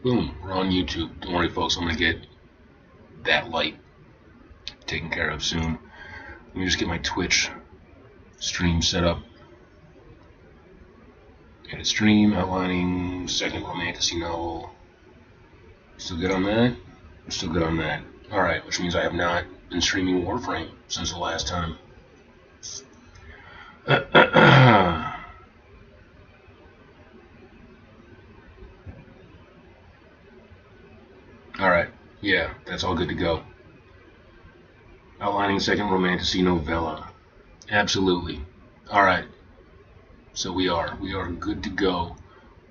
Boom, we're on YouTube. Don't worry, folks, I'm going to get that light taken care of soon. Let me just get my Twitch stream set up. Edit stream, outlining second romantasy novel. Still good on that? I'm still good on that. Alright, which means I have not been streaming Warframe since the last time. Alright, yeah, that's all good to go. Outlining second romantasy novella. Absolutely. Alright, so we are good to go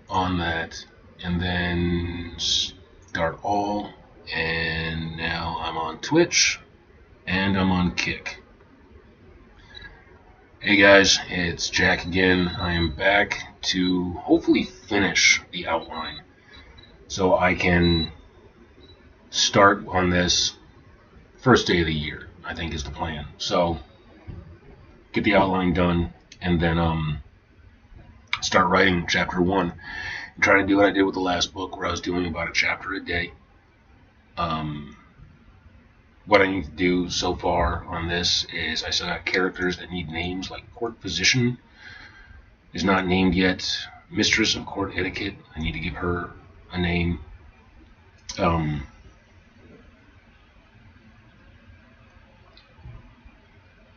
on that. And then start all. And now I'm on Twitch. And I'm on Kick. Hey guys, it's Jack again. I am back to hopefully finish the outline so I can start on this first day of the year, I think is the plan. So get the outline done and then start writing chapter 1 and try to do what I did with the last book where I was doing about a chapter a day. What I need to do so far on this is I still got characters that need names, like Court Physician is not named yet. Mistress of Court Etiquette, I need to give her a name.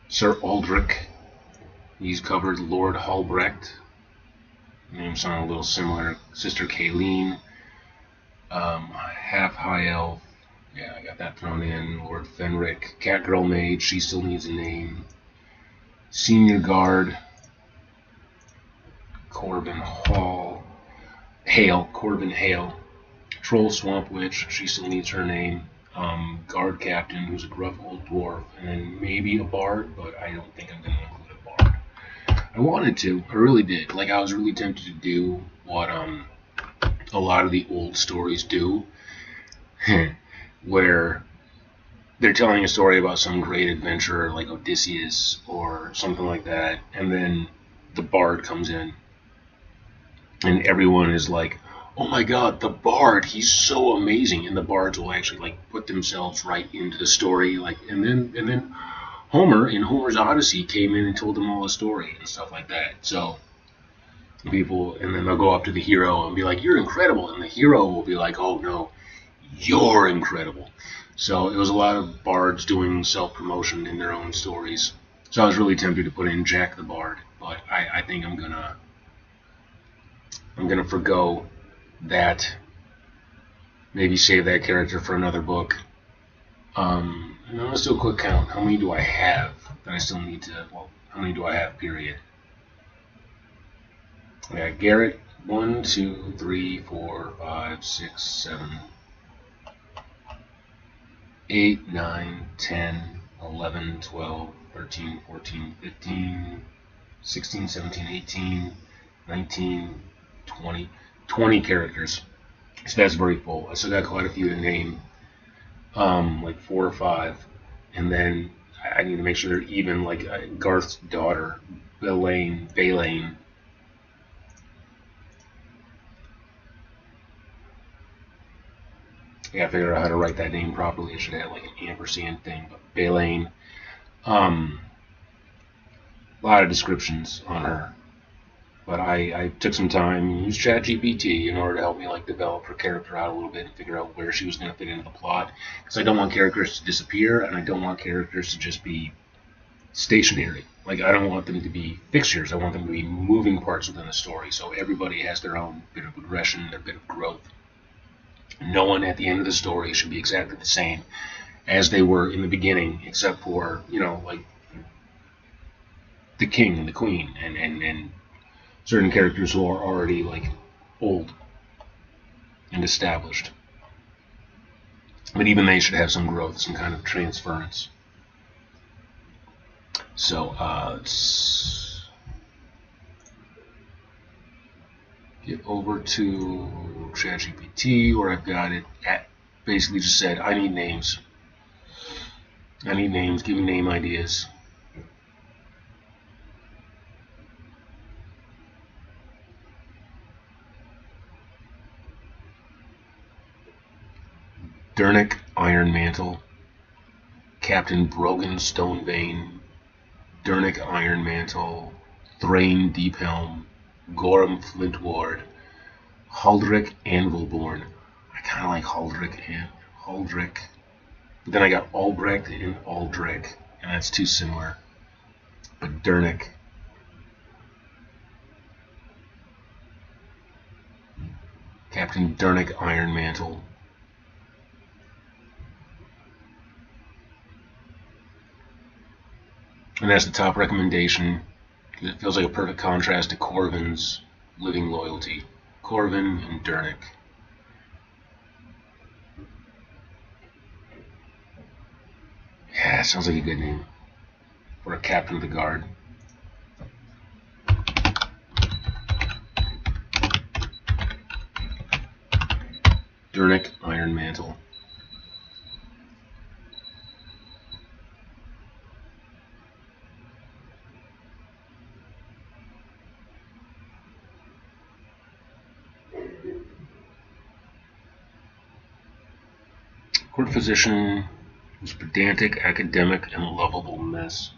Sir Aldrich, he's covered. Lord Halbrecht, name sound a little similar. Sister Kayleen, Half High Elf, yeah, I got that thrown in. Lord Fenric, Catgirl Mage, she still needs a name. Senior Guard, Corbin Hale. Troll Swamp Witch, she still needs her name. Guard Captain, who's a gruff old dwarf, and then maybe a bard, but I don't think I'm going to include a bard. I wanted to, I really did. Like, I was really tempted to do what a lot of the old stories do, where they're telling a story about some great adventurer like Odysseus or something like that, and then the bard comes in, and everyone is like, oh my god, the bard, he's so amazing, and the bards will actually like put themselves right into the story, like, and then Homer in Homer's Odyssey came in and told them all the story and stuff like that. So people, and then they'll go up to the hero and be like, you're incredible, and the hero will be like, oh no, you're incredible. So it was a lot of bards doing self-promotion in their own stories. So I was really tempted to put in Jack the Bard, but I think I'm gonna forgo that. Maybe save that character for another book. And let's do a quick count. How many do I have that I still need to? Well, how many do I have? Period. I got Garrett. 1, 2, 3, 4, 5, 6, 7, 8, 9, 10, 11, 12, 13, 14, 15, 16, 17, 18, 19, 20. 20 characters. So that's very full. I still got quite a few to name, like 4 or 5. And then I need to make sure they're even, like Garth's daughter, Belaine. I gotta figure out how to write that name properly. It should have like an ampersand thing, but Belaine. A lot of descriptions on her. But I took some time and used ChatGPT in order to help me like develop her character out a little bit and figure out where she was going to fit into the plot. Because I don't want characters to disappear, and I don't want characters to just be stationary. Like, I don't want them to be fixtures. I want them to be moving parts within the story. So everybody has their own bit of progression, their bit of growth. No one at the end of the story should be exactly the same as they were in the beginning, except for, like the king and the queen and certain characters who are already like old and established. But even they should have some growth, some kind of transference. So let's get over to ChatGPT, where I've got it at basically just said, I need names. Give me name ideas. Dernick Iron Mantle, Captain Brogan Stonevein, Dernick Iron Mantle, Thrain Deephelm, Gorham Flintward, Huldrick Anvilborn. I kind of like Huldrick. But then I got Albrecht and Aldrich, and that's too similar. But Dernick. Captain Dernick Iron Mantle. And that's the top recommendation. It feels like a perfect contrast to Corvin's Living Loyalty. Corvin and Dernick. Yeah, sounds like a good name for a captain of the guard. Dernick Iron Mantle. Court physician was pedantic, academic, and a lovable mess.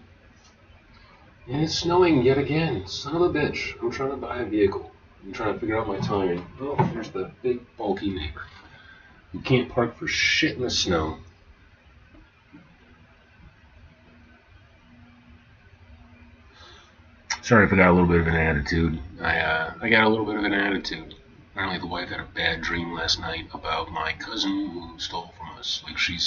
And it's snowing yet again. Son of a bitch. I'm trying to buy a vehicle. I'm trying to figure out my timing. Oh, there's the big, bulky neighbor who can't park for shit in the snow. Sorry if I got a little bit of an attitude. I got a little bit of an attitude. Apparently the wife had a bad dream last night about my cousin who stole from us. Like she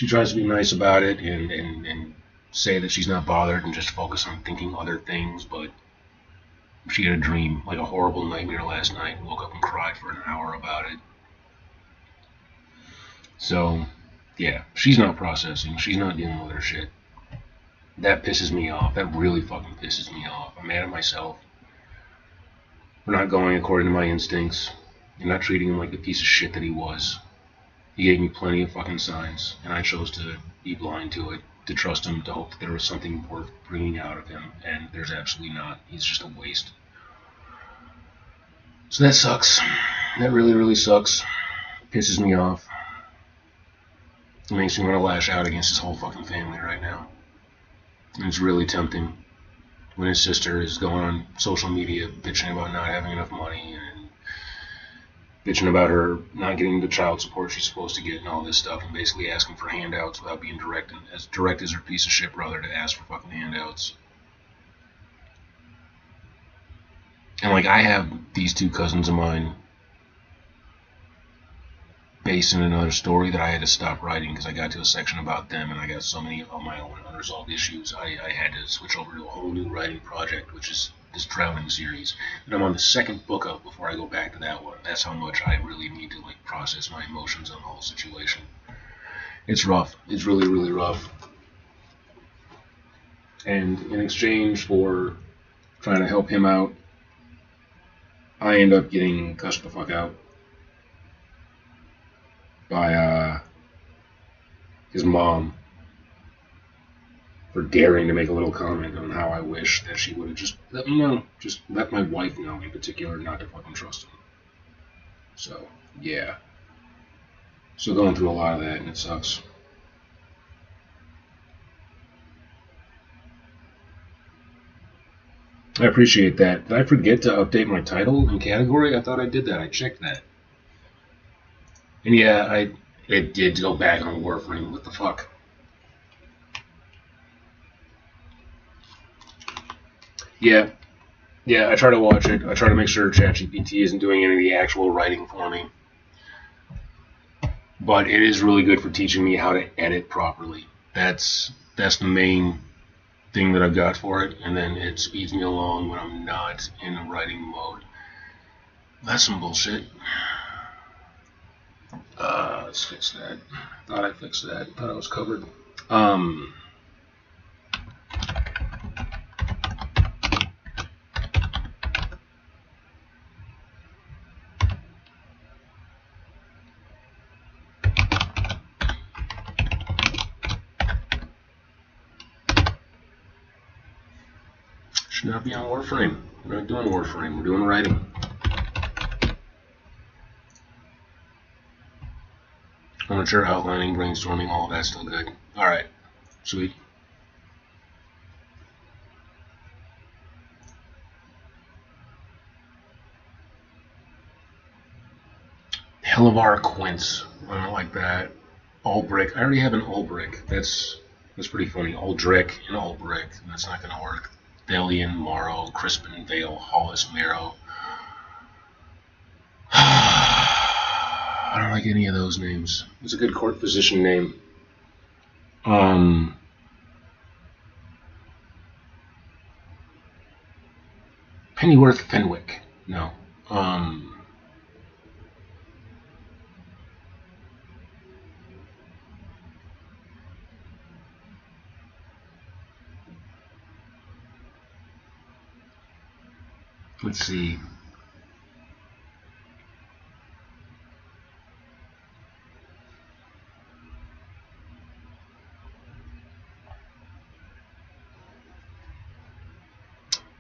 tries to be nice about it and say that she's not bothered and just focus on thinking other things, but she had a dream, like a horrible nightmare last night, woke up and cried for an hour about it. So, yeah, she's not processing, she's not dealing with her shit. That pisses me off, that really fucking pisses me off. I'm mad at myself for not going according to my instincts and not treating him like the piece of shit that he was. He gave me plenty of fucking signs, and I chose to be blind to it, to trust him, to hope that there was something worth bringing out of him, and there's absolutely not. He's just a waste. So that sucks. That really, really sucks. It pisses me off. It makes me want to lash out against his whole fucking family right now. And it's really tempting when his sister is going on social media bitching about not having enough money and bitching about her not getting the child support she's supposed to get and all this stuff, and basically asking for handouts without being direct as her piece of shit brother to ask for fucking handouts. And like, I have these two cousins of mine based in another story that I had to stop writing because I got to a section about them and I got so many of my own unresolved issues. I had to switch over to a whole new writing project, which is this Drowning series. And I'm on the second book up before I go back to that one. That's how much I really need to like process my emotions on the whole situation. It's rough. It's really, really rough. And in exchange for trying to help him out, I end up getting cussed the fuck out by his mom for daring to make a little comment on how I wish that she would have just let me know, just let my wife know in particular not to fucking trust him. So, yeah. So going through a lot of that, and it sucks. I appreciate that. Did I forget to update my title and category? I thought I did that. I checked that. And yeah, it did go back on Warframe. What the fuck? Yeah, I try to watch it. I try to make sure ChatGPT isn't doing any of the actual writing for me. But it is really good for teaching me how to edit properly. That's the main thing that I've got for it. And then it speeds me along when I'm not in writing mode. That's some bullshit. Let's fix that. Thought I fixed that. Thought I was covered. Should not be on Warframe. We're not doing Warframe. We're doing writing. Furniture, outlining, brainstorming, all of that's still good. Alright, sweet. Hellevar Quince. I don't like that. Ulbrich. I already have an Ulbrich. That's pretty funny. Uldrick and Ulbrich. That's not gonna work. Thalian, Morrow, Crispin, Vale, Hollis, Marrow. I don't like any of those names. It's a good court physician name. Pennyworth Fenwick. No. Let's see.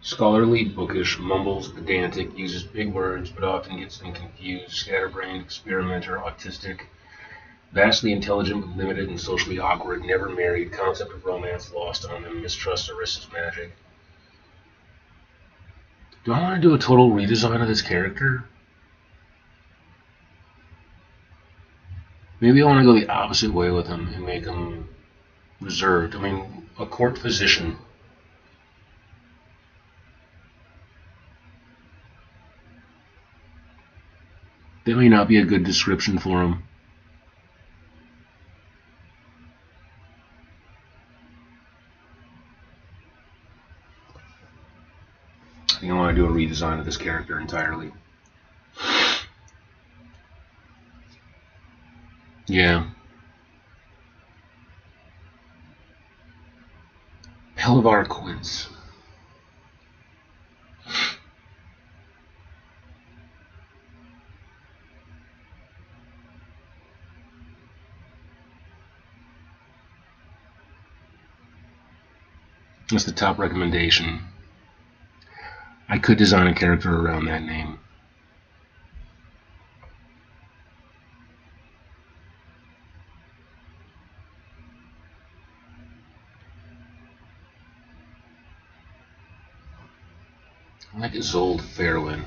Scholarly, bookish, mumbles, pedantic, uses big words but often gets them confused, scatterbrained, experimenter, autistic, vastly intelligent but limited and socially awkward, never married, concept of romance lost on them, mistrust Arissa's magic. Do I want to do a total redesign of this character? Maybe I want to go the opposite way with him and make him reserved. I mean, a court physician. That may not be a good description for him. I think I want to do a redesign of this character entirely. Yeah. Hellevar Quince. That's the top recommendation. I could design a character around that name. I like Isolde Fairwin.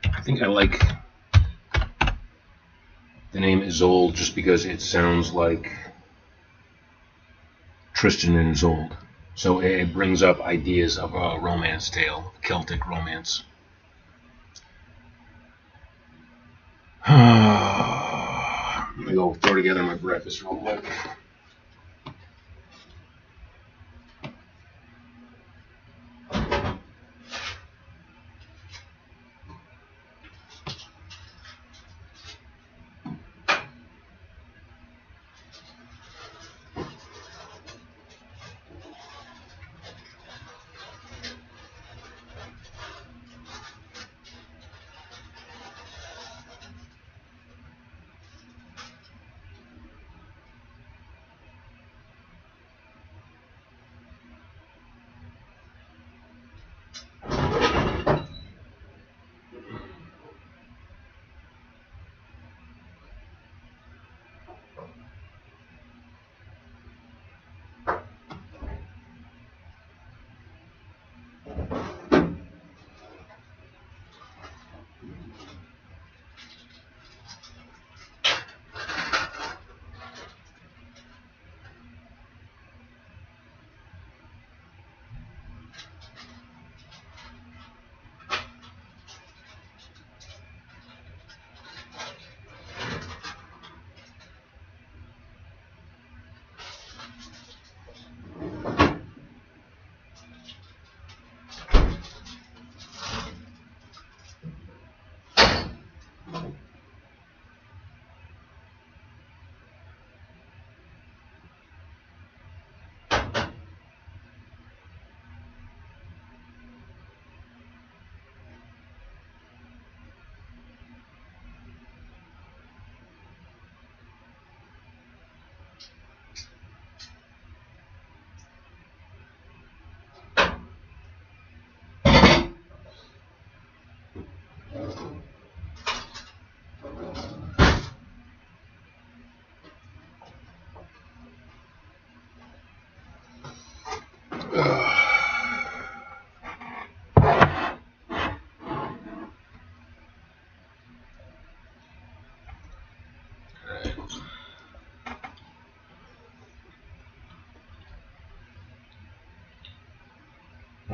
I think I like the name Isolde just because it sounds like Tristan and Isolde. So it brings up ideas of a romance tale, Celtic romance. Let me go throw together my breakfast real quick.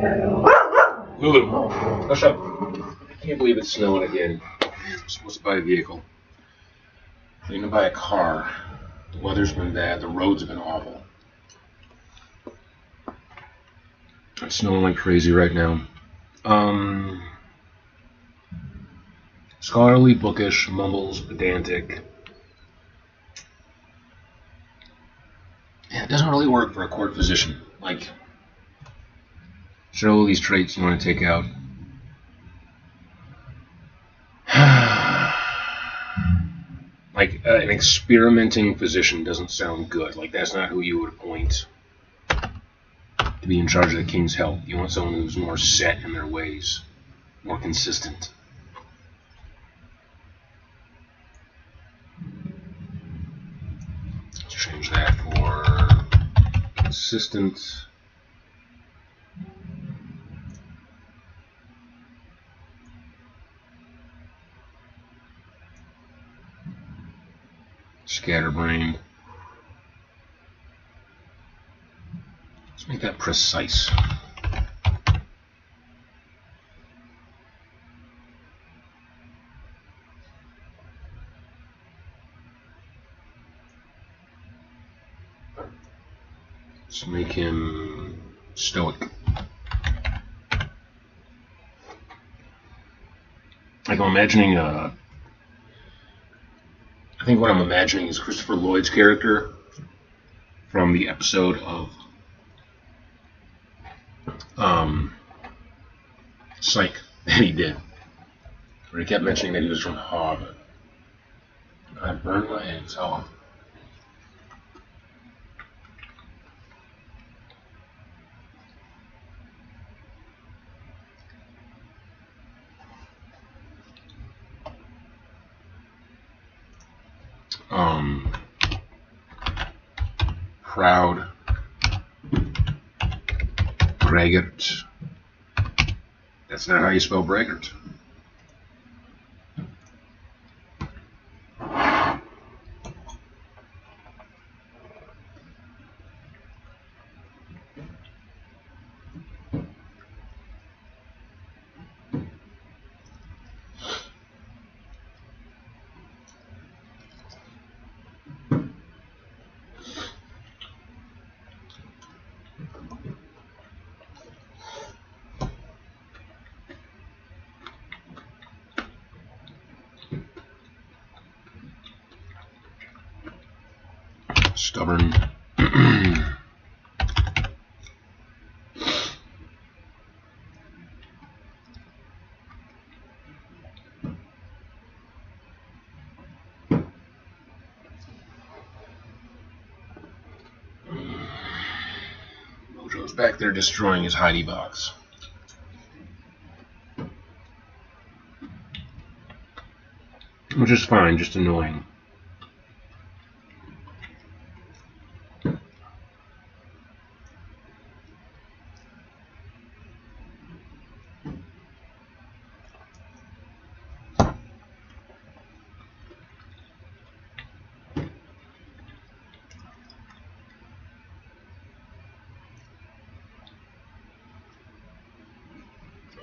Lulu, hush up. I can't believe it's snowing again. I'm supposed to buy a vehicle. I'm going to buy a car. The weather's been bad. The roads have been awful. It's snowing like crazy right now. Scholarly, bookish, mumbles, pedantic. Yeah, it doesn't really work for a court physician. Like, show all these traits you want to take out. Like, an experimenting physician doesn't sound good. Like, that's not who you would appoint to be in charge of the king's health. You want someone who's more set in their ways, more consistent. Let's change that for consistent. Scatterbrained. Let's make that precise. Let's make him stoic. Like I'm imagining I think what I'm imagining is Christopher Lloyd's character from the episode of Psych that he did, where he kept mentioning that he was from Harvard. I burned my eggs off. Proud, braggart. That's not how you spell braggart. Stubborn. Mojo's back there destroying his hidey box. Which is fine, just annoying.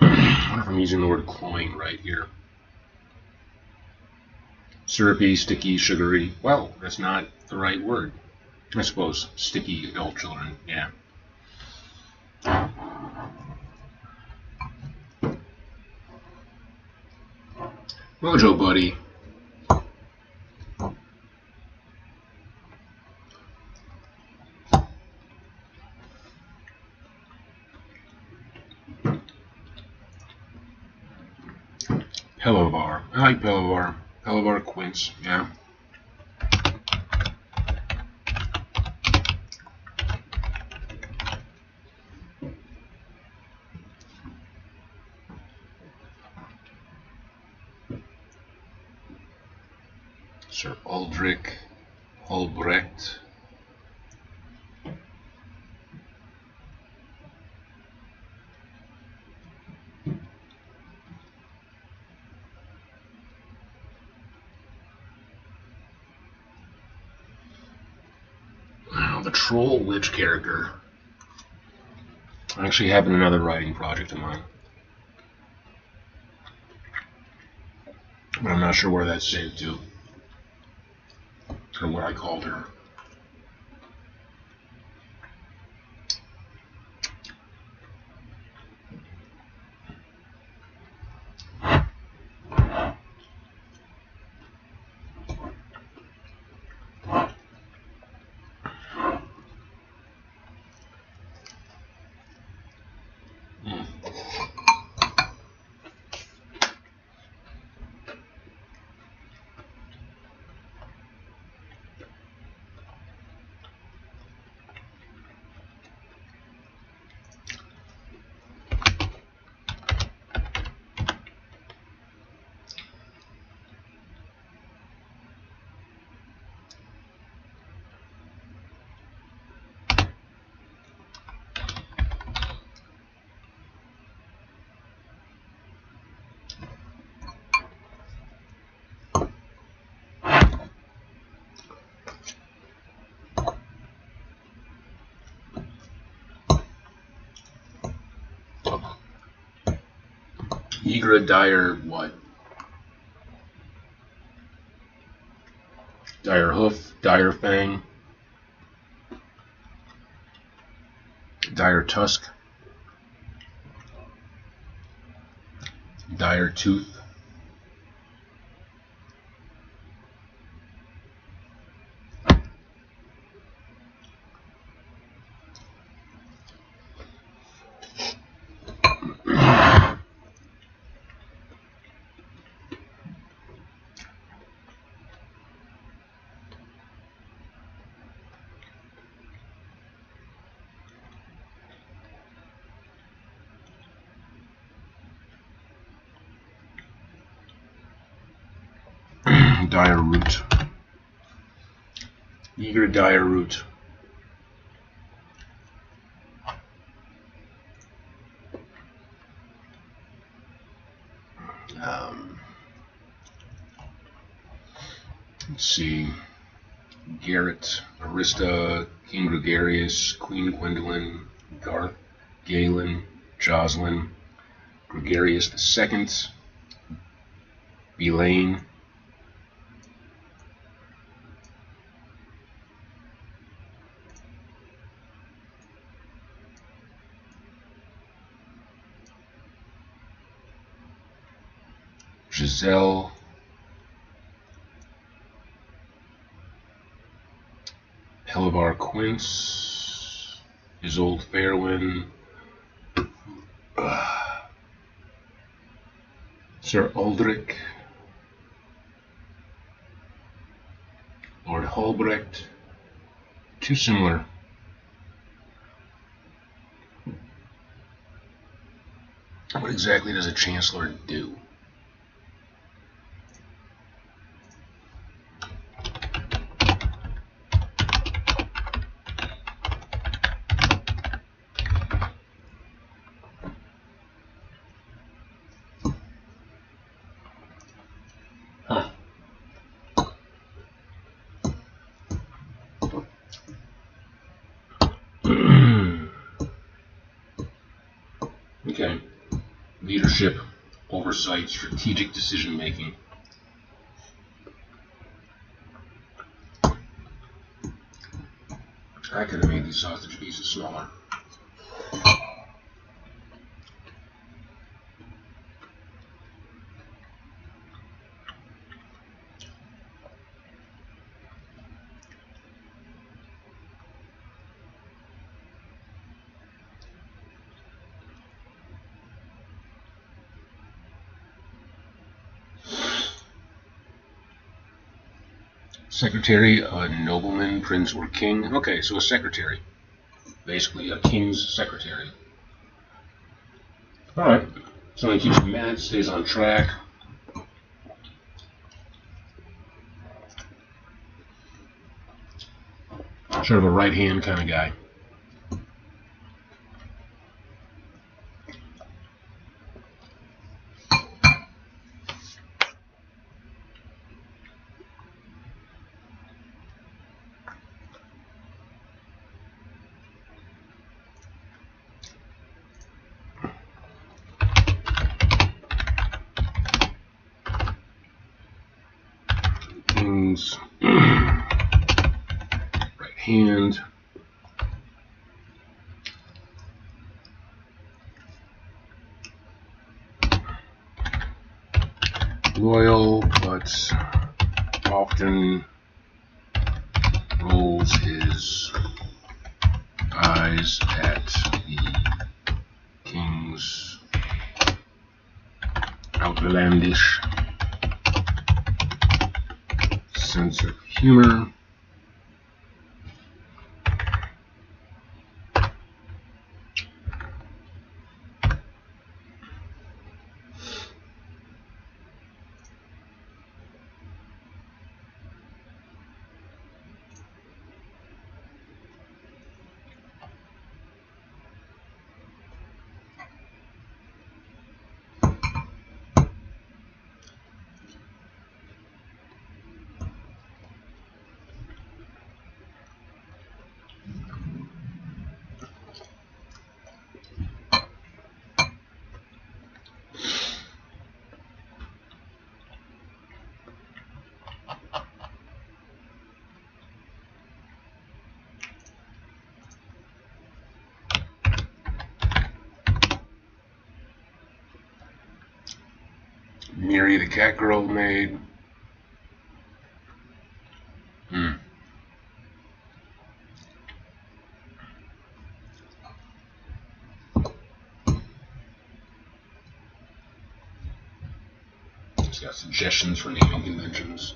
I wonder if I'm using the word cloying right here. Syrupy, sticky, sugary. Well, that's not the right word. I suppose sticky adult children, yeah. Mojo, buddy. Pelovar. I like Pelovar. Pelovar Quince, yeah. Sir Aldrich, Albrecht. Wow, the troll witch character. I actually have another writing project of mine, but I'm not sure where that's saved to, or what I called her. Eager, dire, what? Dire hoof, dire fang, dire tusk, dire tooth, dire root. Eager, dire root. Let's see. Garrett, Arista, King Gregarious, Queen Gwendolyn, Garth, Galen, Jocelyn, Gregarious II, Belaine, Giselle, Hellebar Quince, Isolde Fairwind, Sir Aldrich, Lord Hulbrecht. Too similar. What exactly does a Chancellor do? Okay. Leadership, oversight, strategic decision making. I could have made these sausage pieces smaller. Secretary, a nobleman, prince, or king. Okay, so a secretary. Basically, a king's secretary. Alright. Somebody keeps him mad, stays on track. Sort of a right hand kind of guy. kings, right hand, loyal, but often rolls his eyes at the king's outlandish sense of humor. Miri the cat girl made. It's got suggestions for naming conventions.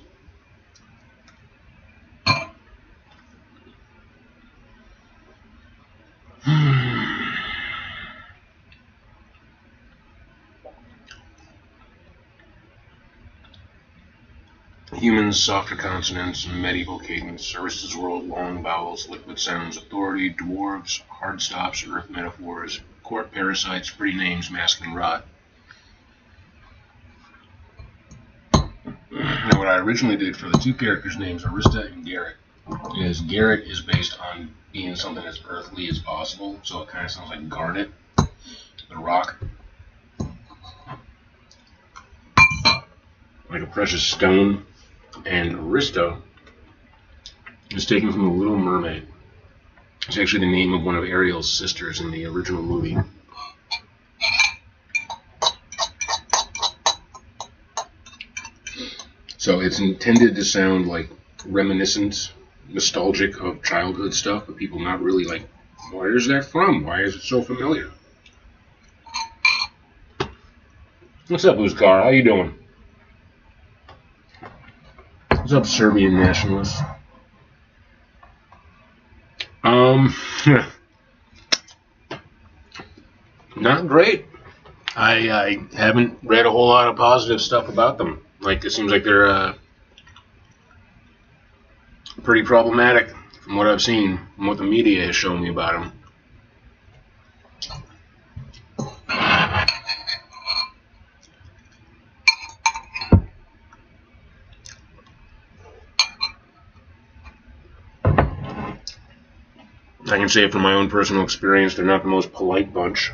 Humans, softer consonants, medieval cadence, services world, long vowels, liquid sounds, authority, dwarves, hard stops, earth metaphors, court parasites, pretty names, masculine rot. Now, what I originally did for the two characters' names, Arista and Garrett, is Garrett is based on being something as earthly as possible, so it kind of sounds like Garnet, the rock, like a precious stone. And Arista is taken from The Little Mermaid. It's actually the name of one of Ariel's sisters in the original movie. So it's intended to sound like reminiscent, nostalgic of childhood stuff, but people not really like, where is that from? Why is it so familiar? What's up, Uzkar? How you doing? What's up, Serbian nationalists? Not great. I haven't read a whole lot of positive stuff about them. Like, it seems like they're pretty problematic from what I've seen, from what the media has shown me about them. I can say from my own personal experience, they're not the most polite bunch.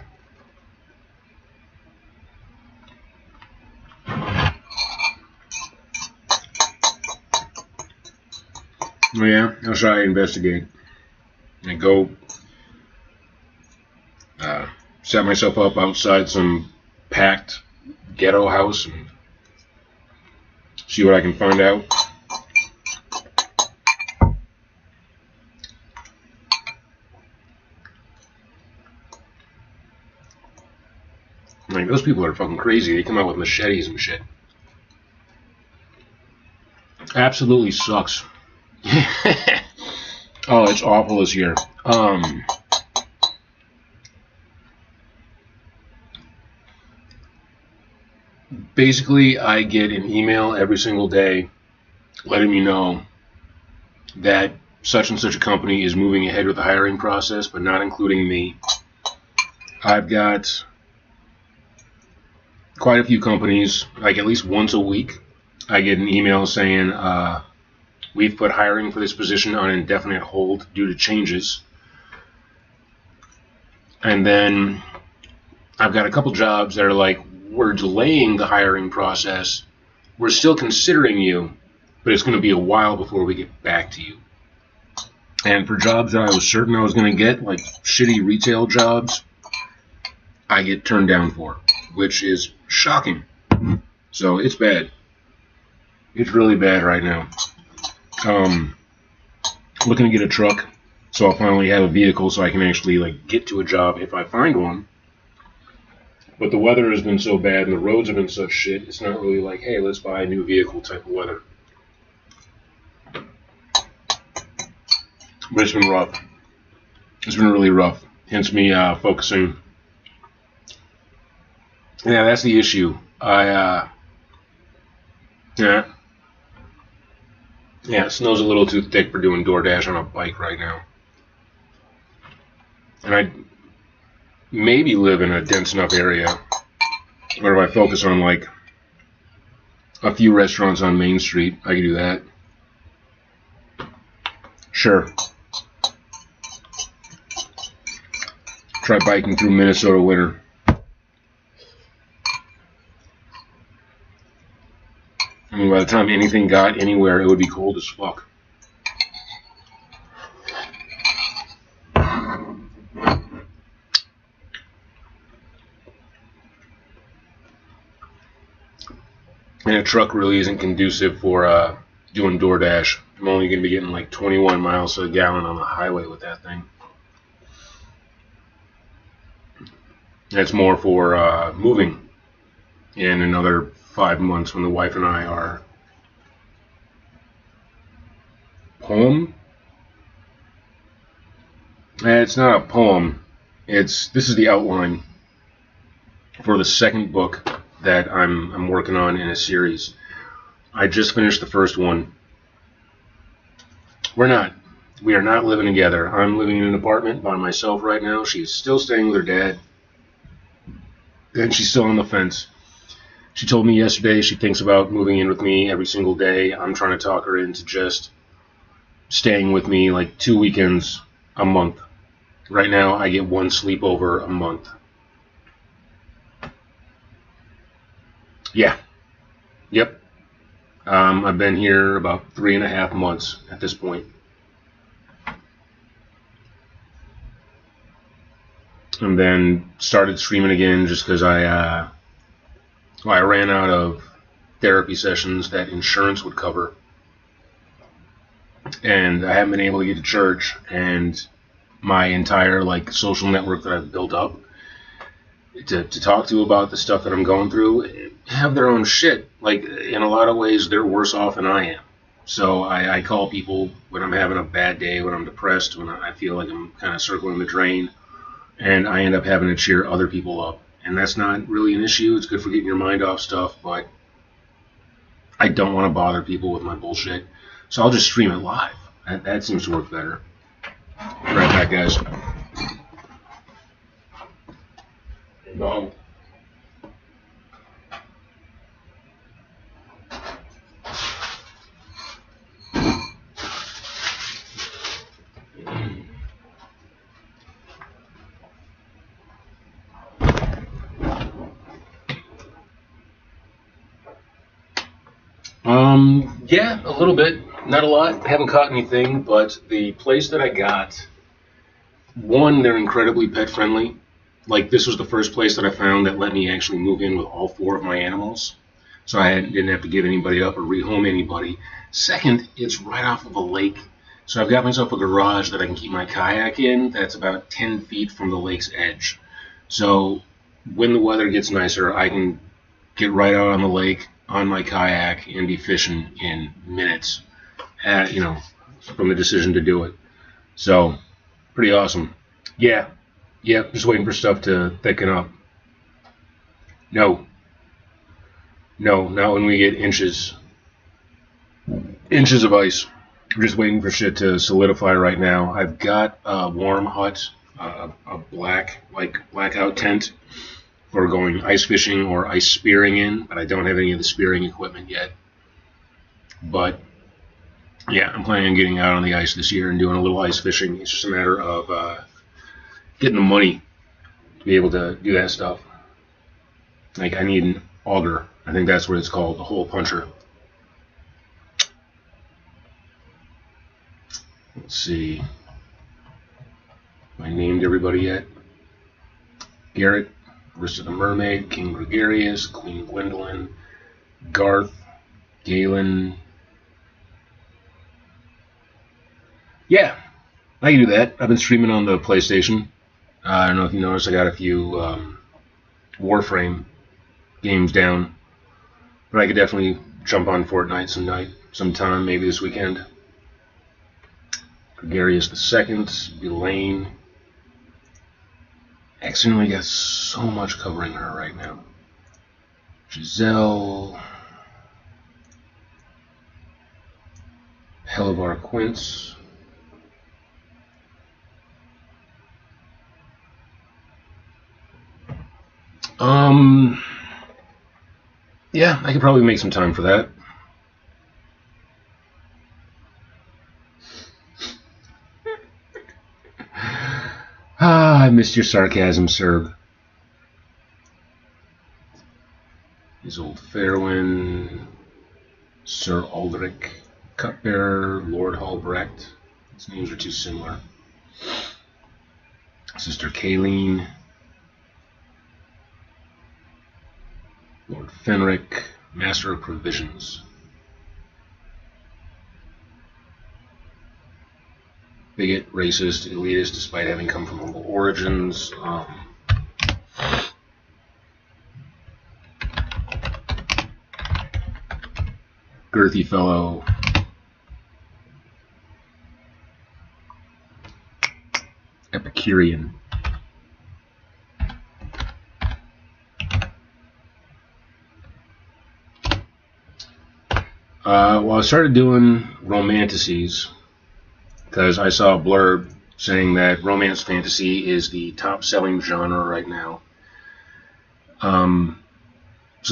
Oh yeah, how should I investigate? And go set myself up outside some packed ghetto house and see what I can find out. Like, those people are fucking crazy. They come out with machetes and shit. Absolutely sucks. Oh, it's awful this year. Basically, I get an email every single day letting me know that such and such a company is moving ahead with the hiring process, but not including me. I've got quite a few companies, like at least once a week, I get an email saying, we've put hiring for this position on indefinite hold due to changes. And then I've got a couple jobs that are like, we're delaying the hiring process. We're still considering you, but it's going to be a while before we get back to you. And for jobs that I was certain I was going to get, like shitty retail jobs, I get turned down for, which is shocking. So it's bad. It's really bad right now. Looking to get a truck, so I'll finally have a vehicle so I can actually like get to a job if I find one. But the weather has been so bad and the roads have been such shit, it's not really like, hey, let's buy a new vehicle type of weather. But it's been rough. It's been really rough. Hence me focusing. Yeah, that's the issue. Snow's a little too thick for doing DoorDash on a bike right now. And I maybe live in a dense enough area where if I focus on like a few restaurants on Main Street, I can do that. Sure. Try biking through Minnesota winter. I mean, by the time anything got anywhere, it would be cold as fuck. And a truck really isn't conducive for doing DoorDash. I'm only going to be getting like 21 miles to a gallon on the highway with that thing. That's more for moving in another 5 months when the wife and I are home. It's not a poem. This is the outline for the second book that I'm working on in a series. I just finished the first one. We are not living together. I'm living in an apartment by myself right now. She's still staying with her dad. And she's still on the fence. She told me yesterday she thinks about moving in with me every single day. I'm trying to talk her into just staying with me like 2 weekends a month. Right now I get one sleepover a month. Yeah. Yep. I've been here about 3.5 months at this point. And then started streaming again just because I ran out of therapy sessions that insurance would cover. And I haven't been able to get to church, and my entire like social network that I've built up to talk to about the stuff that I'm going through have their own shit. Like, in a lot of ways, they're worse off than I am. So I call people when I'm having a bad day, when I'm depressed, when I feel like I'm kind of circling the drain, and I end up having to cheer other people up. And that's not really an issue. It's good for getting your mind off stuff, but I don't want to bother people with my bullshit. So I'll just stream it live. That seems to work better. Be right back, guys. No. Yeah, a little bit. Not a lot. Haven't caught anything, but the place that I got, one, they're incredibly pet friendly. Like, this was the first place that I found that let me actually move in with all 4 of my animals. So I didn't have to give anybody up or rehome anybody. Second, it's right off of a lake. So I've got myself a garage that I can keep my kayak in that's about 10 feet from the lake's edge. So when the weather gets nicer, I can get right out on the lake on my kayak and be fishing in minutes, from the decision to do it. So, pretty awesome. Yeah, just waiting for stuff to thicken up. No, not when we get inches of ice. I'm just waiting for shit to solidify right now. I've got a warm hut, a blackout tent for going ice fishing or ice spearing in, but I don't have any of the spearing equipment yet. But yeah, I'm planning on getting out on the ice this year and doing a little ice fishing. It's just a matter of getting the money to be able to do that stuff. Like, I need an auger. I think that's what it's called, a hole puncher. Let's see. Have I named everybody yet? Garrett, Rissa the Mermaid, King Gregarious, Queen Gwendolyn, Garth, Galen. Yeah, I can do that. I've been streaming on the PlayStation. I don't know if you noticed, I got a few Warframe games down. But I could definitely jump on Fortnite sometime, maybe this weekend. Gregarious II, Elaine. Accidentally got so much covering her right now. Giselle. Hellevar Quince. Yeah, I could probably make some time for that. I missed your sarcasm, Serb. His old Fairwind, Sir Aldrich, Cupbearer, Lord Halbrecht. These names are too similar. Sister Kayleen, Lord Fenric, Master of Provisions. Bigot, racist, elitist, despite having come from humble origins. Girthy fellow. Epicurean. Well, I started doing romanticides because I saw a blurb saying that romance fantasy is the top-selling genre right now. So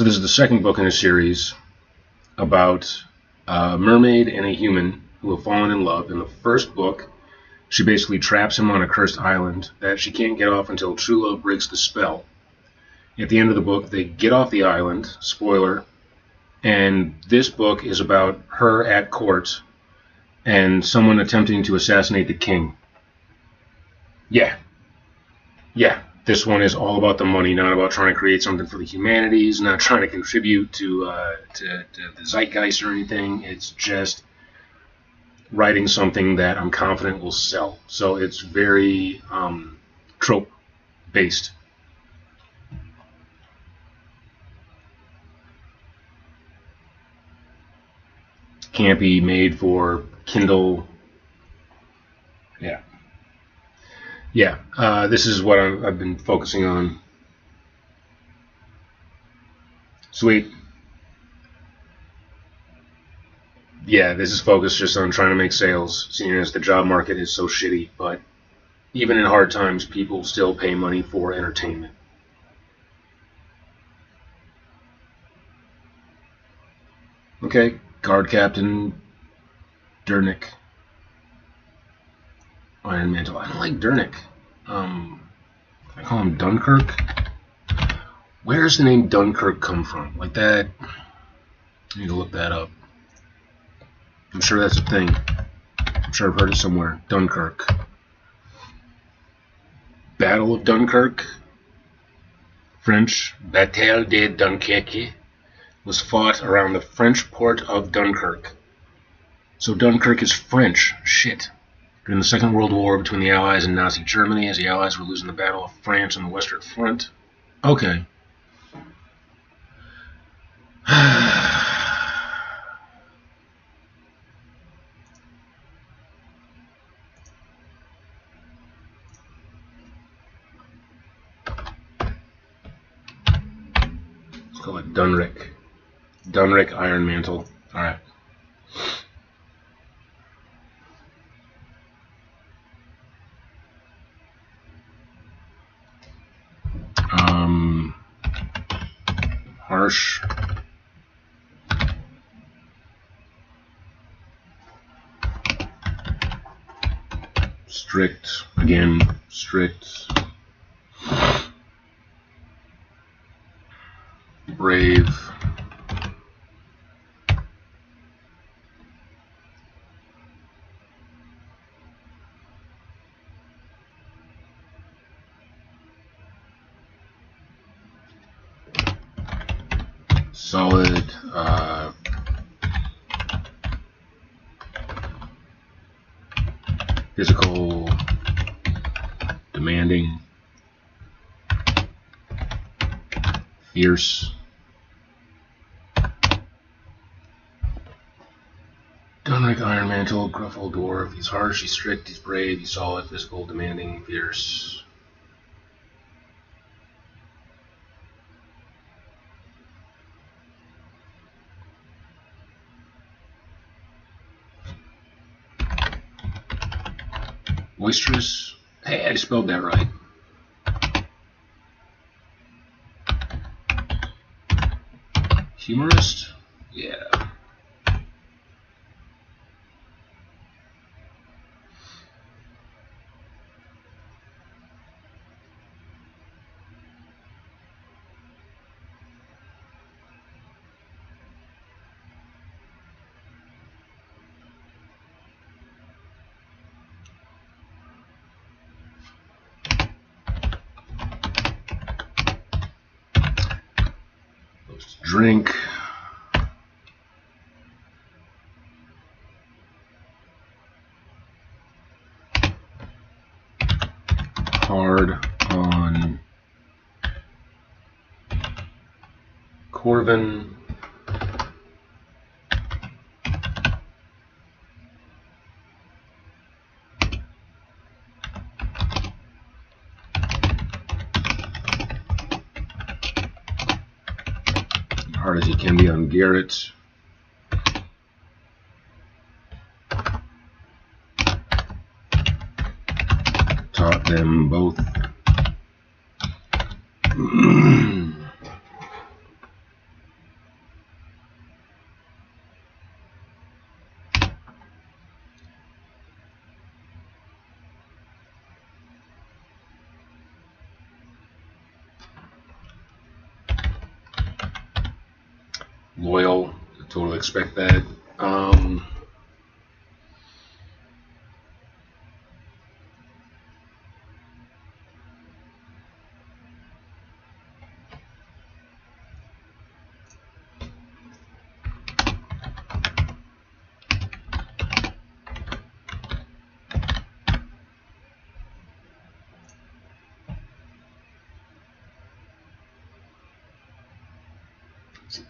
this is the second book in a series about a mermaid and a human who have fallen in love. In the first book, she basically traps him on a cursed island that she can't get off until true love breaks the spell. At the end of the book, they get off the island, spoiler, and this book is about her at court and someone attempting to assassinate the king. Yeah, this one is all about the money, not about trying to create something for the humanities, not trying to contribute to the zeitgeist or anything. It's just writing something that I'm confident will sell. So it's very trope-based. Can't be made for Kindle. Yeah. This is what I've been focusing on. Sweet. Yeah, this is focused just on trying to make sales, seeing as the job market is so shitty. But even in hard times, people still pay money for entertainment. Okay, Guard Captain Dernick. Iron Mantle. I don't like Dernick. I call him Dunkirk. Where does the name Dunkirk come from? Like that? I need to look that up. I'm sure that's a thing. I'm sure I've heard it somewhere. Dunkirk. Battle of Dunkirk. French. Bataille de Dunkerque was fought around the French port of Dunkirk. So Dunkirk is French. Shit. During the Second World War between the Allies and Nazi Germany, as the Allies were losing the Battle of France on the Western Front. Okay. Let's call it Dunrick. Dunrick Iron Mantle. Alright. Harsh. Strict. Again, strict. Brave. solid, physical, demanding, fierce, done like Iron Mantle, gruff old dwarf. He's harsh, he's strict, he's brave, he's solid, physical, demanding, fierce. Boisterous. Hey, I spelled that right. Humorist? Yeah. Drink. Hard on Corvin. Hard as he can be on Garrett. Taught them both. Loyal, I totally expect that.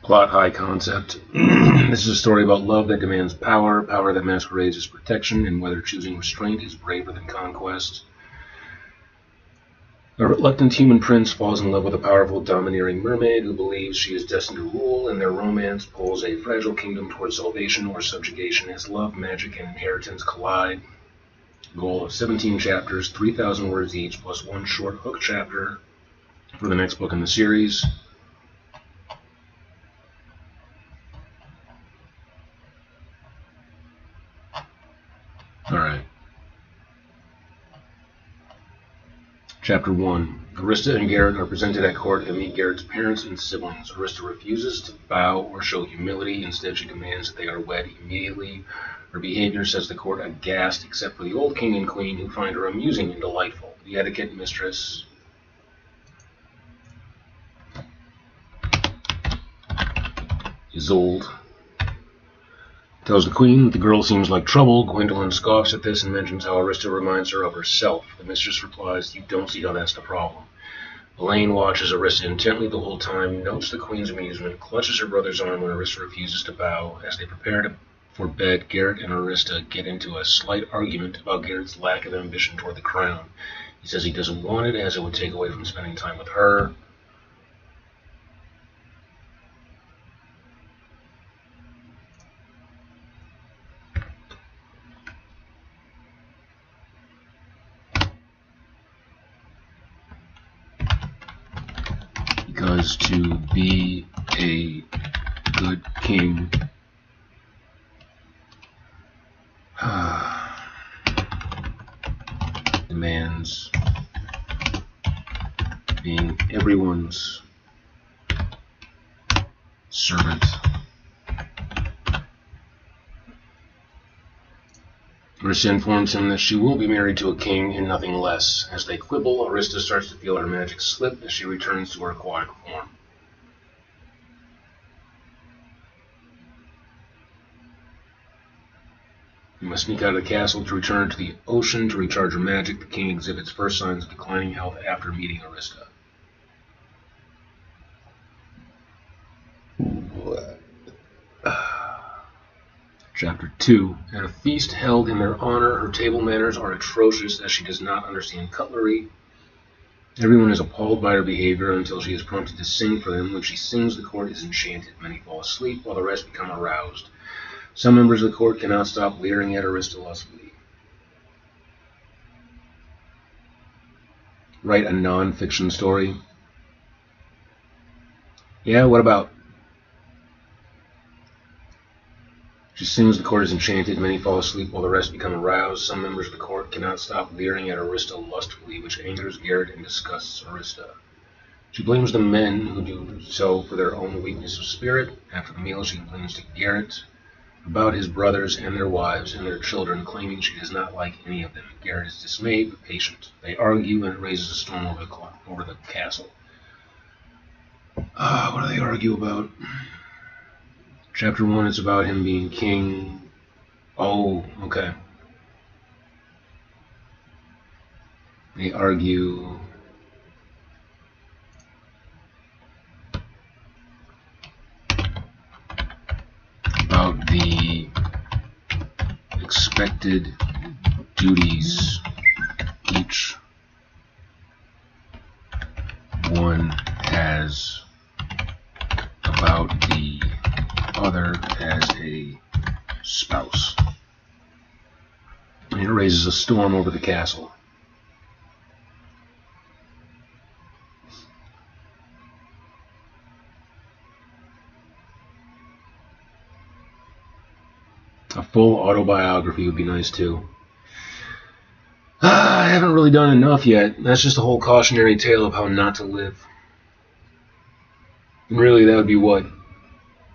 Plot high concept. This is a story about love that demands power, power that masquerades as protection, and whether choosing restraint is braver than conquest. A reluctant human prince falls in love with a powerful, domineering mermaid who believes she is destined to rule, and their romance pulls a fragile kingdom towards salvation or subjugation as love, magic, and inheritance collide. Goal of 17 chapters, 3,000 words each, plus one short hook chapter for the next book in the series. Alright. Chapter 1. Arista and Garrett are presented at court and meet Garrett's parents and siblings. Arista refuses to bow or show humility. Instead, she demands that they are wed immediately. Her behavior sets the court aghast, except for the old king and queen, who find her amusing and delightful. The etiquette mistress Isolde tells the queen that the girl seems like trouble. Gwendolyn scoffs at this and mentions how Arista reminds her of herself. The mistress replies, "You don't see how that's the problem." Elaine watches Arista intently the whole time, notes the queen's amusement, clutches her brother's arm when Arista refuses to bow. As they prepare for bed, Garrett and Arista get into a slight argument about Garrett's lack of ambition toward the crown. He says he doesn't want it as it would take away from spending time with her. Because to be a good king demands being everyone's servant. Arista informs him that she will be married to a king and nothing less. As they quibble, Arista starts to feel her magic slip as she returns to her aquatic form. You must sneak out of the castle to return to the ocean to recharge your magic. The king exhibits first signs of declining health after meeting Arista. Chapter 2. At a feast held in their honor, her table manners are atrocious as she does not understand cutlery. Everyone is appalled by her behavior until she is prompted to sing for them. When she sings, the court is enchanted. Many fall asleep while the rest become aroused. Some members of the court cannot stop leering at Arista lustfully. Write a non-fiction story. Yeah, what about? She sings, the court is enchanted, many fall asleep while the rest become aroused. Some members of the court cannot stop leering at Arista lustfully, which angers Garrett and disgusts Arista. She blames the men who do so for their own weakness of spirit. After the meal, she complains to Garrett about his brothers and their wives and their children, claiming she does not like any of them. Garrett is dismayed but patient. They argue and it raises a storm over the castle. What do they argue about? Chapter 1 is about him being king. Oh, okay. They argue about the expected duties each one has about the other as a spouse. And it raises a storm over the castle. A full autobiography would be nice too. I haven't really done enough yet. That's just a whole cautionary tale of how not to live. And really, that would be what?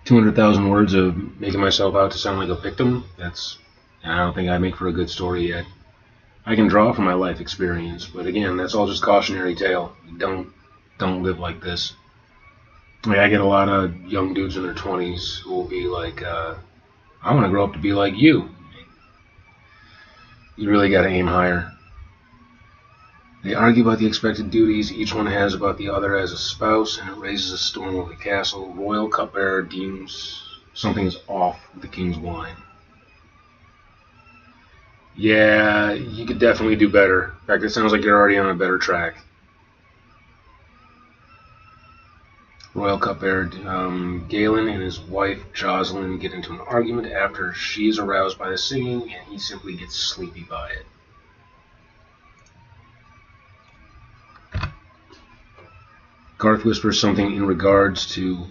200,000 words of making myself out to sound like a victim? I don't think I make for a good story yet. I can draw from my life experience, but again, that's all just cautionary tale. Don't live like this. I get a lot of young dudes in their 20s who will be like, I want to grow up to be like you. You really got to aim higher. They argue about the expected duties each one has about the other as a spouse, and it raises a storm over the castle. Royal cupbearer deems something is off with the king's wine. Yeah, you could definitely do better. In fact, it sounds like you're already on a better track. Royal cupbearer Galen and his wife Jocelyn get into an argument after she is aroused by the singing, and he simply gets sleepy by it. Garth whispers something in regards to.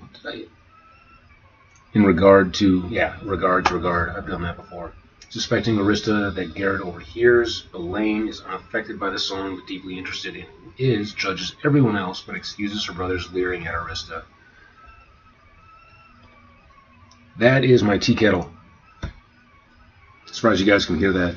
Regard. I've done that before. Suspecting Arista that Garrett overhears, Elaine is unaffected by the song but deeply interested in who is, judges everyone else but excuses her brother's leering at Arista. That is my tea kettle. Surprised you guys can hear that.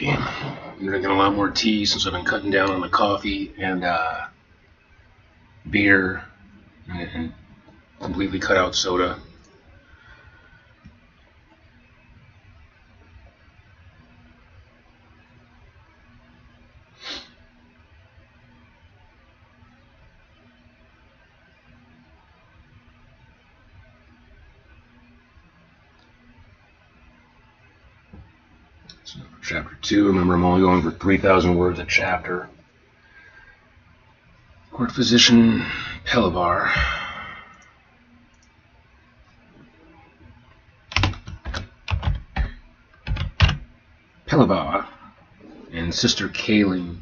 I'm drinking a lot more tea since I've been cutting down on the coffee and beer and completely cut out soda. chapter 2. Remember, I'm only going for 3,000 words a chapter. Court physician Pelavar. Pelavar and sister Kayleen.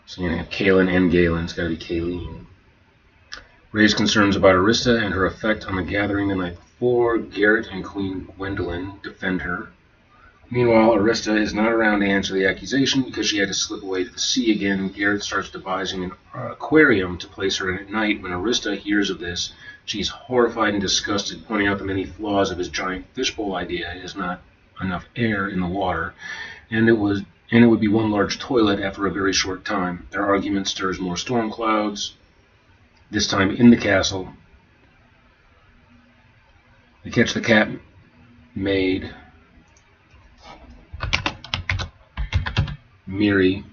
So you're going to have Kaelin and Galen. It's got to be Kayleen. Raised concerns about Arista and her effect on the gathering the night before. Garrett and Queen Gwendolyn defend her. Meanwhile, Arista is not around to answer the accusation because she had to slip away to the sea again. Garrett starts devising an aquarium to place her in at night. When Arista hears of this, she's horrified and disgusted, pointing out the many flaws of his giant fishbowl idea. It is not enough air in the water, and it would be one large toilet after a very short time. Their argument stirs more storm clouds, this time in the castle. They catch the cat maid, Miri,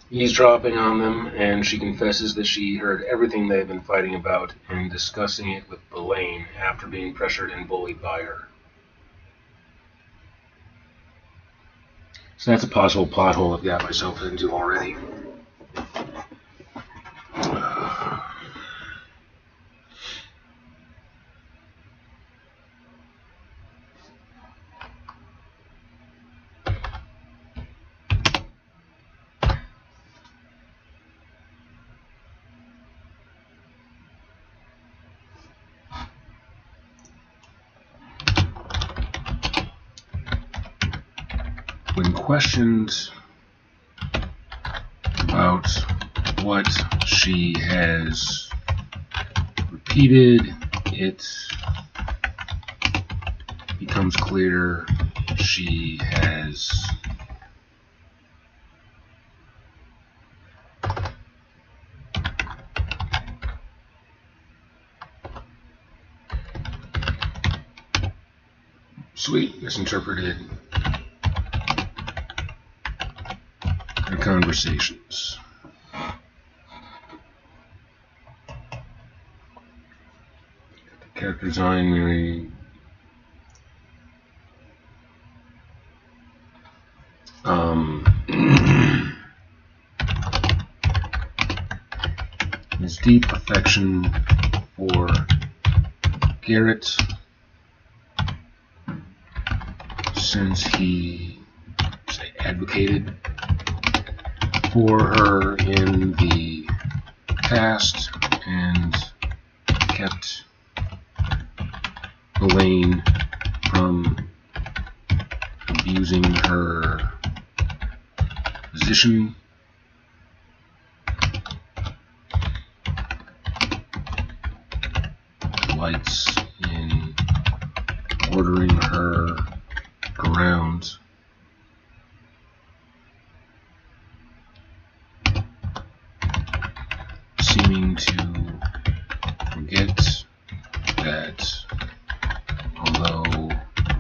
eavesdropping on them, and she confesses that she heard everything they've been fighting about and discussing it with Belaine after being pressured and bullied by her. So that's a possible plot hole I've got myself into already. When questioned about what she has repeated, it becomes clear she has misinterpreted their conversations. Character design, Mary. His deep affection for Garrett, since he advocated for her in the past and kept Elaine from abusing her position. Delights in ordering her around. Seeming to forget that although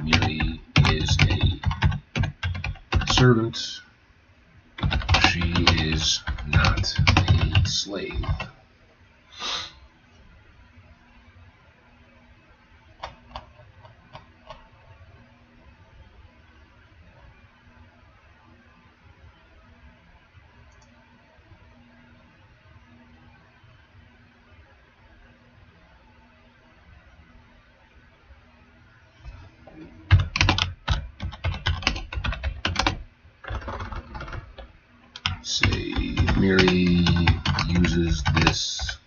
Miri is a servant, she is not a slave. Say Miri uses this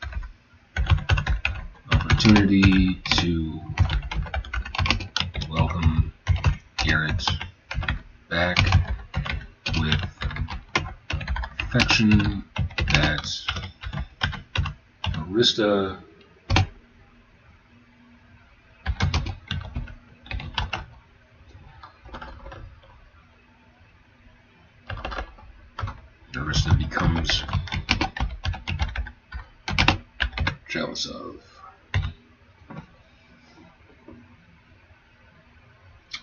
opportunity to welcome Garrett back with affection that Arista becomes jealous of.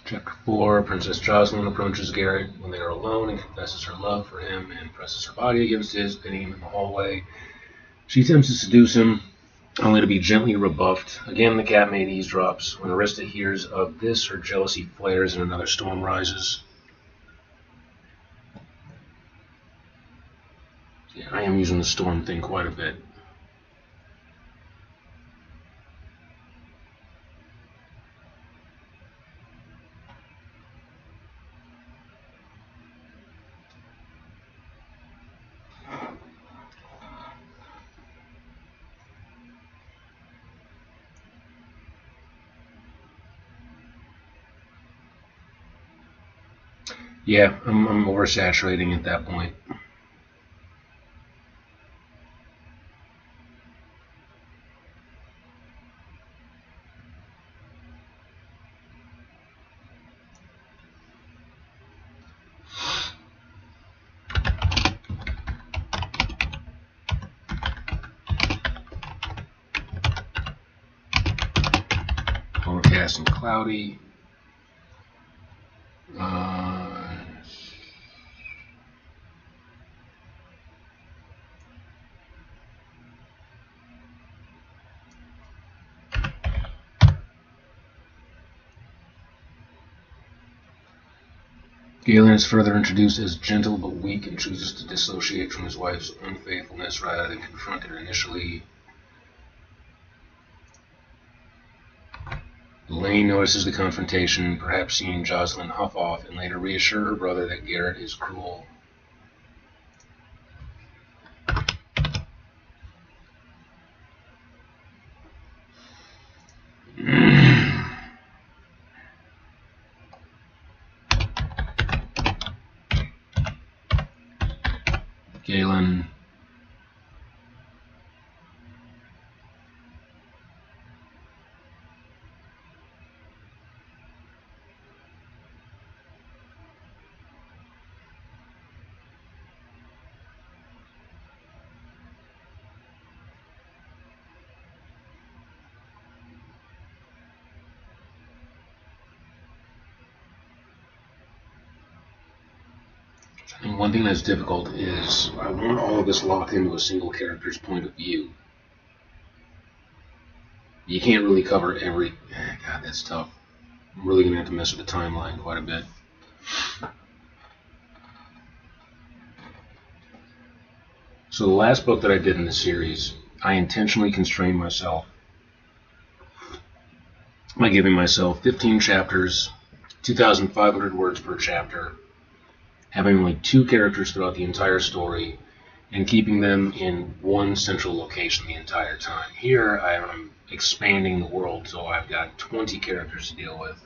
Chapter 4, Princess Jocelyn approaches Garrett when they are alone and confesses her love for him and presses her body against his, pinning him in the hallway. She attempts to seduce him, only to be gently rebuffed. Again, the cat maid eavesdrops. When Arista hears of this, her jealousy flares and another storm rises. Yeah, I am using the storm thing quite a bit. Yeah, I'm oversaturating at that point. Overcast and cloudy. Galen is further introduced as gentle but weak and chooses to dissociate from his wife's unfaithfulness rather than confront her initially. Elaine notices the confrontation, perhaps seeing Jocelyn huff off, and later reassure her brother that Garrett is cruel. Galen. And one thing that's difficult is I want all of this locked into a single character's point of view. You can't really cover every... God, that's tough. I'm really going to have to mess with the timeline quite a bit. So the last book that I did in the series, I intentionally constrained myself by giving myself 15 chapters, 2,500 words per chapter, having only 2 characters throughout the entire story, and keeping them in one central location the entire time. Here, I'm expanding the world, so I've got 20 characters to deal with.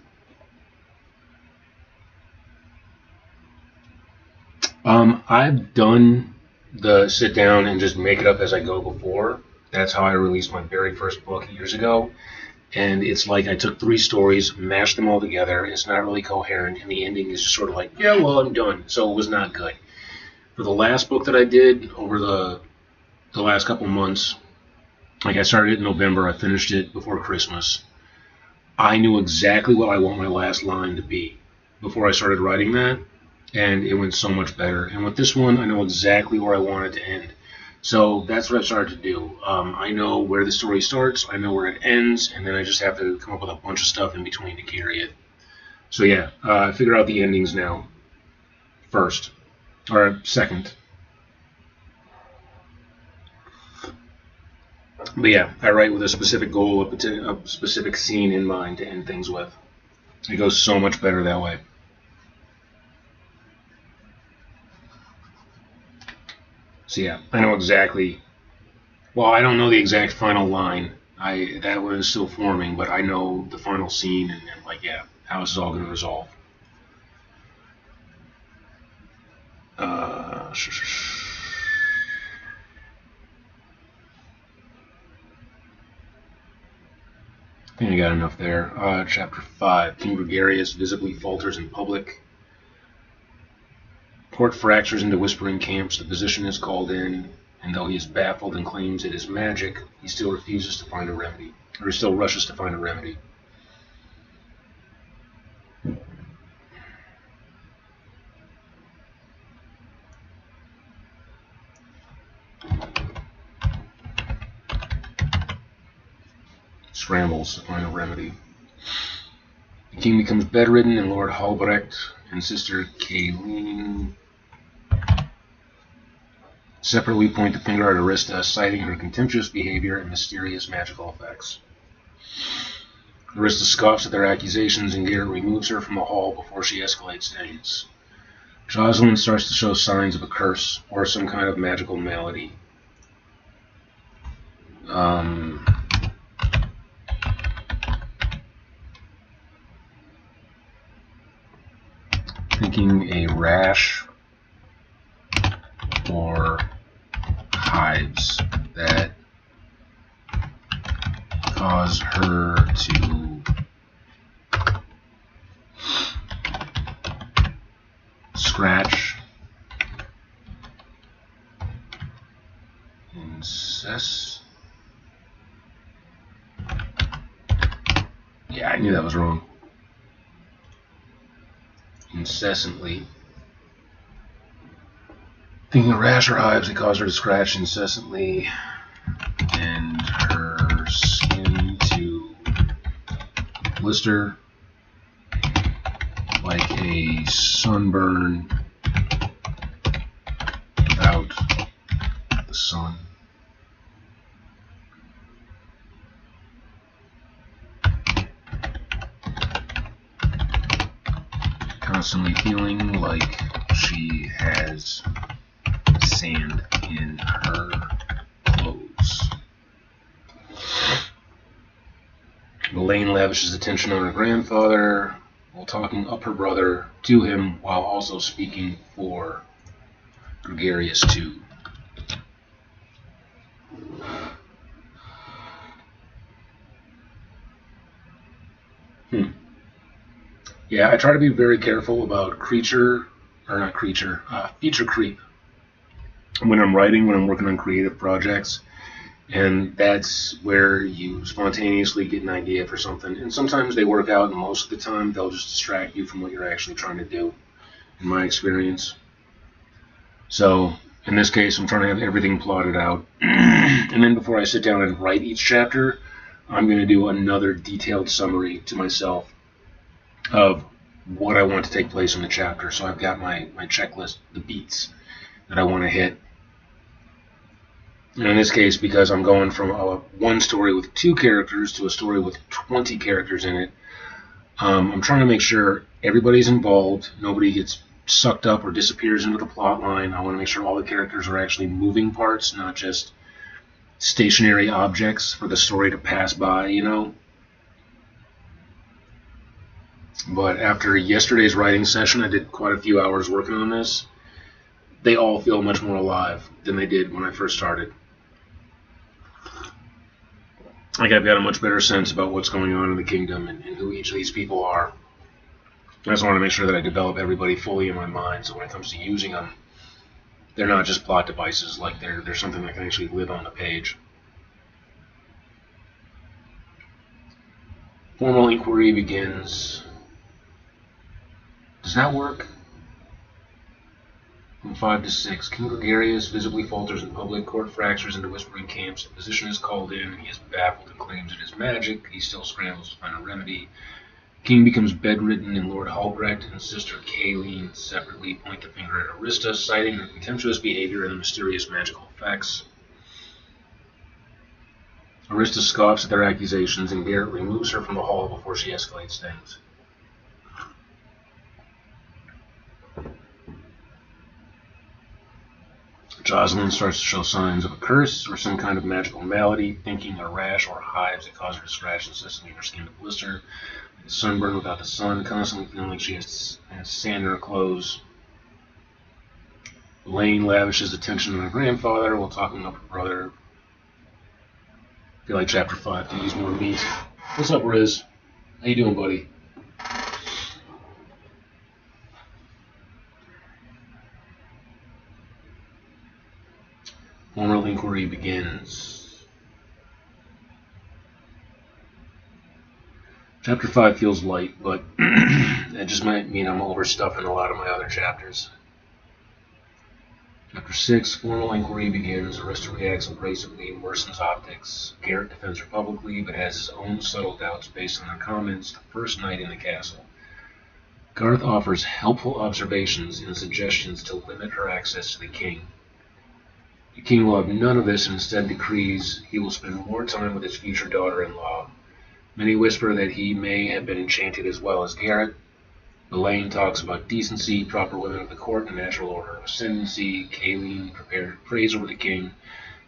I've done the sit down and just make it up as I go before. That's how I released my very first book years ago. And it's like I took 3 stories, mashed them all together. It's not really coherent, and the ending is just sort of like, yeah, well, I'm done. So it was not good. For the last book that I did over the last couple months, like I started it in November, I finished it before Christmas. I knew exactly what I want my last line to be before I started writing that, and it went so much better. And with this one, I know exactly where I want it to end. So that's what I've started to do. I know where the story starts, I know where it ends, and then I just have to come up with a bunch of stuff in between to carry it. So yeah, I figure out the endings now first, or second. But yeah, I write with a specific goal, a specific scene in mind to end things with. It goes so much better that way. So yeah, I know exactly. Well, I don't know the exact final line. That one is still forming, but I know the final scene and like yeah, how this is all going to resolve. I think I got enough there. Chapter 5. King Gregarious visibly falters in public. Court fractures into whispering camps. The physician is called in, and though he is baffled and claims it is magic, he still refuses to find a remedy, or he still rushes to find a remedy. scrambles to find a remedy. The king becomes bedridden, and Lord Halbrecht and Sister Kayleen separately point the finger at Arista, citing her contemptuous behavior and mysterious magical effects. Arista scoffs at their accusations, and Garrett removes her from the hall before she escalates things. Jocelyn starts to show signs of a curse or some kind of magical malady. Thinking a rash or hives that cause her to scratch, yeah, I knew that was wrong. Incessantly. Thinking a rash or hives that cause her to scratch incessantly, and her skin to blister like a sunburn without the sun. Constantly feeling like she has sand in her clothes. Elaine lavishes attention on her grandfather while talking up her brother to him, while also speaking for Gregarious too. Yeah, I try to be very careful about feature creep when I'm writing, when I'm working on creative projects. And that's where you spontaneously get an idea for something. And sometimes they work out, and most of the time they'll just distract you from what you're actually trying to do, in my experience. So, in this case, I'm trying to have everything plotted out. And then before I sit down and write each chapter, I'm going to do another detailed summary to myself of what I want to take place in the chapter. So I've got my checklist, the beats that I want to hit. And in this case, because I'm going from one story with 2 characters to a story with 20 characters in it, I'm trying to make sure everybody's involved, nobody gets sucked up or disappears into the plot line. I want to make sure all the characters are actually moving parts, not just stationary objects for the story to pass by, you know. But after yesterday's writing session, I did quite a few hours working on this. They all feel much more alive than they did when I first started. Like I've got a much better sense about what's going on in the kingdom and who each of these people are. I just want to make sure that I develop everybody fully in my mind, so when it comes to using them, they're not just plot devices, like they're something that can actually live on the page. Formal inquiry begins. Does that work? From 5 to 6. King Gregarious visibly falters in public. Court fractures into whispering camps. The physician is called in, and he is baffled and claims it is magic. He still scrambles to find a remedy. King becomes bedridden, and Lord Halbrecht and Sister Kayleen separately point the finger at Arista, citing her contemptuous behavior and the mysterious magical effects. Arista scoffs at their accusations, and Garrett removes her from the hall before she escalates things. Jocelyn starts to show signs of a curse or some kind of magical malady, thinking a rash or hives that cause her to scratch incessantly her skin to blister, a sunburn without the sun, constantly feeling like she has sand in her clothes. Elaine lavishes attention on her grandfather while talking up her brother. I feel like chapter 5 could use more meat. What's up, Riz? How you doing, buddy? Formal inquiry begins. Chapter 5 feels light, but that just might mean I'm overstuffing a lot of my other chapters. Chapter 6, formal inquiry begins. Arista reacts abrasively and worsens optics. Garrett defends her publicly, but has his own subtle doubts based on her comments the first night in the castle. Garth offers helpful observations and suggestions to limit her access to the king. The king will have none of this and instead decrees he will spend more time with his future daughter-in-law. Many whisper that he may have been enchanted as well as Garrett. Elaine talks about decency, proper women of the court, and natural order of ascendancy. Kayleen prays over the king,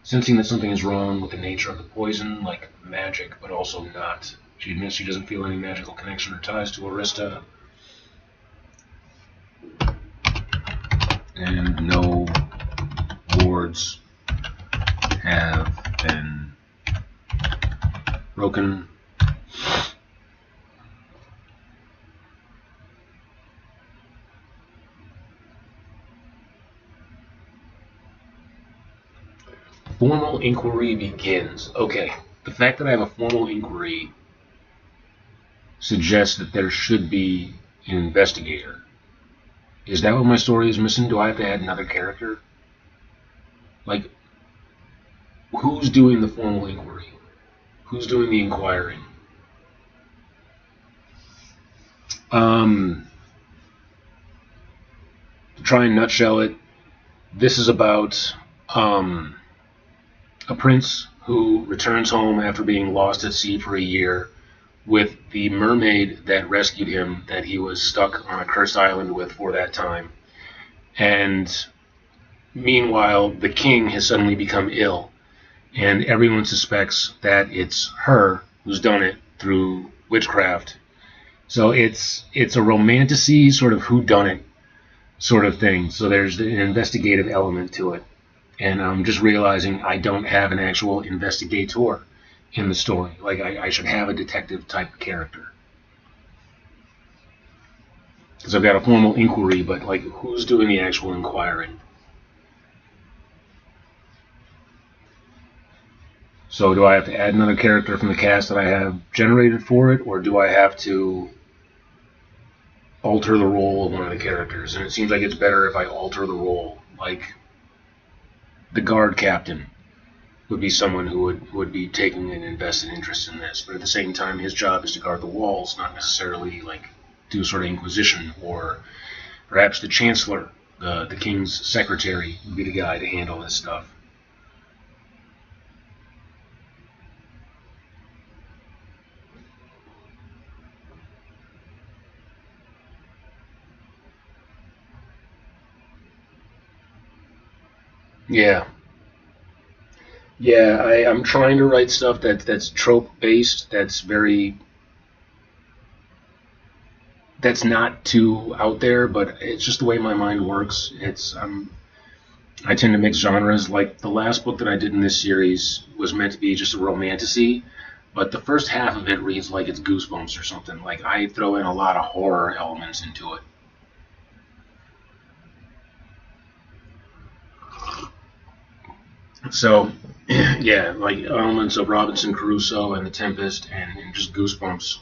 sensing that something is wrong with the nature of the poison, like magic, but also not. She admits she doesn't feel any magical connection or ties to Arista. And no wards have been broken. Formal inquiry begins. Okay, the fact that I have a formal inquiry suggests that there should be an investigator. Is that what my story is missing? Do I have to add another character? Like, who's doing the formal inquiry? Who's doing the inquiring? To try and nutshell it, this is about a prince who returns home after being lost at sea for a year with the mermaid that rescued him, that he was stuck on a cursed island with for that time. And meanwhile, the king has suddenly become ill, and everyone suspects that it's her who's done it through witchcraft. So it's a romantasy sort of whodunit sort of thing. So there's an investigative element to it. And I'm just realizing I don't have an actual investigator in the story. Like, I should have a detective type character. Because I've got a formal inquiry, but like, who's doing the actual inquiring? So do I have to add another character from the cast that I have generated for it, or do I have to alter the role of one of the characters? And it seems like it's better if I alter the role. Like, the guard captain would be someone who would be taking an invested interest in this, but at the same time his job is to guard the walls, not necessarily like do sort of inquisition. Or perhaps the chancellor, the king's secretary, would be the guy to handle this stuff. Yeah. Yeah, I'm trying to write stuff that's trope based, that's not too out there, but it's just the way my mind works. I tend to mix genres. Like the last book that I did in this series was meant to be just a romantasy, but the first half of it reads like it's Goosebumps or something. Like, I throw in a lot of horror elements into it. So, yeah, like elements of Robinson Crusoe and The Tempest, and just Goosebumps.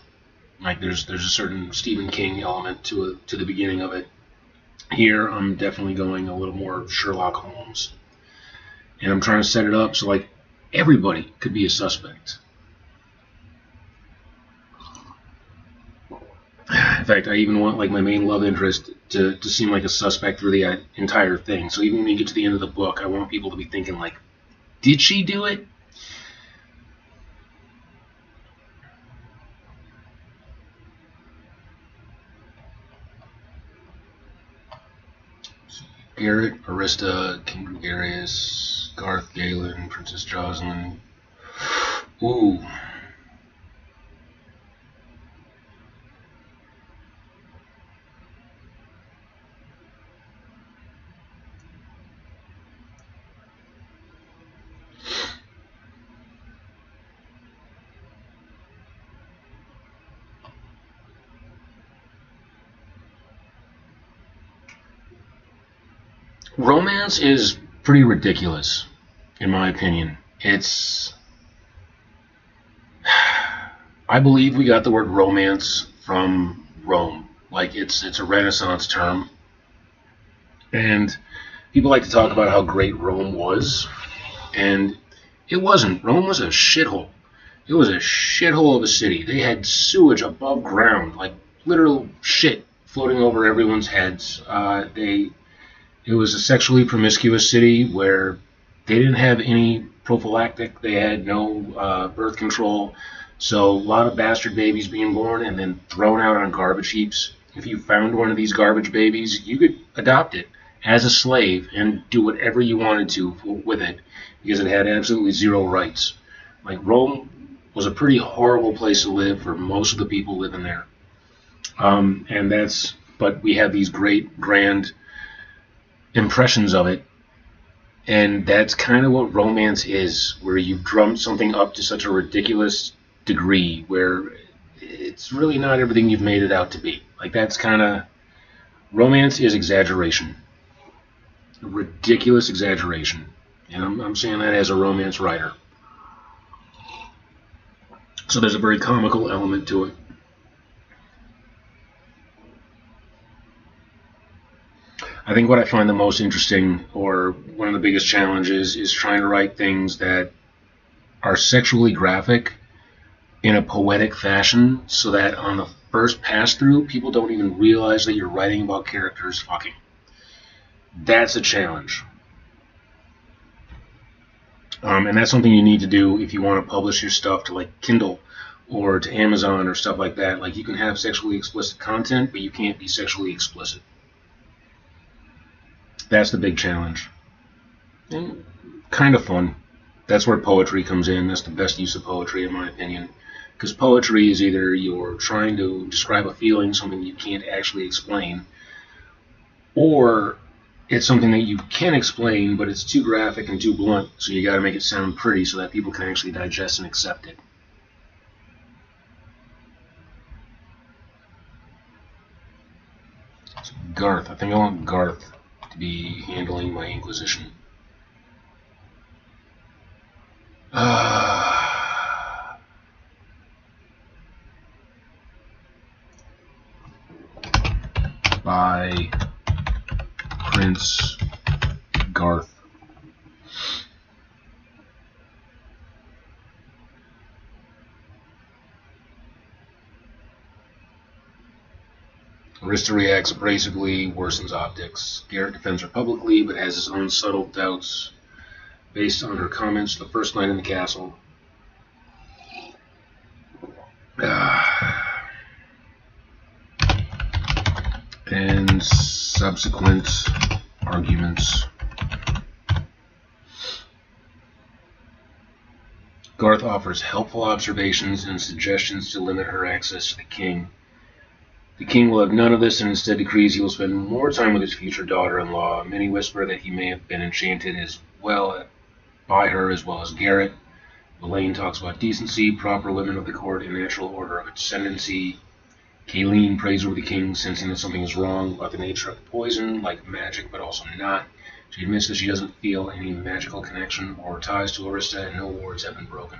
Like, there's a certain Stephen King element to the beginning of it. Here, I'm definitely going a little more Sherlock Holmes, and I'm trying to set it up so like everybody could be a suspect. In fact, I even want like my main love interest to seem like a suspect through the entire thing. So even when you get to the end of the book, I want people to be thinking like, did she do it? Garrett, Arista, King Gregarious, Garth Galen, Princess Jocelyn. Ooh. Romance is pretty ridiculous, in my opinion. I believe we got the word romance from Rome. Like, it's a Renaissance term. And People like to talk about how great Rome was, and it wasn't. Rome was a shithole. It was a shithole of a city. They had sewage above ground, like literal shit floating over everyone's heads. It was a sexually promiscuous city where they didn't have any prophylactic. They had no birth control. So a lot of bastard babies being born and then thrown out on garbage heaps. If you found one of these garbage babies, you could adopt it as a slave and do whatever you wanted to with it because it had absolutely zero rights. Like Rome was a pretty horrible place to live for most of the people living there. But we have these great, grand impressions of it, and that's kind of what romance is, where you've drummed something up to such a ridiculous degree where it's really not everything you've made it out to be. Like that's kind of romance is exaggeration, ridiculous exaggeration, and I'm saying that as a romance writer. So there's a very comical element to it. I think what I find the most interesting, or one of the biggest challenges, is trying to write things that are sexually graphic in a poetic fashion so that on the first pass through, people don't even realize that you're writing about characters fucking. That's a challenge. And that's something you need to do if you want to publish your stuff to like Kindle or to Amazon or stuff like that. Like you can have sexually explicit content, but you can't be sexually explicit. That's the big challenge. And kind of fun. That's where poetry comes in. That's the best use of poetry, in my opinion. Because poetry is either you're trying to describe a feeling, something you can't actually explain, or it's something that you can explain, but it's too graphic and too blunt, so you got to make it sound pretty so that people can actually digest and accept it. So Garth. I think I want Garth to be handling my Inquisition. By Prince Garth. Arista reacts abrasively, worsens optics. Garrett defends her publicly, but has his own subtle doubts based on her comments the first night in the castle. And subsequent arguments. Garth offers helpful observations and suggestions to limit her access to the king. The king will have none of this and instead decrees he will spend more time with his future daughter-in-law. Many whisper that he may have been enchanted as well by her as well as Garrett. Elaine talks about decency, proper limit of the court, and natural order of ascendancy. Kayleen prays over the king, sensing that something is wrong about the nature of the poison, like magic, but also not. She admits that she doesn't feel any magical connection or ties to Arista, and no wards have been broken.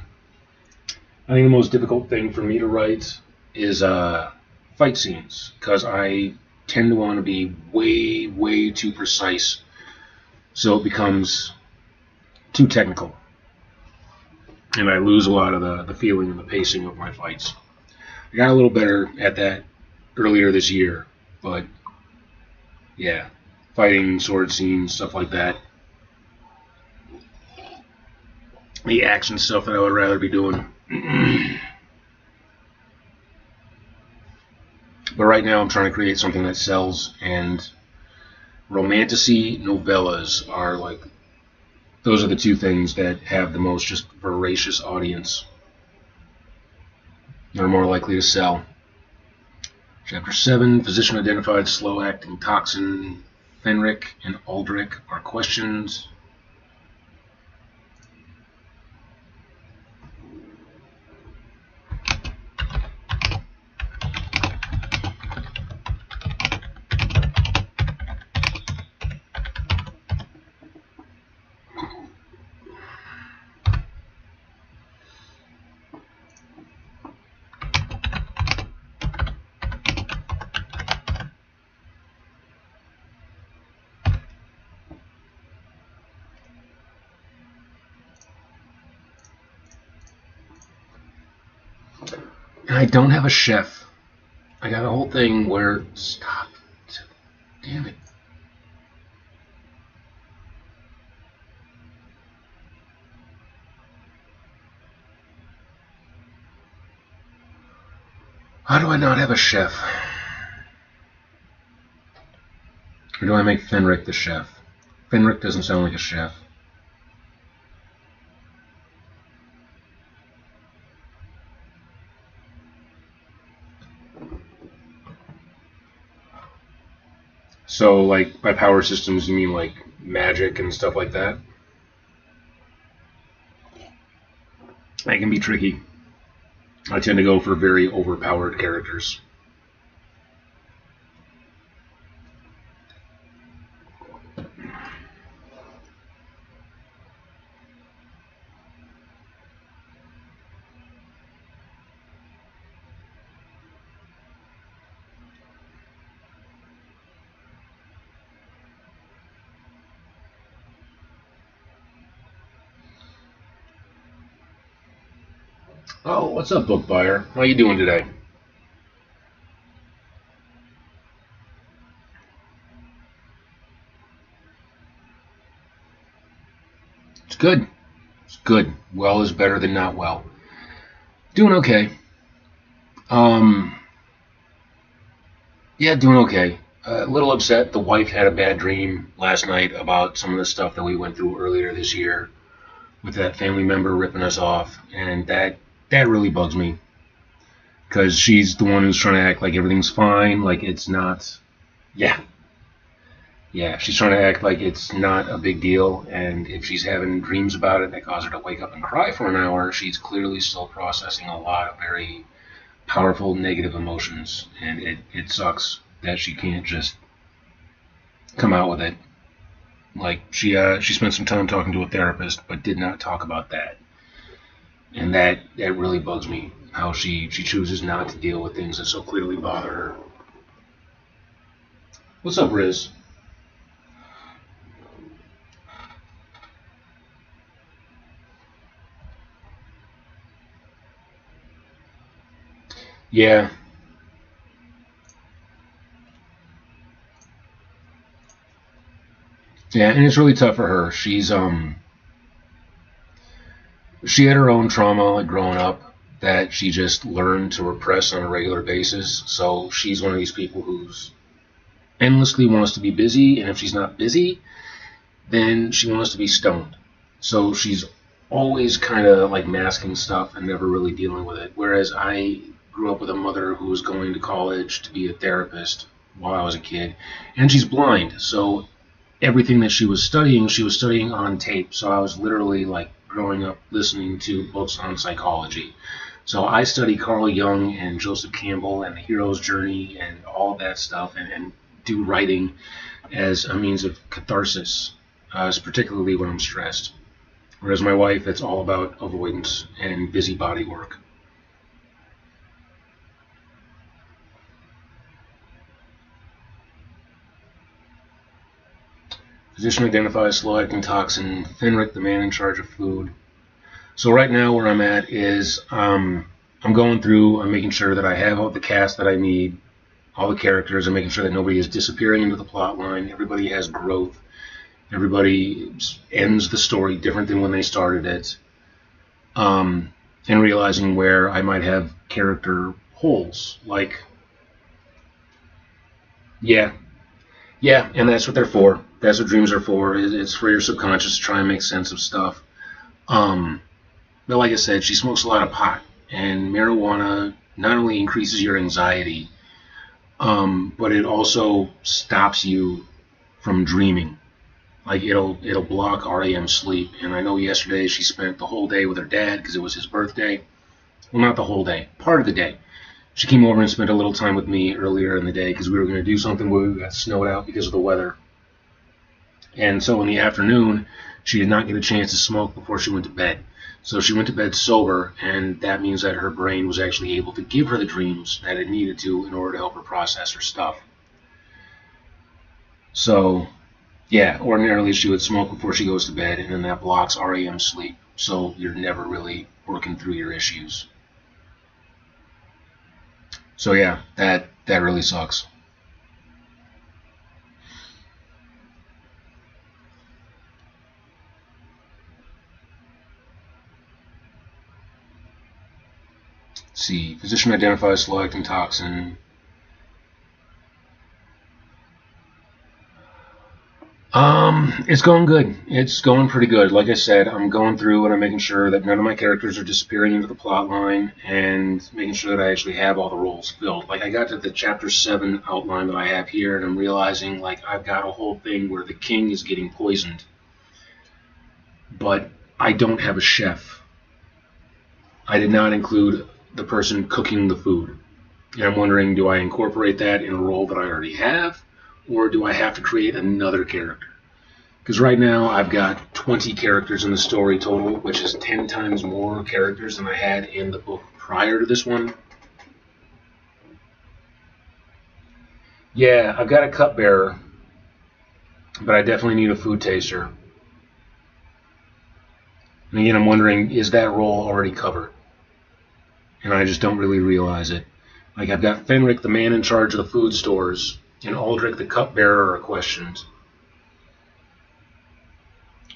I think the most difficult thing for me to write is fight scenes, because I tend to want to be way, way too precise, so it becomes too technical, and I lose a lot of the feeling and the pacing of my fights. I got a little better at that earlier this year, but yeah, fighting, sword scenes, stuff like that. The action stuff that I would rather be doing. But right now I'm trying to create something that sells, and romantasy novellas are like, those are the two things that have the most just voracious audience. They're more likely to sell. Chapter 7, physician identified slow-acting toxin. Fenric and Aldrich are questioned. And I don't have a chef. I got a whole thing where stop. Damn it. How do I not have a chef? Or do I make Fenric the chef? Fenric doesn't sound like a chef. So, like, by power systems, you mean like magic and stuff like that? That can be tricky. I tend to go for very overpowered characters. Oh, what's up, book buyer? How you doing today? It's good. It's good. Well is better than not well. Doing okay. Um, yeah, doing okay. A little upset. The wife had a bad dream last night about some of the stuff that we went through earlier this year with that family member ripping us off, and that really bugs me because she's the one who's trying to act like everything's fine, like it's not. Yeah, yeah, she's trying to act like it's not a big deal, and if she's having dreams about it that cause her to wake up and cry for an hour, she's clearly still processing a lot of very powerful negative emotions, and it sucks that she can't just come out with it. Like she spent some time talking to a therapist, but did not talk about that, and that really bugs me. How she chooses not to deal with things that so clearly bother her. What's up, Riz? Yeah, yeah, and it's really tough for her. She had her own trauma like growing up that she just learned to repress on a regular basis. So she's one of these people who's endlessly wants to be busy, and if she's not busy, then she wants to be stoned. So she's always kind of like masking stuff and never really dealing with it. Whereas I grew up with a mother who was going to college to be a therapist while I was a kid, and she's blind. So everything that she was studying on tape. So I was literally like growing up listening to books on psychology. So I study Carl Jung and Joseph Campbell and the hero's journey and all of that stuff, and do writing as a means of catharsis, particularly when I'm stressed. Whereas my wife, it's all about avoidance and busybody work. Physician identifies slow acting toxin. Fenric, the man in charge of food. So right now where I'm at is I'm going through, I'm making sure that I have all the cast that I need, all the characters. I'm making sure that nobody is disappearing into the plot line. Everybody has growth. Everybody ends the story different than when they started it. And realizing where I might have character holes. Like, yeah, yeah, and that's what they're for. That's what dreams are for. It's for your subconscious to try and make sense of stuff. Um, but like I said, she smokes a lot of pot, and marijuana not only increases your anxiety, but it also stops you from dreaming. Like it'll block REM sleep. And I know yesterday she spent the whole day with her dad because it was his birthday. Well, not the whole day, part of the day. She came over and spent a little time with me earlier in the day because we were going to do something where we got snowed out because of the weather. And so in the afternoon, she did not get a chance to smoke before she went to bed. So she went to bed sober, and that means that her brain was actually able to give her the dreams that it needed to in order to help her process her stuff. So, yeah, ordinarily she would smoke before she goes to bed, and then that blocks REM sleep. So you're never really working through your issues. So yeah, that really sucks. Let's see, physician identifies selecting toxin. It's going good. It's going pretty good. Like I said, I'm going through and I'm making sure that none of my characters are disappearing into the plot line and making sure that I actually have all the roles filled. Like I got to the chapter 7 outline that I have here and I'm realizing like I've got a whole thing where the king is getting poisoned, but I don't have a chef. I did not include the person cooking the food. And I'm wondering, do I incorporate that in a role that I already have, or do I have to create another character? Because right now I've got 20 characters in the story total, which is 10 times more characters than I had in the book prior to this one. Yeah, I've got a cupbearer, but I definitely need a food taster. And again, I'm wondering, is that role already covered? And I just don't really realize it. Like, I've got Fenric, the man in charge of the food stores, and Aldrich, the cupbearer, are questioned.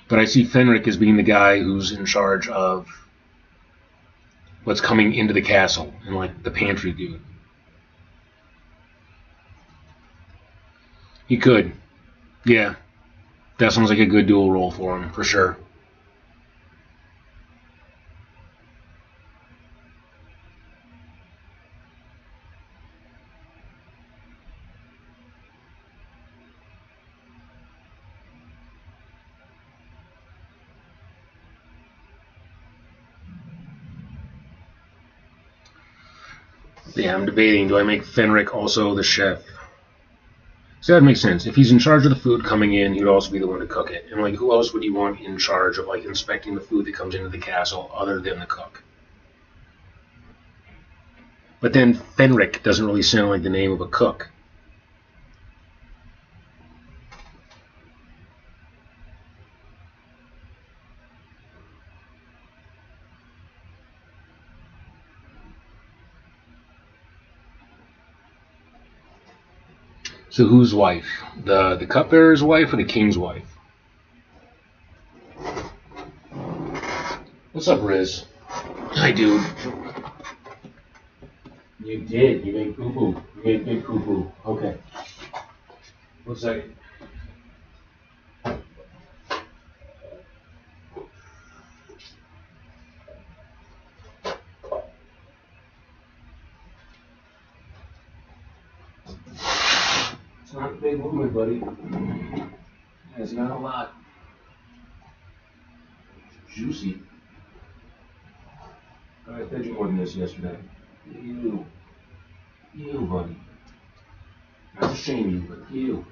But I see Fenric as being the guy who's in charge of what's coming into the castle and like the pantry dude. He could. Yeah, that sounds like a good dual role for him, for sure. Yeah, I'm debating, do I make Fenric also the chef? So that makes sense. If he's in charge of the food coming in, he would also be the one to cook it. And like, who else would you want in charge of like inspecting the food that comes into the castle other than the cook? But then Fenric doesn't really sound like the name of a cook. So whose wife? The cupbearer's wife or the king's wife? What's up, Riz? Hi, dude. You did. You made poo poo. You made big poo poo. Okay. 1 second. It's not a big movement, buddy. It's not a lot. Juicy. I fed you more than this yesterday. You. You, buddy. Not to shame you, but you.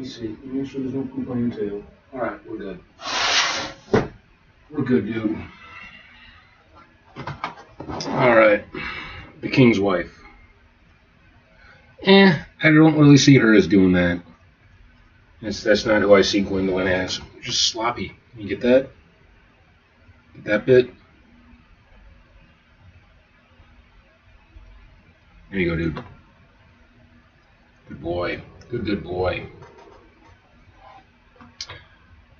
me see. Make sure there's no poop on your tail. Alright, we're good. We're good, dude. Alright. The King's Wife. I don't really see her as doing that. That's not who I see Gwendolyn as. Just sloppy. You get that? Get that bit? There you go, dude. Good boy. Good boy.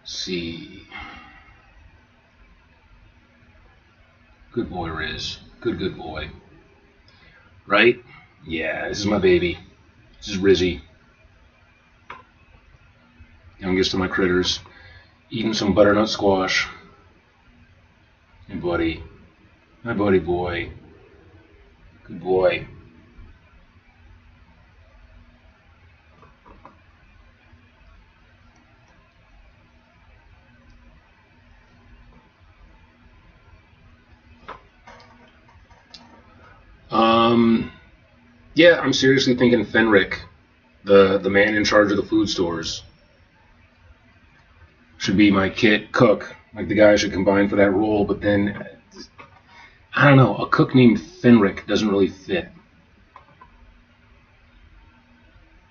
Let's see. Good boy, Riz. Good boy. Right? Yeah, this is my baby. This is Rizzy. Youngest of my critters. Eating some butternut squash. Hey, buddy. My buddy boy. Good boy. Yeah, I'm seriously thinking Fenric, the man in charge of the food stores, should be my kit cook. Like, the guy should combine for that role, but then, I don't know, a cook named Fenric doesn't really fit.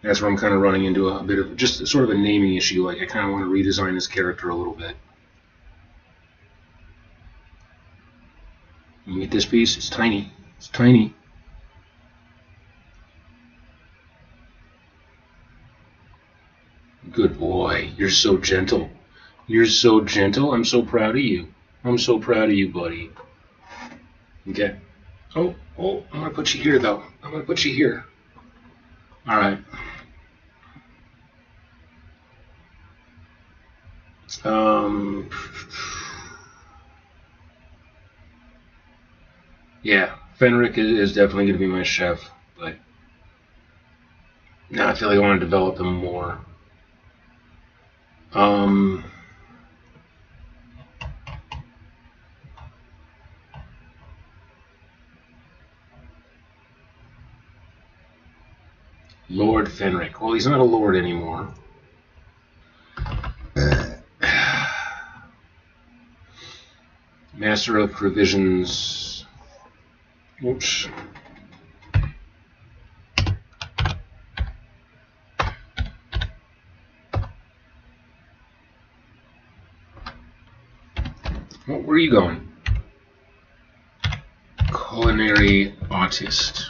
That's where I'm kind of running into a bit of just sort of a naming issue. Like, I kind of want to redesign his character a little bit. You get this piece? It's tiny. It's tiny. Good boy. You're so gentle. You're so gentle. I'm so proud of you. I'm so proud of you, buddy. Okay. Oh, I'm going to put you here, though. I'm going to put you here. All right. Yeah, Fenric is definitely going to be my chef, but now I feel like I want to develop him more. Lord Fenric. Well, he's not a lord anymore. Master of Provisions. Oops. Well, where are you going? Culinary Autist.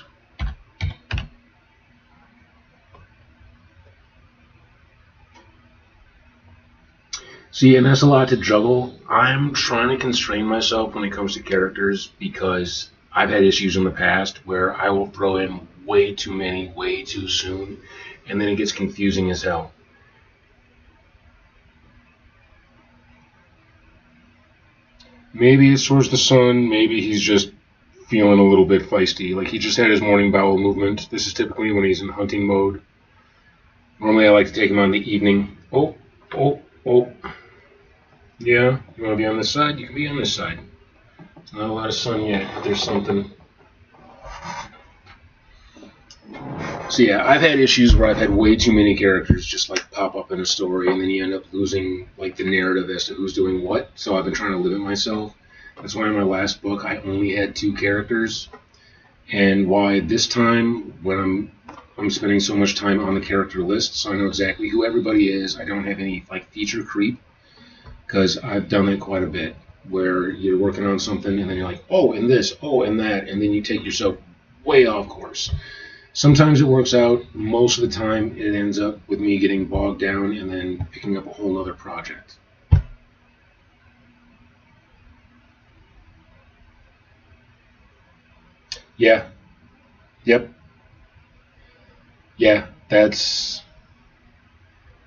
See, and that's a lot to juggle. I'm trying to constrain myself when it comes to characters because I've had issues in the past where I will throw in way too many way too soon, and then it gets confusing as hell. Maybe it's towards the sun, maybe he's just feeling a little bit feisty. Like, he just had his morning bowel movement. This is typically when he's in hunting mode. Normally I like to take him on the evening. Oh. Yeah, you want to be on this side? You can be on this side. Not a lot of sun yet, but there's something. So yeah, I've had issues where I've had way too many characters just like pop up in a story, and then you end up losing like the narrative as to who's doing what. So I've been trying to limit myself. That's why in my last book I only had 2 characters, and why this time when I'm spending so much time on the character list, so I know exactly who everybody is. I don't have any like feature creep, because I've done it quite a bit, where you're working on something and then you're like, oh, and this, oh, and that, and then you take yourself way off course. Sometimes it works out. Most of the time it ends up with me getting bogged down and then picking up a whole other project. Yeah. Yep. Yeah,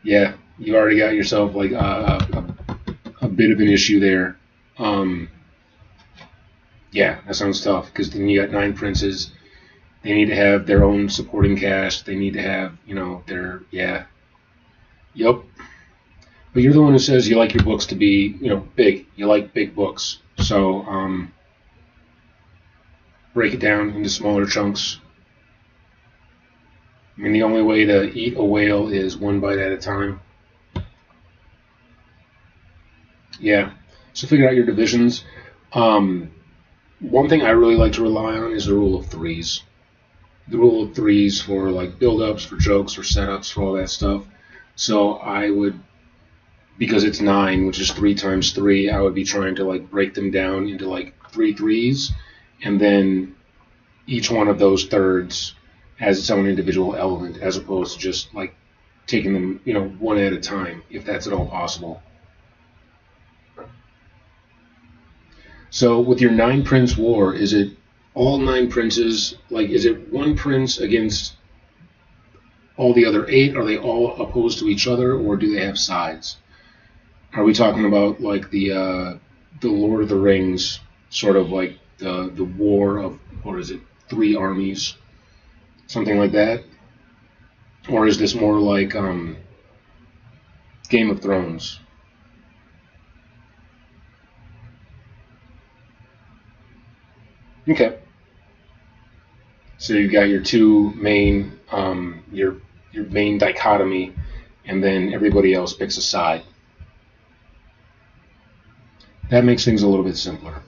yeah, you already got yourself like a bit of an issue there. Yeah, that sounds tough, because then you got 9 princes. They need to have their own supporting cast. They need to have, yeah. Yep. But you're the one who says you like your books to be, big. You like big books. So, break it down into smaller chunks. I mean, the only way to eat a whale is one bite at a time. Yeah. So figure out your divisions. Um, One thing I really like to rely on is the rule of threes. The rule of threes for like build-ups, for jokes, for setups, for all that stuff. So I would, because it's 9, which is 3 times 3, I would be trying to like break them down into like 3 threes, and then each one of those thirds has its own individual element, as opposed to just like taking them, one at a time, if that's at all possible. So with your 9 prince war, is it all 9 princes? Like, is it one prince against all the other 8? Are they all opposed to each other, or do they have sides? Are we talking about like the Lord of the Rings, sort of like the war of, what is it, 3 armies, something like that? Or is this more like Game of Thrones? Okay. So you've got your two main, your main dichotomy, and then everybody else picks a side. That makes things a little bit simpler.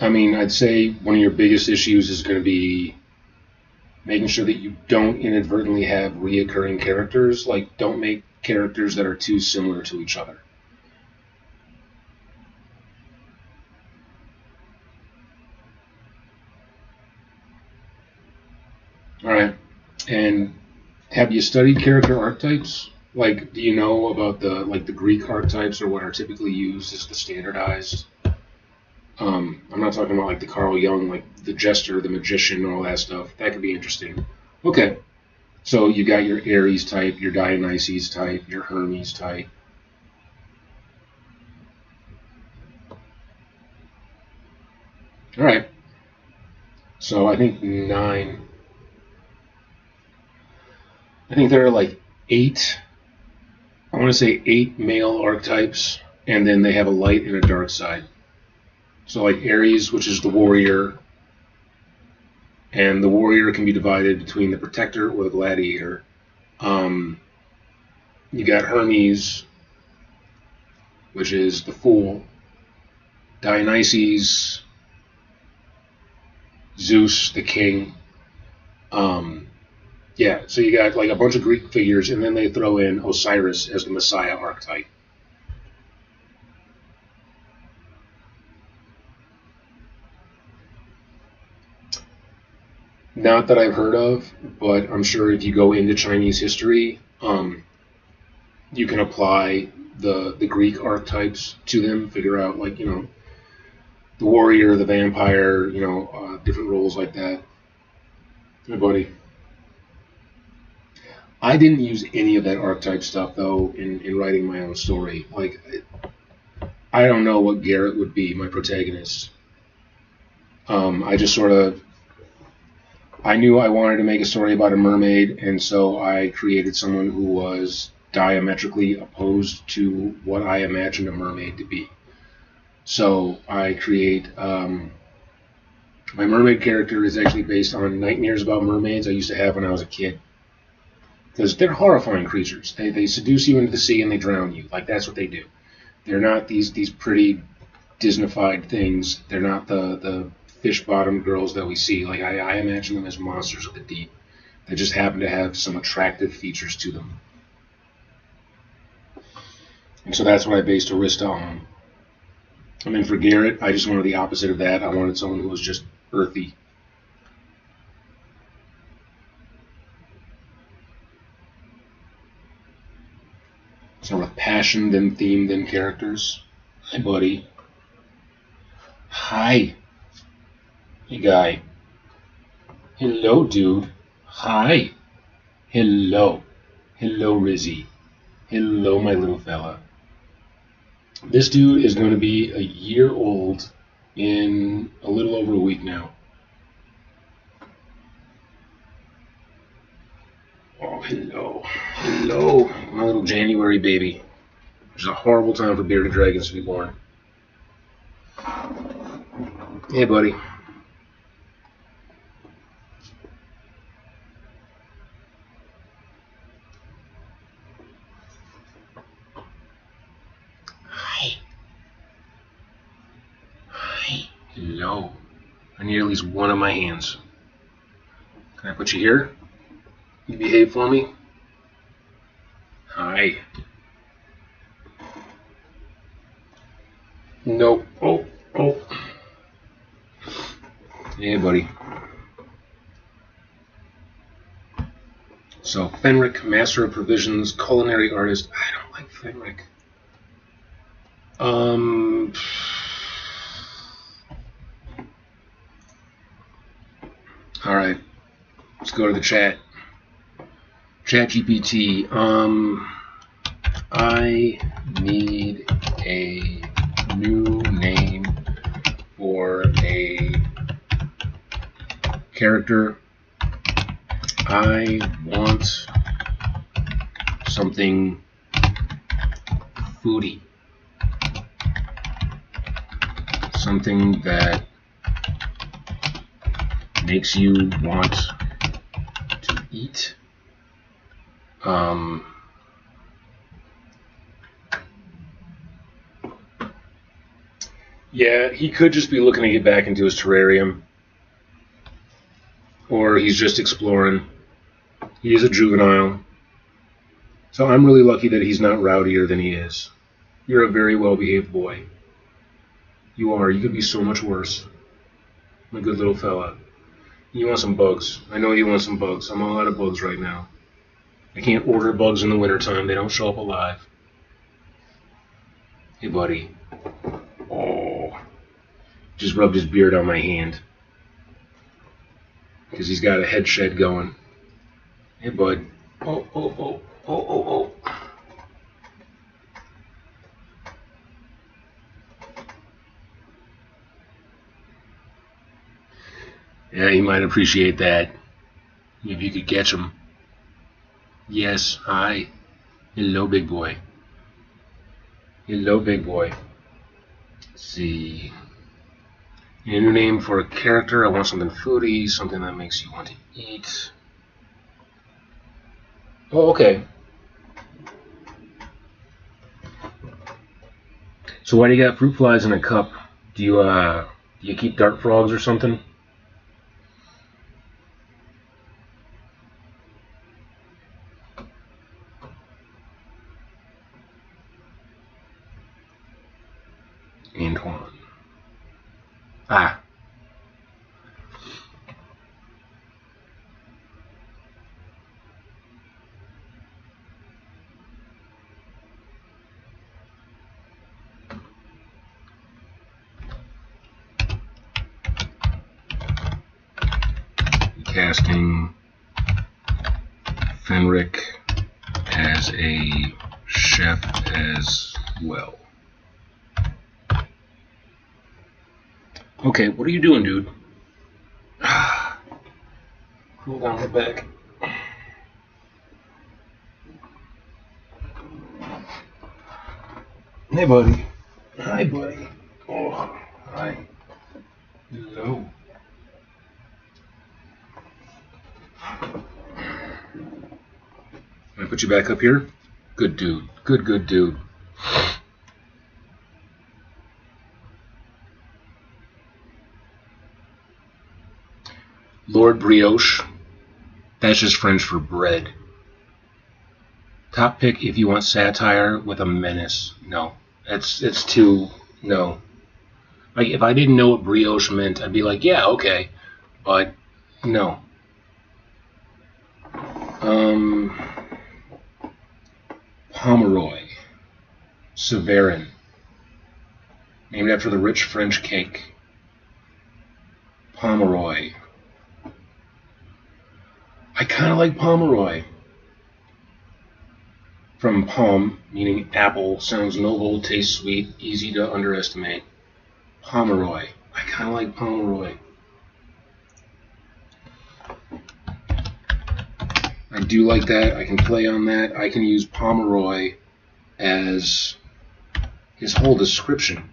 I mean, I'd say one of your biggest issues is going to be making sure that you don't inadvertently have reoccurring characters. Like, don't make characters that are too similar to each other. All right. And have you studied character archetypes? Like, do you know about the Greek archetypes, or what are typically used as the standardized? I'm not talking about like the Carl Jung, like the jester, the magician, all that stuff. That could be interesting. Okay. So you got your Ares type, your Dionysus type, your Hermes type. All right. So I think 9. I think there are like 8. I want to say 8 male archetypes, and then they have a light and a dark side. So like Ares, which is the warrior, and the warrior can be divided between the protector or the gladiator. You got Hermes, which is the fool. Dionysus, Zeus, the king. Yeah, so you got like a bunch of Greek figures, and then they throw in Osiris as the Messiah archetype. Not that I've heard of, but I'm sure if you go into Chinese history, you can apply the Greek archetypes to them, figure out like, the warrior, the vampire, different roles like that. Hey, buddy. I didn't use any of that archetype stuff though in writing my own story. Like, I don't know what Garrett would be, my protagonist. I just sort of, I knew I wanted to make a story about a mermaid, and so I created someone who was diametrically opposed to what I imagined a mermaid to be. So I create, my mermaid character is actually based on nightmares about mermaids I used to have when I was a kid. Because they're horrifying creatures. They seduce you into the sea and they drown you. Like, that's what they do. They're not these pretty Disneyfied things. They're not the fish-bottom girls that we see. Like, I imagine them as monsters of the deep that just happen to have some attractive features to them. And so that's what I based Arista on. I mean, for Garrett, I just wanted the opposite of that. I wanted someone who was just earthy. Sort of passion, then theme, then characters. Hi, buddy. Hi. Hey, guy. Hello, dude. Hi. Hello. Hello, Rizzy. Hello, my little fella. This dude is going to be a year old in a little over a week now. Oh, hello. Hello, my little January baby. It's a horrible time for bearded dragons to be born. Hey, buddy. Hi. Hi. Hello. I need at least one of my hands. Can I put you here? You behave for me? Hi. Nope. Oh. Hey, buddy. So, Fenric, Master of Provisions, Culinary Artist. I don't like Fenric. Alright. Let's go to the chat. Chat GPT. I need a new name for a character. I want something foodie. Something that makes you want to eat. Yeah, he could just be looking to get back into his terrarium. Or he's just exploring. He is a juvenile. So I'm really lucky that he's not rowdier than he is. You're a very well-behaved boy. You are. You could be so much worse. My good little fella. You want some bugs. I know you want some bugs. I'm all out of bugs right now. I can't order bugs in the wintertime. They don't show up alive. Hey, buddy. Oh. Just rubbed his beard on my hand. Because he's got a head shed going. Hey, bud. Oh. Yeah, he might appreciate that. If you could catch him. Yes, hi. Hello, big boy. Hello, big boy. Let's see. A new name for a character. I want something foodie, something that makes you want to eat. Oh, okay. So why do you got fruit flies in a cup? Do you keep dart frogs or something? Antoine. Ah. Casting Fenric as a chef as well. Okay, what are you doing, dude? Cool down the back. Hey, buddy. Hi, buddy. Oh, hi. Hello. Can I put you back up here? Good dude. Good dude. Lord Brioche. That's just French for bread. Top pick if you want satire with a menace. No. It's too... No. Like, if I didn't know what brioche meant, I'd be like, yeah, okay. But, no. Pomeroy. Severin. Named after the rich French cake. Pomeroy. I kind of like Pomeroy. From Pomme, meaning apple, sounds noble, tastes sweet, easy to underestimate. Pomeroy. I kind of like Pomeroy. I do like that. I can play on that. I can use Pomeroy as his whole description.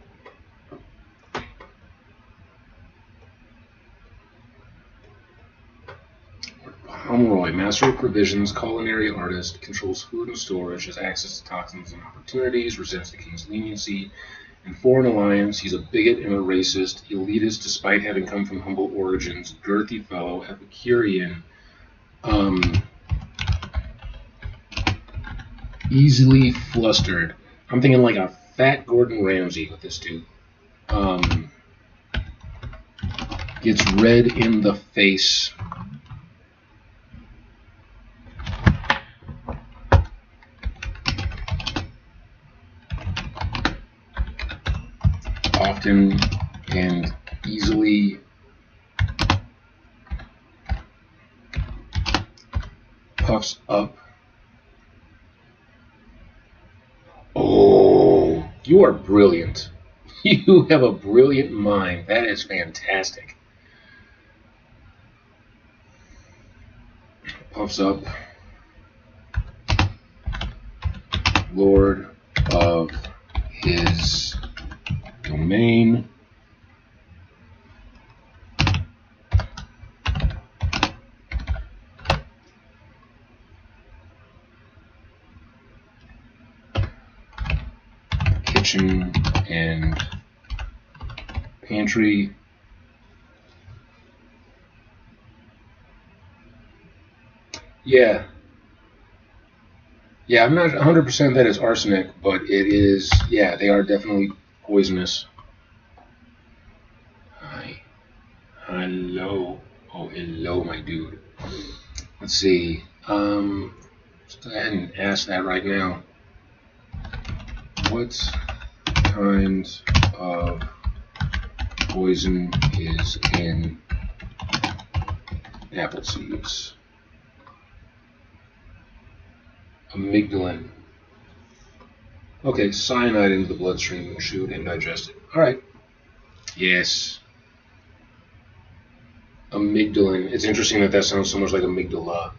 Pomeroy, master of provisions, culinary artist, controls food and storage, has access to toxins and opportunities, resents the king's leniency and foreign alliance. He's a bigot and a racist, elitist despite having come from humble origins, girthy fellow, Epicurean, easily flustered. I'm thinking like a fat Gordon Ramsay with this dude. Gets red in the face. Often and easily puffs up. Oh, you are brilliant. You have a brilliant mind. That is fantastic. Puffs up. Lord of his domain. Kitchen and pantry. Yeah. Yeah, I'm not 100% that it's arsenic, but it is, yeah, they are definitely poisonous. Hi. Hello. Oh, hello, my dude. Let's see. Let's go ahead and ask that right now. What kind of poison is in apple seeds? Amygdalin. Okay, cyanide into the bloodstream, chewed and digested. Alright. Yes. Amygdalin. It's interesting that that sounds so much like amygdala.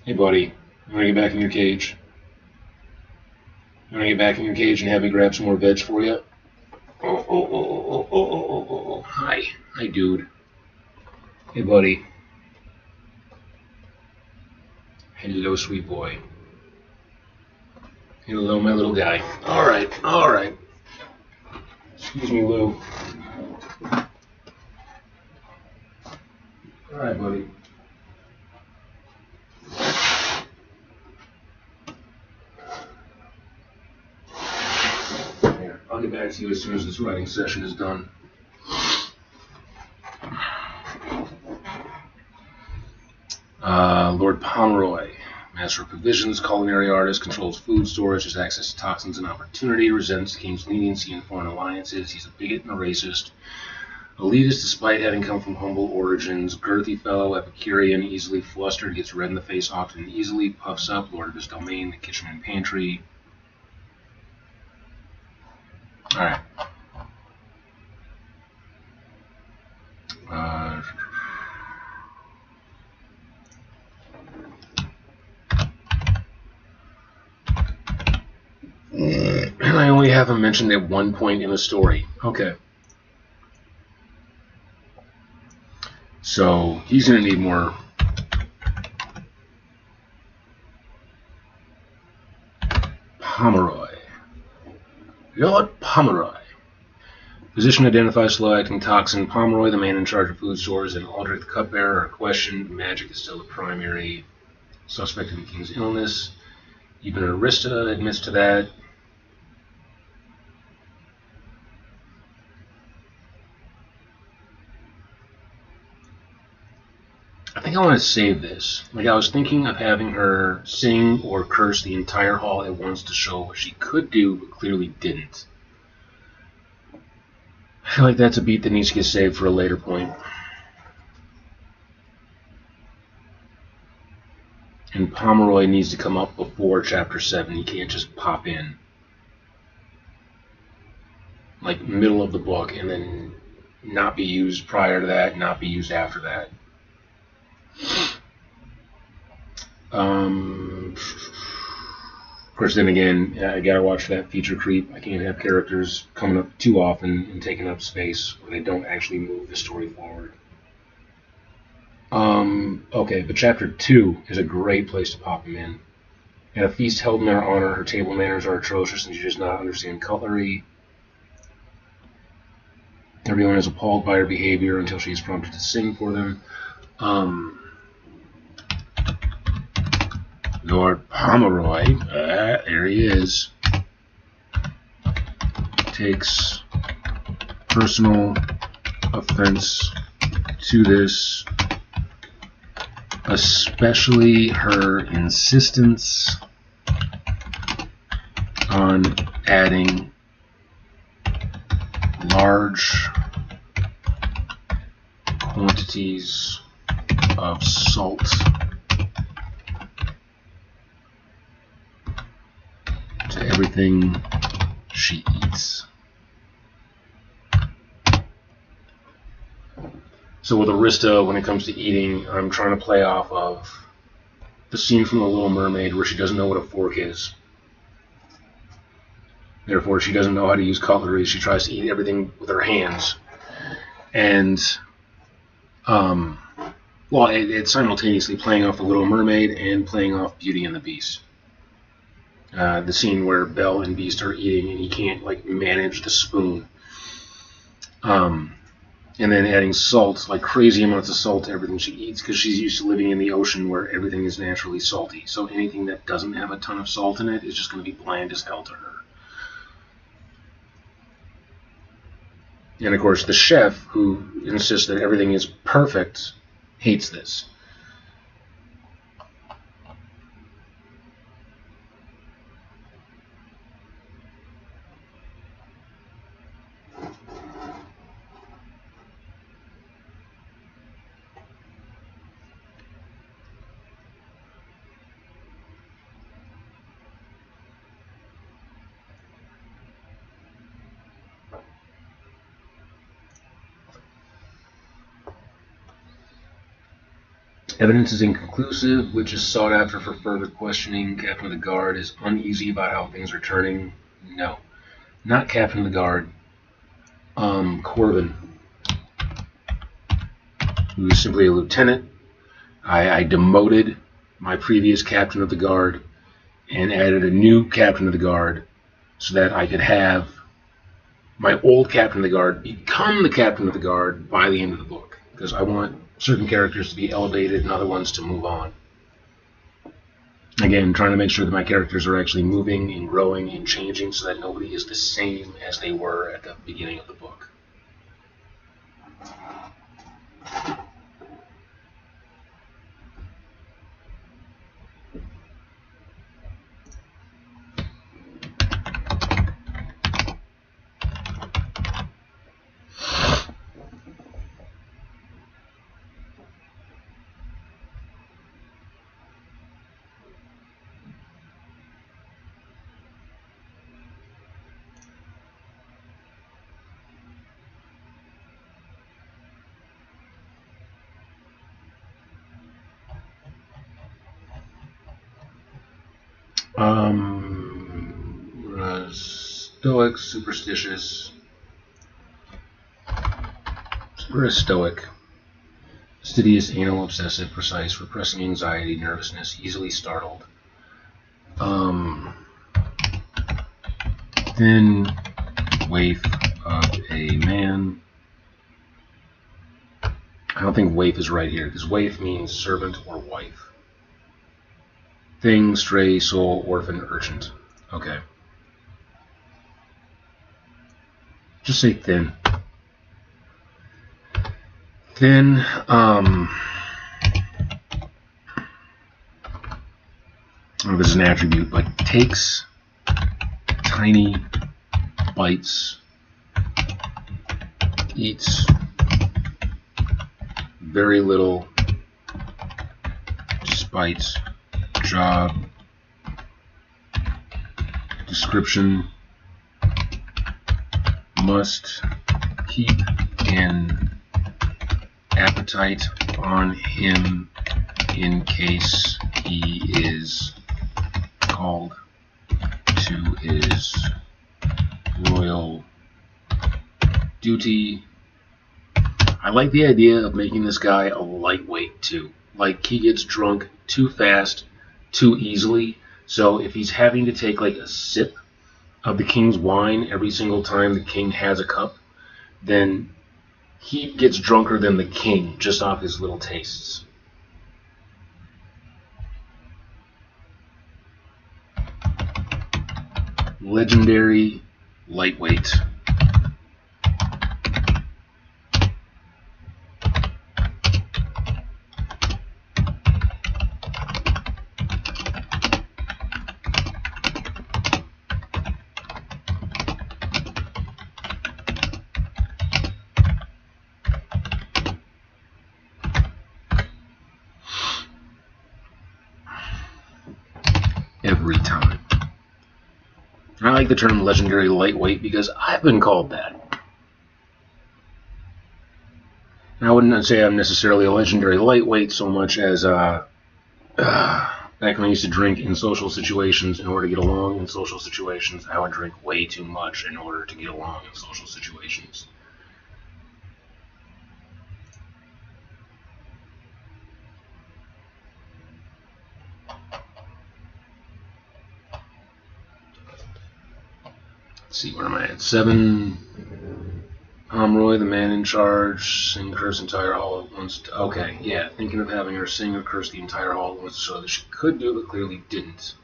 Hey, buddy. You want to get back in your cage? You want to get back in your cage and have me grab some more veg for you? Oh. Hi. Hi, dude. Hey, buddy. Hello, sweet boy. Hello, my little guy. All right. Excuse me, Lou. All right, buddy. Here, I'll get back to you as soon as this writing session is done. Lord Pomeroy, master of provisions, culinary artist, controls food storage, has access to toxins and opportunity, resents the king's leniency and foreign alliances. He's a bigot and a racist, elitist despite having come from humble origins, girthy fellow, Epicurean, easily flustered, gets red in the face often and easily, puffs up, lord of his domain, the kitchen and pantry. All right. I only have him mentioned at one point in the story. Okay. So he's going to need more. Pomeroy. Lord Pomeroy. Position identifies slow-acting toxin. Pomeroy, the man in charge of food stores, and Aldrich, the cupbearer, are questioned. Magic is still the primary suspect in the king's illness. Even Arista admits to that. I think I want to save this. Like, I was thinking of having her sing or curse the entire hall at once to show what she could do, but clearly didn't. I feel like that's a beat that needs to get saved for a later point. And Pomeroy needs to come up before Chapter 7. He can't just pop in. Like, middle of the book, and then not be used prior to that, not be used after that. course, then again, I gotta watch that feature creep. I can't have characters coming up too often and taking up space where they don't actually move the story forward. Okay, but chapter 2 is a great place to pop him in. At a feast held in her honor, her table manners are atrocious and she does not understand cutlery. Everyone is appalled by her behavior until she is prompted to sing for them. Lord Pomeroy, there he is, takes personal offense to this, especially her insistence on adding large quantities of salt to everything she eats. So with Arista, when it comes to eating, I'm trying to play off of the scene from The Little Mermaid where she doesn't know what a fork is. Therefore, she doesn't know how to use cutlery. She tries to eat everything with her hands. And, well, it's simultaneously playing off The Little Mermaid and playing off Beauty and the Beast. The scene where Belle and Beast are eating and he can't, like, manage the spoon. And then adding salt, like crazy amounts of salt to everything she eats, because she's used to living in the ocean where everything is naturally salty. So anything that doesn't have a ton of salt in it is just going to be bland as hell to her. And of course, the chef, who insists that everything is perfect, hates this. Evidence is inconclusive, which is sought after for further questioning. Captain of the Guard is uneasy about how things are turning. No, not Captain of the Guard. Corbin, who is simply a lieutenant. I demoted my previous Captain of the Guard and added a new Captain of the Guard so that I could have my old Captain of the Guard become the Captain of the Guard by the end of the book, because I want certain characters to be elevated and other ones to move on. Again, trying to make sure that my characters are actually moving and growing and changing so that nobody is the same as they were at the beginning of the book. Stoic, superstitious. We're a stoic. Fastidious, anal, obsessive, precise, repressing anxiety, nervousness, easily startled. Thin waif of a man. I don't think waif is right here, because waif means servant or wife. Thing, stray, soul, orphan, urchant. Okay. Just say thin. Thin, this is an attribute, but takes tiny bites, eats very little, despite job description, must keep an appetite on him in case he is called. to his royal duty. I like the idea of making this guy a lightweight too. Like, he gets drunk too fast, too easily. So if he's having to take like a sip of the king's wine every single time the king has a cup, then he gets drunker than the king just off his little tastes. Legendary lightweight. Every time. I like the term legendary lightweight because I've been called that. And I wouldn't say I'm necessarily a legendary lightweight so much as back when I used to drink in social situations in order to get along in social situations, I would drink way too much in order to get along in social situations. Let's see, where am I at? 7. Pomeroy, the man in charge, sing, curse, entire hall at once. Okay, yeah, thinking of having her sing or curse the entire hall at once to show that she could do, but clearly didn't.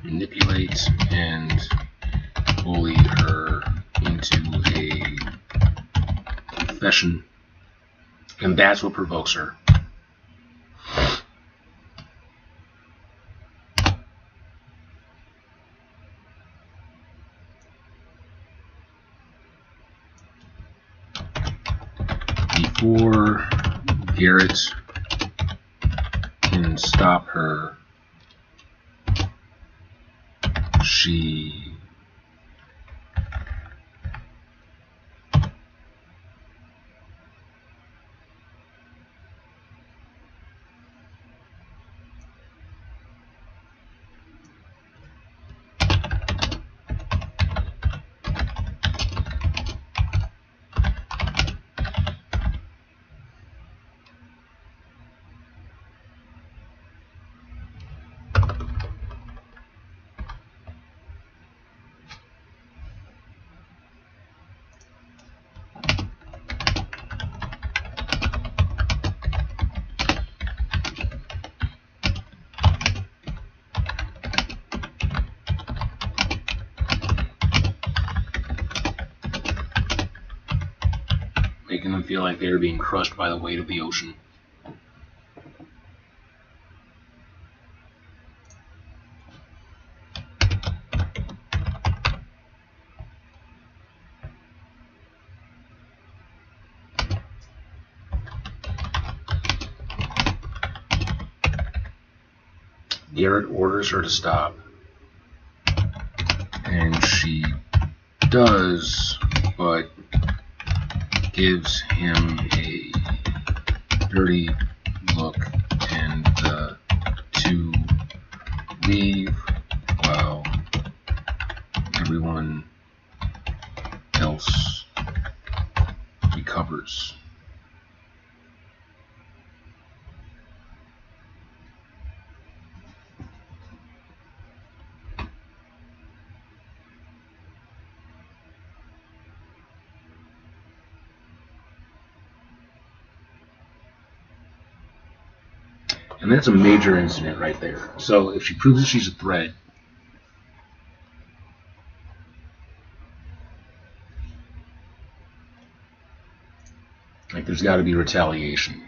Manipulate and bully her into a confession, and that's what provokes her. Before Garrett can stop her, she making them feel like they're being crushed by the weight of the ocean. Garrett orders her to stop, and she does, but gives him a dirty look, and the two leave while everyone else recovers. And that's a major incident right there. So if she proves that she's a threat, like there's got to be retaliation.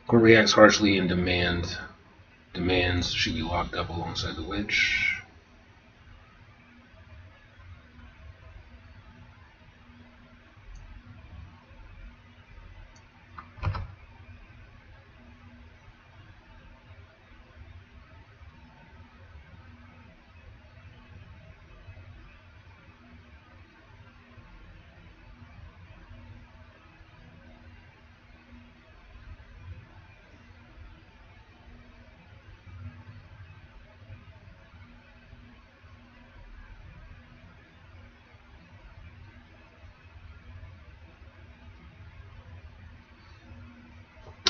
Court reacts harshly and demands she be locked up alongside the witch.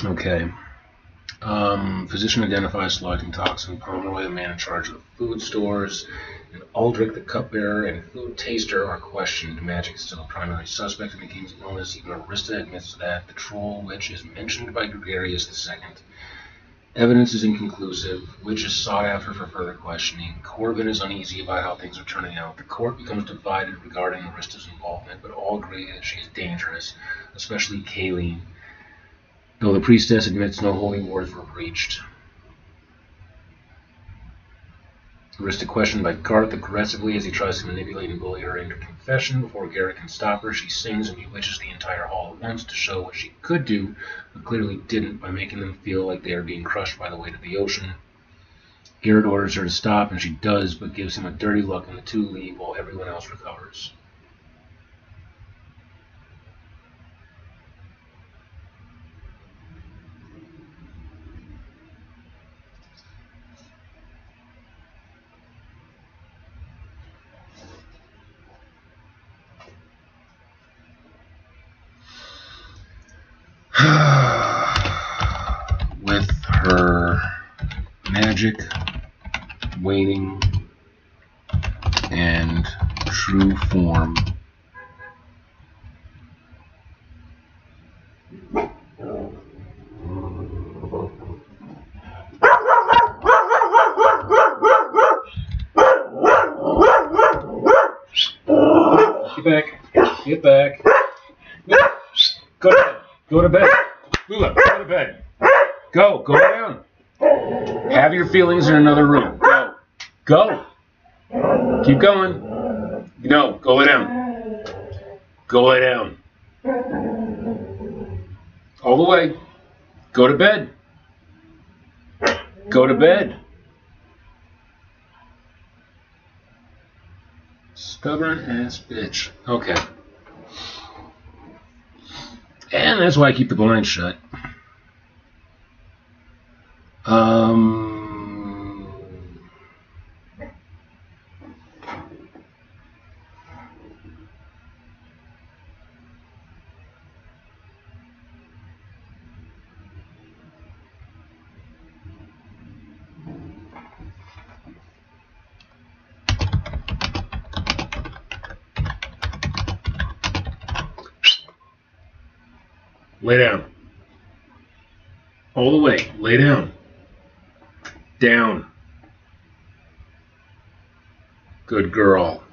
Okay. Physician identifies selecting toxin. Pomeroy, the man in charge of the food stores, and Aldrich, the cupbearer, and food taster are questioned. Magic is still a primary suspect in the king's illness. Even Arista admits that the troll witch is mentioned by Gregarious II. Evidence is inconclusive. Witch is sought after for further questioning. Corbin is uneasy about how things are turning out. The court becomes divided regarding Arista's involvement, but all agree that she is dangerous, especially Kayleen, though the priestess admits no holy wars were breached. Arista questioned by Garth aggressively as he tries to manipulate and bully her into confession. Before Garrett can stop her, she sings and bewitches the entire hall at once to show what she could do, but clearly didn't, by making them feel like they are being crushed by the weight of the ocean. Garrett orders her to stop, and she does, but gives him a dirty look, and the two leave while everyone else recovers. With her magic waning and true form, get back, go to bed, Lula, go to bed, go down, have your feelings in another room, go, keep going, no, go lay down, all the way, go to bed, stubborn ass bitch. Okay. And that's why I keep the blinds shut. Lay down. All the way. Lay down. Down. Good girl.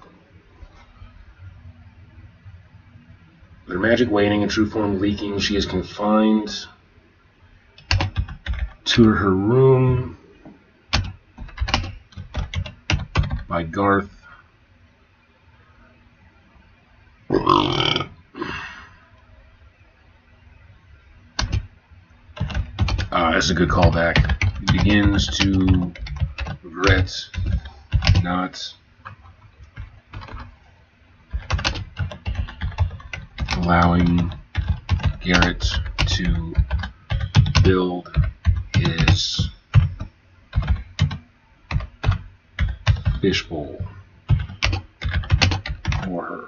With her magic waning and true form leaking, she is confined to her room by Garth. That's a good callback. He begins to regret not allowing Garrett to build his fishbowl for her.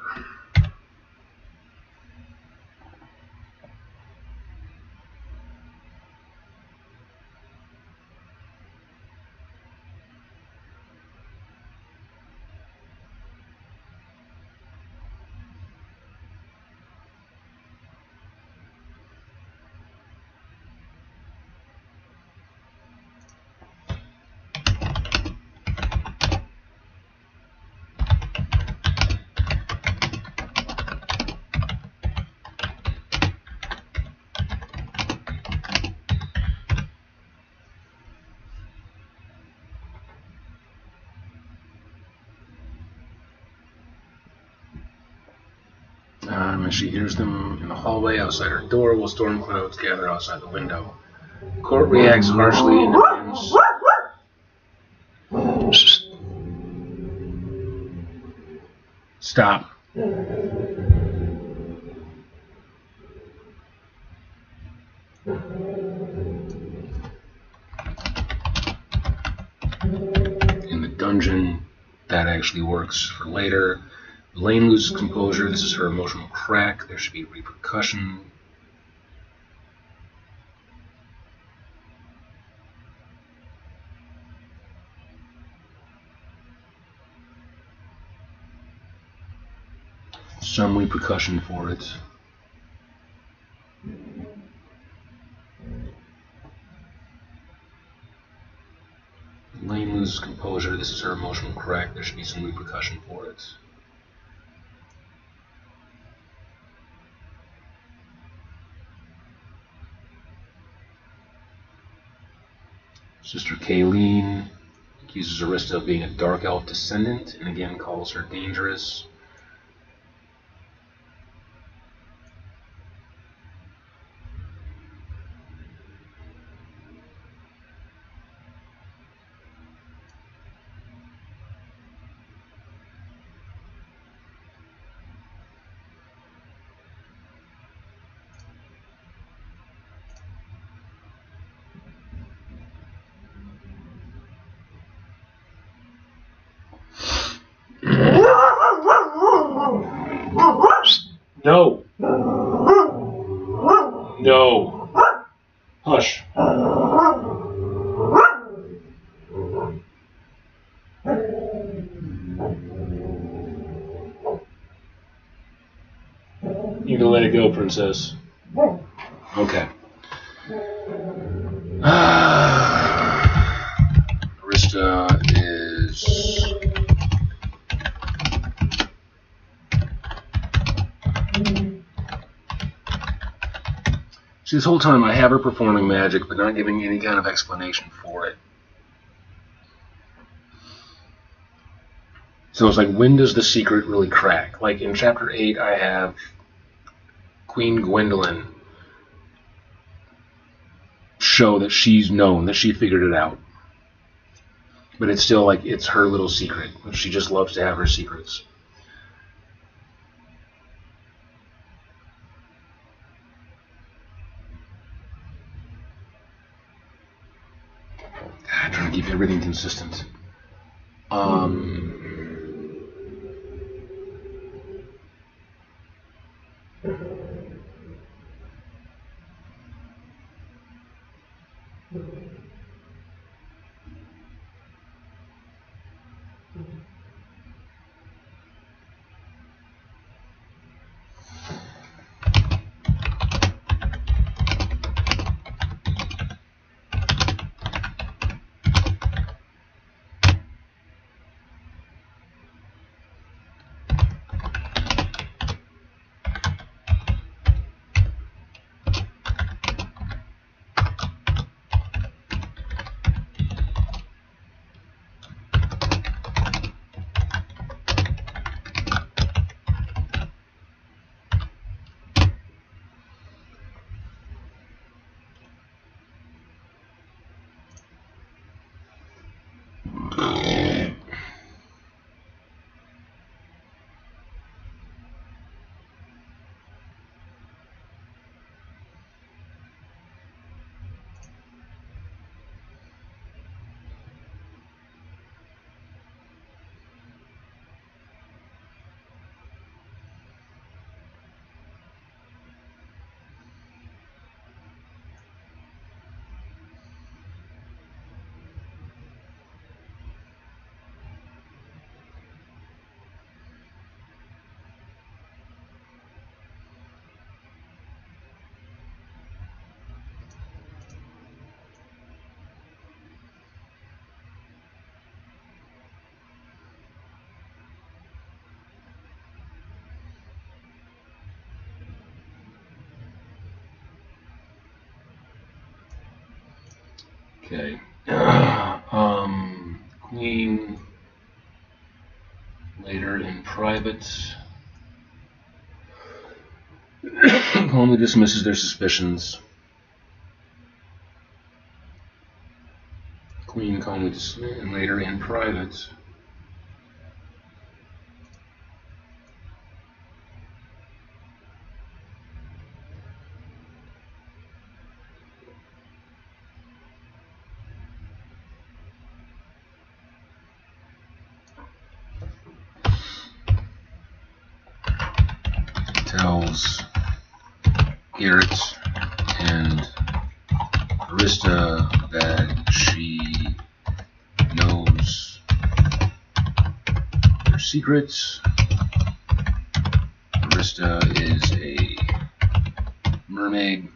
As she hears them in the hallway outside her door, while storm clouds gather outside the window. Court reacts harshly and demands. Stop. In the dungeon, that actually works for later. Elaine loses composure. This is her emotional crack. There should be repercussion. Some repercussion for it. Elaine loses composure. This is her emotional crack. There should be some repercussion for it. Sister Kayleen accuses Arista of being a dark elf descendant and again calls her dangerous. No. No. Hush. You can let it go, princess. Okay. Arista is... See, this whole time I have her performing magic, but not giving any kind of explanation for it. So it's like, when does the secret really crack? Like in Chapter 8, I have Queen Gwendolyn show that she's known, that she figured it out. But it's still like, it's her little secret. She just loves to have her secrets. I'm trying to keep everything consistent. Okay. Queen later in private. calmly dismisses their suspicions. Queen calmly dismisses, and later in private. Tells Garrett and Arista that she knows their secrets. Arista is a mermaid.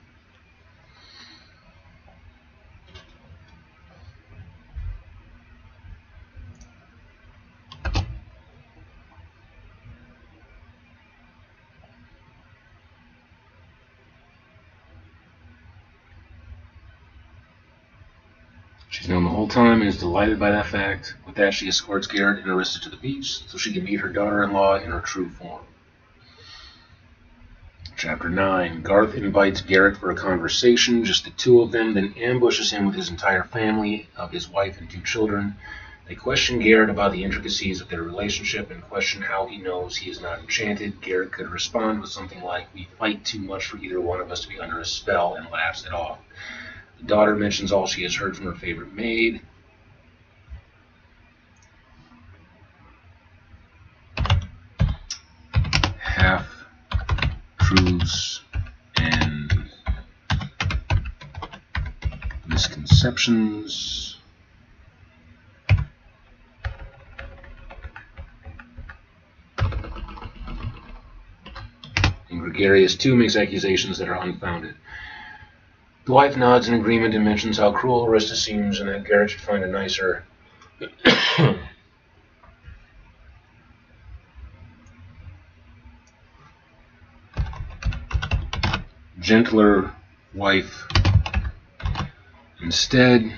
She's known the whole time and is delighted by that fact. With that, she escorts Garrett and Arista to the beach so she can meet her daughter-in-law in her true form. Chapter 9. Garth invites Garrett for a conversation, just the two of them, then ambushes him with his entire family of his wife and 2 children. They question Garrett about the intricacies of their relationship and question how he knows he is not enchanted. Garrett could respond with something like, "We fight too much for either one of us to be under a spell," and laughs it off. The daughter mentions all she has heard from her favorite maid. Half-truths and misconceptions. And Gregarious, too, makes accusations that are unfounded. The wife nods in agreement and mentions how cruel Arista seems and that Garrett should find a nicer, gentler wife instead.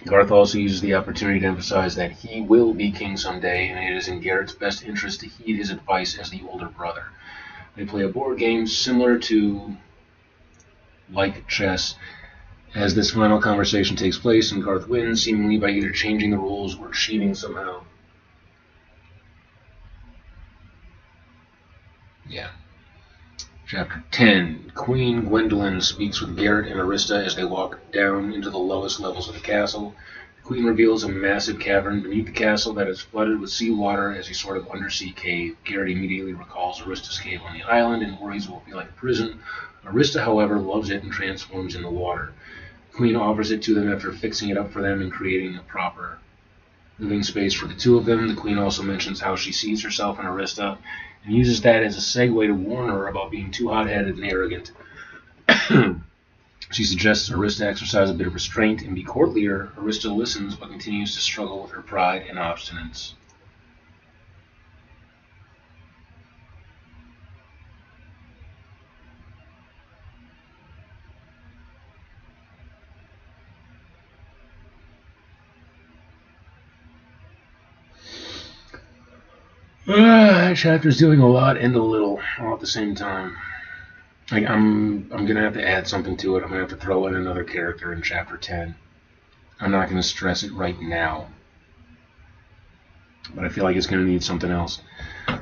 Garth also uses the opportunity to emphasize that he will be king someday, and it is in Garrett's best interest to heed his advice as the older brother. They play a board game similar to like chess. As this final conversation takes place, and Garth wins, seemingly by either changing the rules or cheating somehow. Yeah. Chapter 10. Queen Gwendolyn speaks with Garrett and Arista as they walk down into the lowest levels of the castle. The Queen reveals a massive cavern beneath the castle that is flooded with seawater as a sort of undersea cave. Garrett immediately recalls Arista's cave on the island and worries it will be like a prison. Arista, however, loves it and transforms in the water. The Queen offers it to them after fixing it up for them and creating a proper living space for the two of them. The Queen also mentions how she sees herself in Arista and uses that as a segue to warn her about being too hot-headed and arrogant. She suggests Arista exercise a bit of restraint and be courtlier. Arista listens but continues to struggle with her pride and obstinance. That chapter's doing a lot and a little all at the same time. Like I'm gonna have to add something to it. I'm gonna have to throw in another character in chapter 10. I'm not gonna stress it right now, but I feel like it's gonna need something else.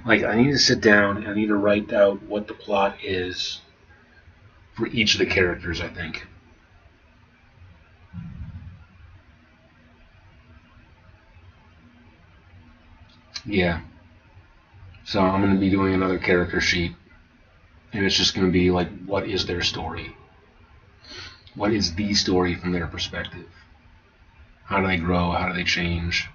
Like I need to sit down and I need to write out what the plot is for each of the characters, I think. Yeah. So I'm going to be doing another character sheet, and it's just going to be like, what is their story? What is the story from their perspective? How do they grow? How do they change?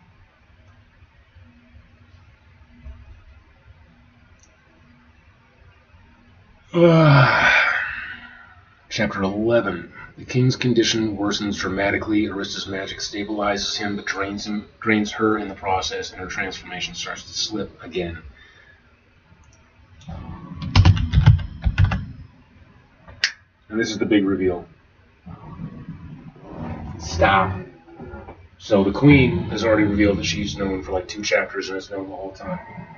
Chapter 11. The king's condition worsens dramatically. Arista's magic stabilizes him, but drains her in the process, and her transformation starts to slip again. And this is the big reveal. Stop. So the queen has already revealed that she's known for like 2 chapters and has known the whole time.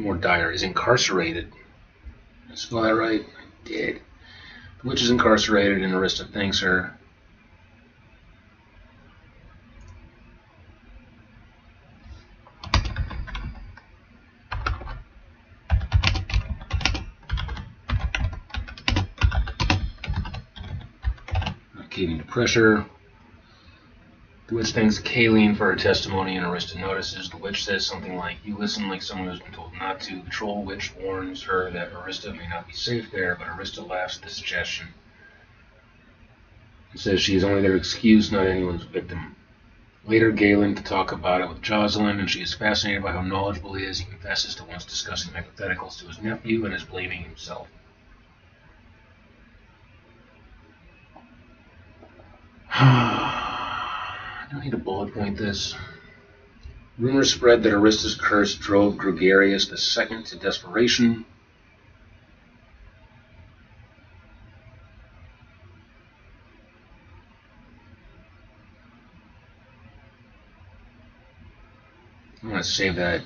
more dire, is incarcerated. Did I spell that right? I did. The witch is incarcerated, and Arista thanks her. Caving to pressure. The witch thanks Kayleen for her testimony, and Arista notices. The witch says something like, "You listen like someone who's been told not to." The troll witch warns her that Arista may not be safe there, but Arista laughs at the suggestion and says she is only their excuse, not anyone's victim. Later, Galen to talk about it with Jocelyn, and she is fascinated by how knowledgeable he is. He confesses to once discussing hypotheticals to his nephew and is blaming himself. I don't need to bullet point this. Rumors spread that Arista's curse drove Gregarious II to desperation. I'm going to save that.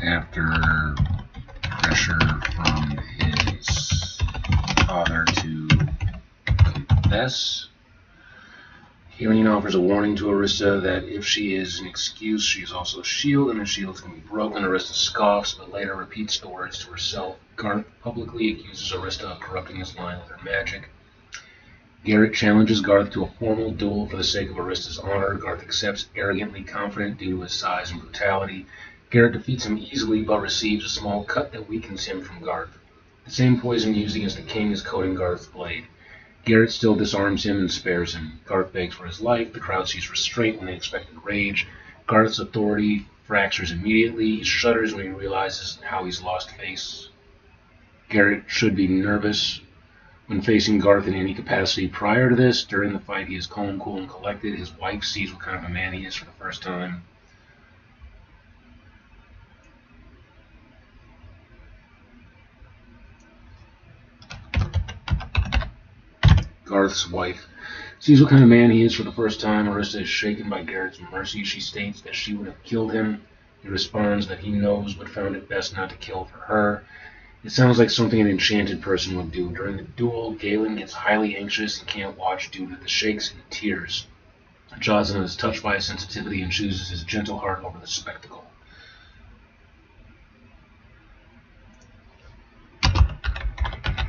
After pressure from his father to confess, Kayleen offers a warning to Arista that if she is an excuse, she is also a shield, and the shield can be broken. Arista scoffs, but later repeats the words to herself. Garth publicly accuses Arista of corrupting his line with her magic. Garrett challenges Garth to a formal duel for the sake of Arista's honor. Garth accepts, arrogantly confident due to his size and brutality. Garrett defeats him easily, but receives a small cut that weakens him from Garth. The same poison used against the king is coating Garth's blade. Garrett still disarms him and spares him. Garth begs for his life. The crowd sees restraint when they expected rage. Garth's authority fractures immediately. He shudders when he realizes how he's lost face. Garrett should be nervous when facing Garth in any capacity. Prior to this, during the fight, he is calm, cool, and collected. His wife sees what kind of a man he is for the first time. Garth's wife sees what kind of man he is for the first time. Arista is shaken by Garrett's mercy. She states that she would have killed him. He responds that he knows but found it best not to kill for her. It sounds like something an enchanted person would do. During the duel, Galen gets highly anxious and can't watch due to the shakes and tears. Jocelyn is touched by his sensitivity and chooses his gentle heart over the spectacle.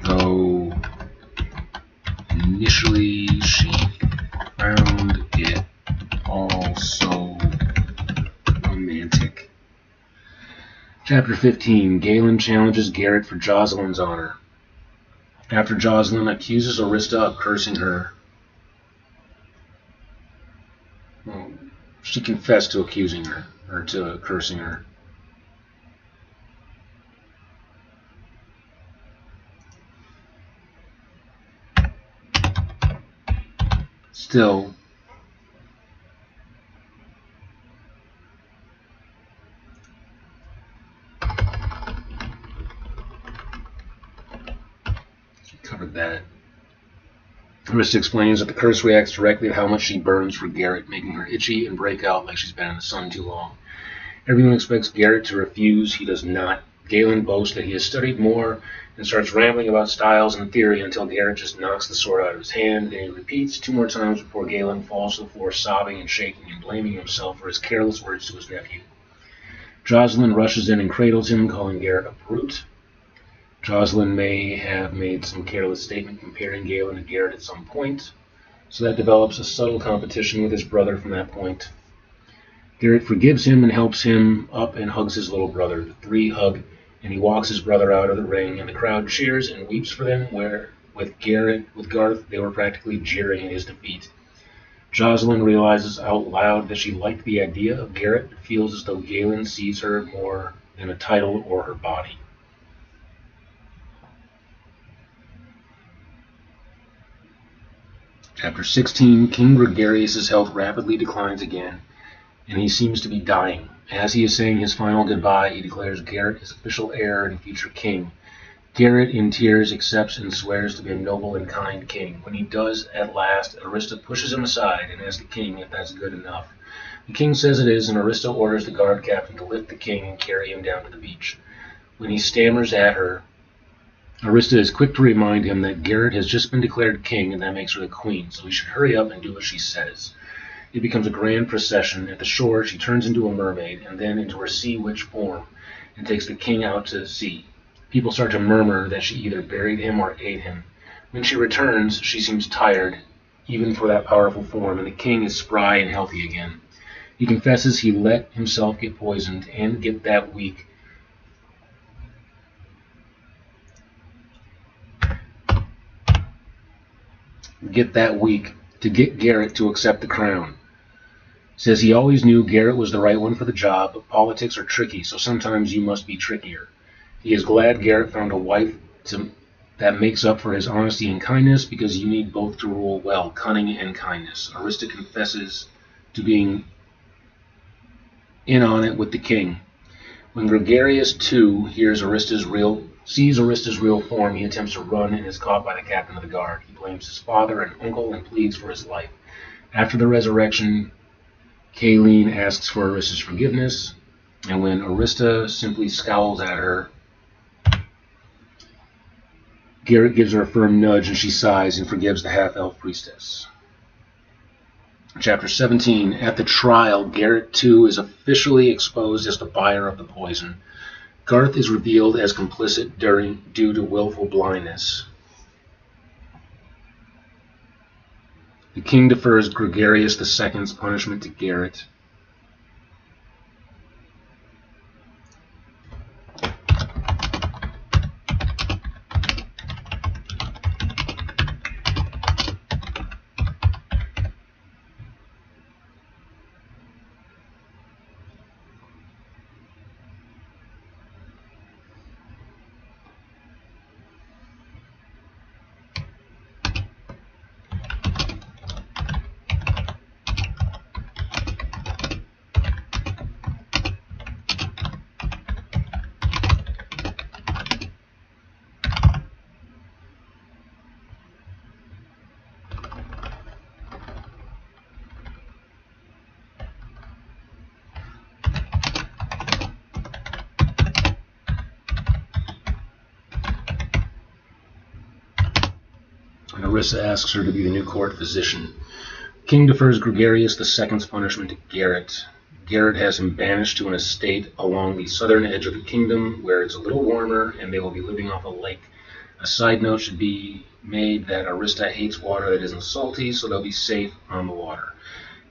Though initially she found it all so romantic. Chapter 15. Galen challenges Garrett for Jocelyn's honor. After Jocelyn accuses Arista of cursing her, she confessed to accusing her, or to cursing her. Still, covered that. Arista explains that the curse reacts directly to how much she burns for Garrett, making her itchy and break out like she's been in the sun too long. Everyone expects Garrett to refuse. He does not. Galen boasts that he has studied more and starts rambling about styles and theory until Garrett just knocks the sword out of his hand. Then he repeats 2 more times before Galen falls to the floor sobbing and shaking and blaming himself for his careless words to his nephew. Jocelyn rushes in and cradles him, calling Garrett a brute. Jocelyn may have made some careless statement comparing Galen to Garrett at some point, so that develops a subtle competition with his brother from that point. Garrett forgives him and helps him up and hugs his little brother. The three hug, and he walks his brother out of the ring, and the crowd cheers and weeps for them, where with Garth, they were practically jeering at his defeat. Jocelyn realizes out loud that she liked the idea of Garrett, but feels as though Galen sees her more than a title or her body. Chapter 16, King Gregarious' health rapidly declines again, and he seems to be dying. As he is saying his final goodbye, he declares Garrett his official heir and future king. Garrett, in tears, accepts and swears to be a noble and kind king. When he does, at last, Arista pushes him aside and asks the king if that's good enough. The king says it is, and Arista orders the guard captain to lift the king and carry him down to the beach. When he stammers at her, Arista is quick to remind him that Garrett has just been declared king, and that makes her the queen, so he should hurry up and do what she says. It becomes a grand procession. At the shore, she turns into a mermaid, and then into her sea witch form, and takes the king out to sea. People start to murmur that she either buried him or ate him. When she returns, she seems tired, even for that powerful form, and the king is spry and healthy again. He confesses he let himself get poisoned and get that weak to get Garrett to accept the crown. Says he always knew Garrett was the right one for the job, but politics are tricky, so sometimes you must be trickier. He is glad Garrett found a wife that makes up for his honesty and kindness, because you need both to rule well, cunning and kindness. Arista confesses to being in on it with the king. When Gregarious too sees Arista's real form, he attempts to run and is caught by the captain of the guard. He blames his father and uncle and pleads for his life. After the resurrection, Kayleen asks for Arista's forgiveness, and when Arista simply scowls at her, Garrett gives her a firm nudge, and she sighs and forgives the half-elf priestess. Chapter 17. At the trial, Garrett too is officially exposed as the buyer of the poison. Garth is revealed as complicit due to willful blindness. The king defers Gregarious II's punishment to Garrett. Arista asks her to be the new court physician. King defers Gregarious II's punishment to Garrett. Garrett has him banished to an estate along the southern edge of the kingdom, where it's a little warmer, and they will be living off a lake. A side note should be made that Arista hates water that isn't salty, so they'll be safe on the water.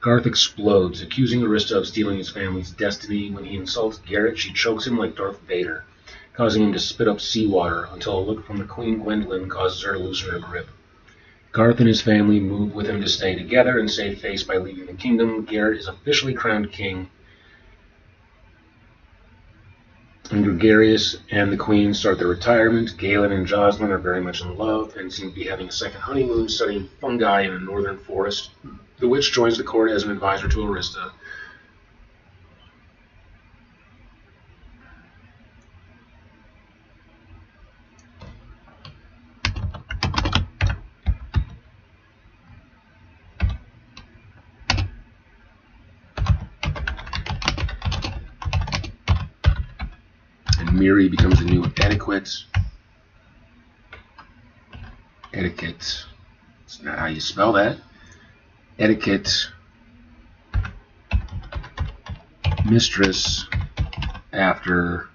Garth explodes, accusing Arista of stealing his family's destiny. When he insults Garrett, she chokes him like Darth Vader, causing him to spit up seawater, until a look from the Queen Gwendolyn causes her to loosen her grip. Garth and his family move with him to stay together and save face by leaving the kingdom. Garrett is officially crowned king, and Gregarious and the queen start their retirement. Galen and Jocelyn are very much in love and seem to be having a second honeymoon studying fungi in a northern forest. The witch joins the court as an advisor to Arista. Miri becomes the new etiquette. Etiquette. It's not how you spell that. Etiquette mistress after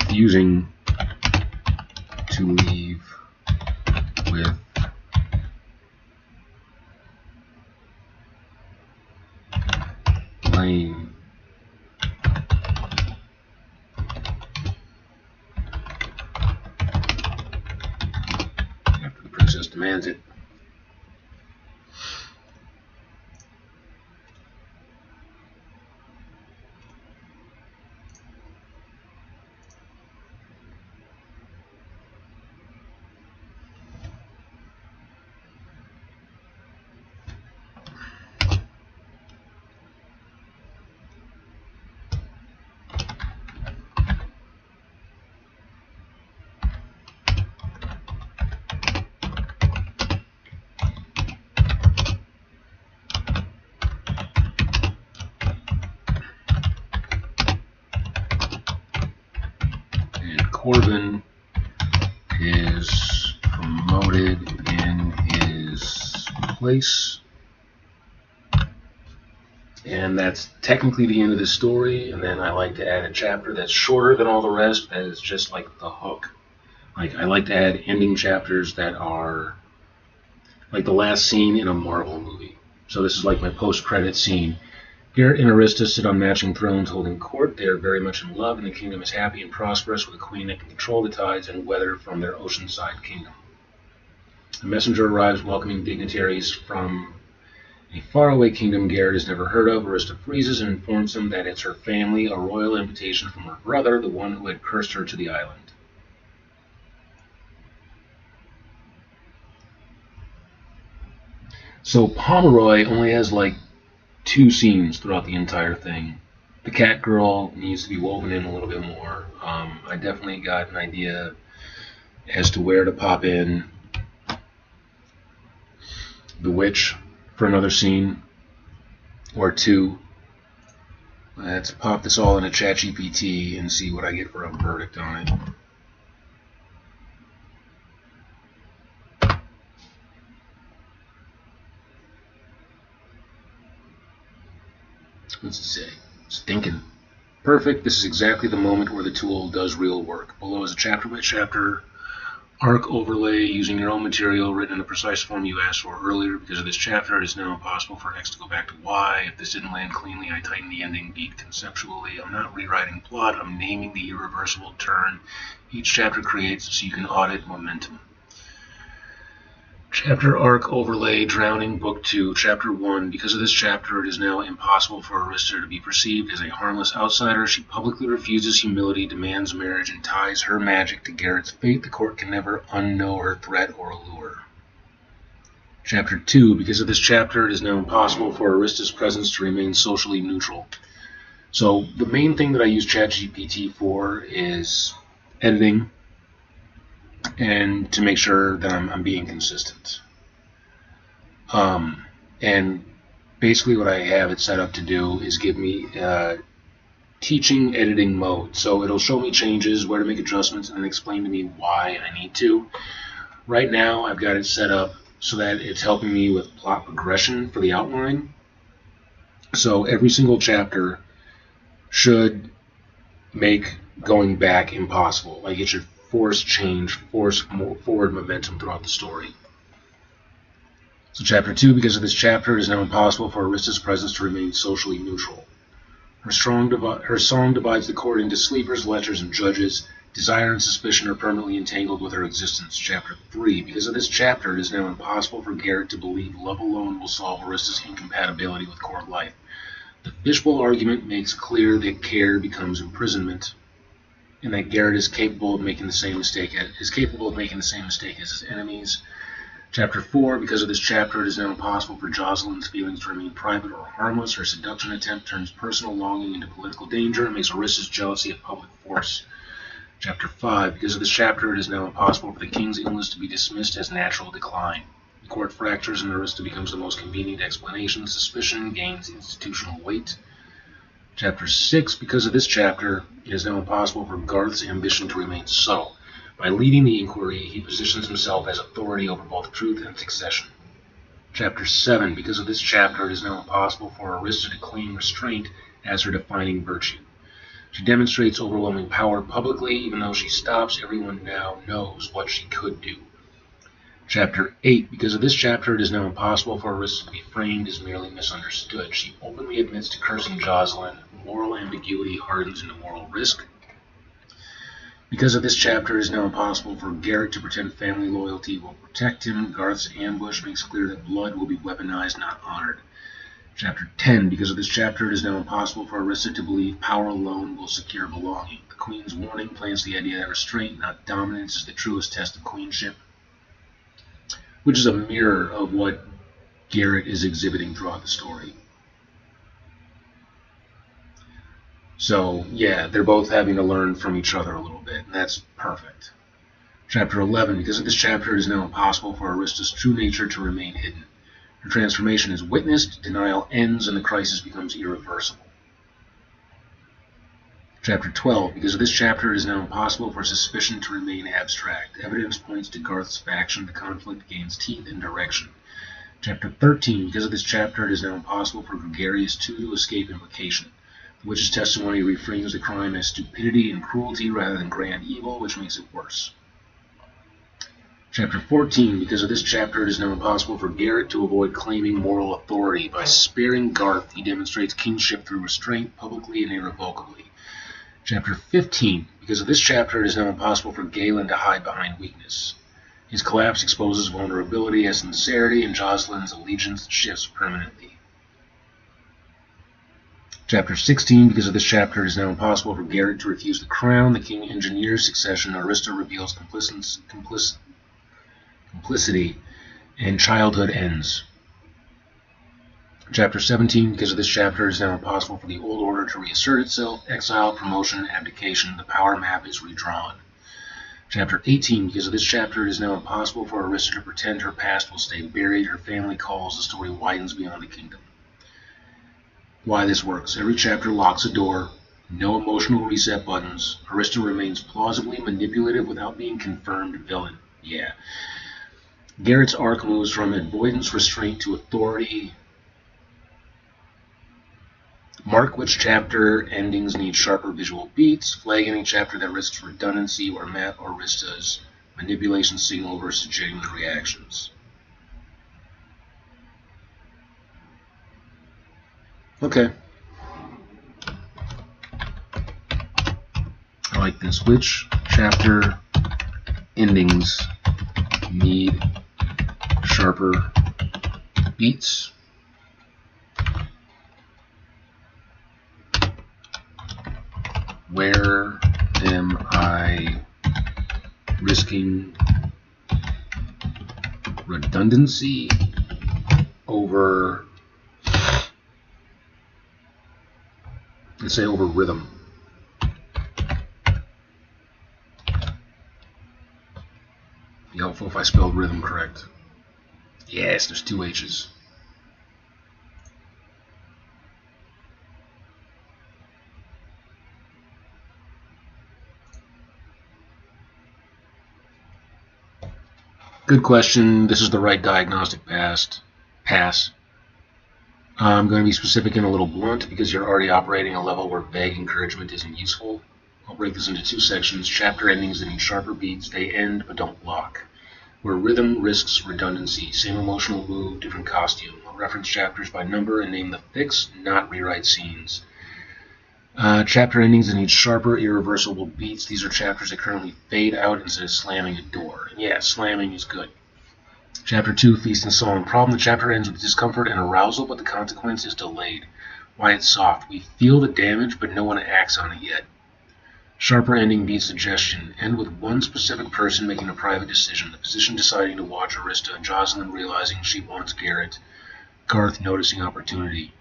refusing to leave with claim. After the princess demands it. Corbin is promoted in his place. And that's technically the end of the story. And then I like to add a chapter that's shorter than all the rest, that is just like the hook. Like, I like to add ending chapters that are like the last scene in a Marvel movie. So this is like my post-credit scene. Garrett and Arista sit on matching thrones holding court. They are very much in love, and the kingdom is happy and prosperous with a queen that can control the tides and weather from their oceanside kingdom. A messenger arrives welcoming dignitaries from a faraway kingdom Garrett has never heard of. Arista freezes and informs him that it's her family, a royal invitation from her brother, the one who had cursed her to the island. So Pomeroy only has like 2 scenes throughout the entire thing. The cat girl needs to be woven in a little bit more. I definitely got an idea as to where to pop in the witch for another scene or 2. Let's pop this all into ChatGPT and see what I get for a verdict on it. What's it say? Stinking. Perfect. This is exactly the moment where the tool does real work. Below is a chapter-by-chapter arc overlay using your own material written in the precise form you asked for earlier. Because of this chapter, it is now impossible for X to go back to Y. If this didn't land cleanly, I tighten the ending beat conceptually. I'm not rewriting plot. I'm naming the irreversible turn each chapter creates so you can audit momentum. Chapter Arc Overlay Drowning Book 2, Chapter 1. Because of this chapter, it is now impossible for Arista to be perceived as a harmless outsider. She publicly refuses humility, demands marriage, and ties her magic to Garrett's fate. The court can never unknow her threat or allure. Chapter 2. Because of this chapter, it is now impossible for Arista's presence to remain socially neutral. So the main thing that I use ChatGPT for is editing, and to make sure that I'm being consistent. And basically what I have it set up to do is give me teaching editing mode. So it'll show me changes, where to make adjustments, and then explain to me why I need to. Right now I've got it set up so that it's helping me with plot progression for the outline. So every single chapter should make going back impossible. Like, it should force change, force more forward momentum throughout the story. So Chapter 2, because of this chapter, it is now impossible for Arista's presence to remain socially neutral. Her song divides the court into sleepers, lechers, and judges. Desire and suspicion are permanently entangled with her existence. Chapter 3, because of this chapter, it is now impossible for Garrett to believe love alone will solve Arista's incompatibility with court life. The fishbowl argument makes clear that care becomes imprisonment, and that Garrett is capable of making the same mistake as his enemies. Chapter 4, because of this chapter, it is now impossible for Jocelyn's feelings to remain private or harmless. Her seduction attempt turns personal longing into political danger and makes Arista's jealousy a public force. Chapter 5, because of this chapter, it is now impossible for the king's illness to be dismissed as natural decline. The court fractures and Arista becomes the most convenient explanation. Suspicion gains institutional weight. Chapter 6, because of this chapter, it is now impossible for Garth's ambition to remain subtle. By leading the inquiry, he positions himself as authority over both truth and succession. Chapter 7, because of this chapter, it is now impossible for Arista to claim restraint as her defining virtue. She demonstrates overwhelming power publicly. Even though she stops, everyone now knows what she could do. Chapter 8. Because of this chapter, it is now impossible for Arista to be framed as merely misunderstood. She openly admits to cursing Jocelyn. Moral ambiguity hardens into moral risk. Because of this chapter, it is now impossible for Garrett to pretend family loyalty will protect him. Garth's ambush makes clear that blood will be weaponized, not honored. Chapter 10. Because of this chapter, it is now impossible for Arista to believe power alone will secure belonging. The Queen's warning plants the idea that restraint, not dominance, is the truest test of queenship, which is a mirror of what Garrett is exhibiting throughout the story. So, yeah, they're both having to learn from each other a little bit, and that's perfect. Chapter 11. Because of this chapter, it is now impossible for Arista's true nature to remain hidden. Her transformation is witnessed, denial ends, and the crisis becomes irreversible. Chapter 12. Because of this chapter, it is now impossible for suspicion to remain abstract. Evidence points to Garth's faction. The conflict gains teeth and direction. Chapter 13. Because of this chapter, it is now impossible for Gregarious II to escape implication. The witch's testimony reframes the crime as stupidity and cruelty rather than grand evil, which makes it worse. Chapter 14. Because of this chapter, it is now impossible for Garrett to avoid claiming moral authority. By sparing Garth, he demonstrates kingship through restraint, publicly and irrevocably. Chapter 15. Because of this chapter, it is now impossible for Galen to hide behind weakness. His collapse exposes vulnerability as sincerity, and Jocelyn's allegiance shifts permanently. Chapter 16. Because of this chapter, it is now impossible for Garrett to refuse the crown. The king engineers succession. Arista reveals complicity, and childhood ends. Chapter 17. Because of this chapter, it is now impossible for the old order to reassert itself. Exile, promotion, abdication. The power map is redrawn. Chapter 18. Because of this chapter, it is now impossible for Arista to pretend her past will stay buried. Her family calls. The story widens beyond the kingdom. Why this works. Every chapter locks a door. No emotional reset buttons. Arista remains plausibly manipulative without being confirmed villain. Yeah. Garrett's arc moves from avoidance restraint to authority. Mark which chapter endings need sharper visual beats. Flag any chapter that risks redundancy or map Arista's manipulation signal versus genuine reactions. Okay. I like this. Which chapter endings need sharper beats? Where am I risking redundancy over, let's say, over rhythm? Be helpful if I spelled rhythm correct. Yes, there's two H's. Good question. This is the right diagnostic pass. I'm going to be specific and a little blunt because you're already operating a level where vague encouragement isn't useful. I'll break this into two sections. Chapter endings that need sharper beats. They end but don't lock. Where rhythm risks redundancy. Same emotional move, different costume. I'll reference chapters by number and name the fix, not rewrite scenes. Chapter endings that need sharper, irreversible beats. These are chapters that currently fade out instead of slamming a door. And yeah, slamming is good. Chapter 2, Feast and Song. Problem: the chapter ends with discomfort and arousal, but the consequence is delayed. Why it's soft. We feel the damage, but no one acts on it yet. Sharper ending beats suggestion. End with one specific person making a private decision. The physician deciding to watch Arista, Jocelyn realizing she wants Garrett, Garth noticing opportunity.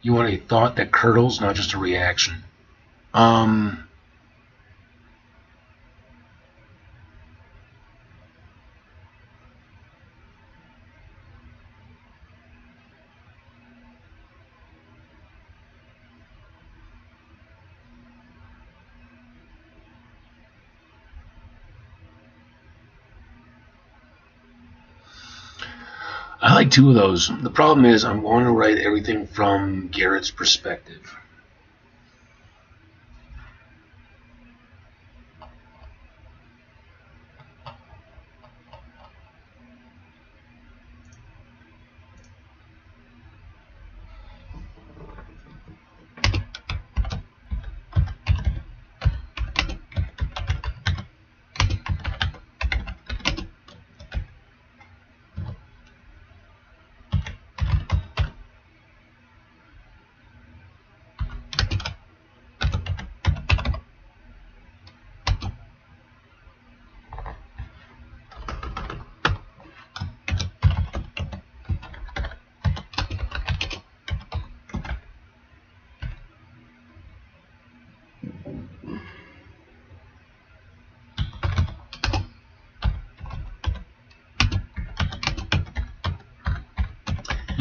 You want a thought that curdles, not just a reaction. I like two of those. The problem is I'm going to write everything from Garrett's perspective.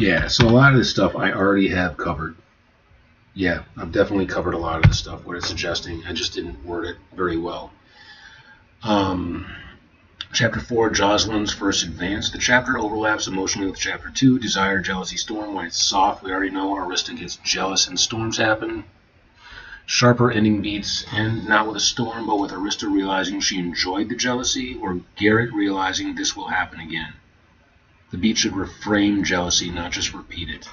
Yeah, so a lot of this stuff I already have covered. Yeah, I've definitely covered a lot of the stuff what it's suggesting. I just didn't word it very well. Um, Chapter 4, Jocelyn's first advance. The chapter overlaps emotionally with Chapter 2, Desire, Jealousy, Storm. When it's soft, we already know Arista gets jealous and storms happen. Sharper ending beats end not with a storm, but with Arista realizing she enjoyed the jealousy, or Garrett realizing this will happen again. The beat should reframe jealousy, not just repeat it.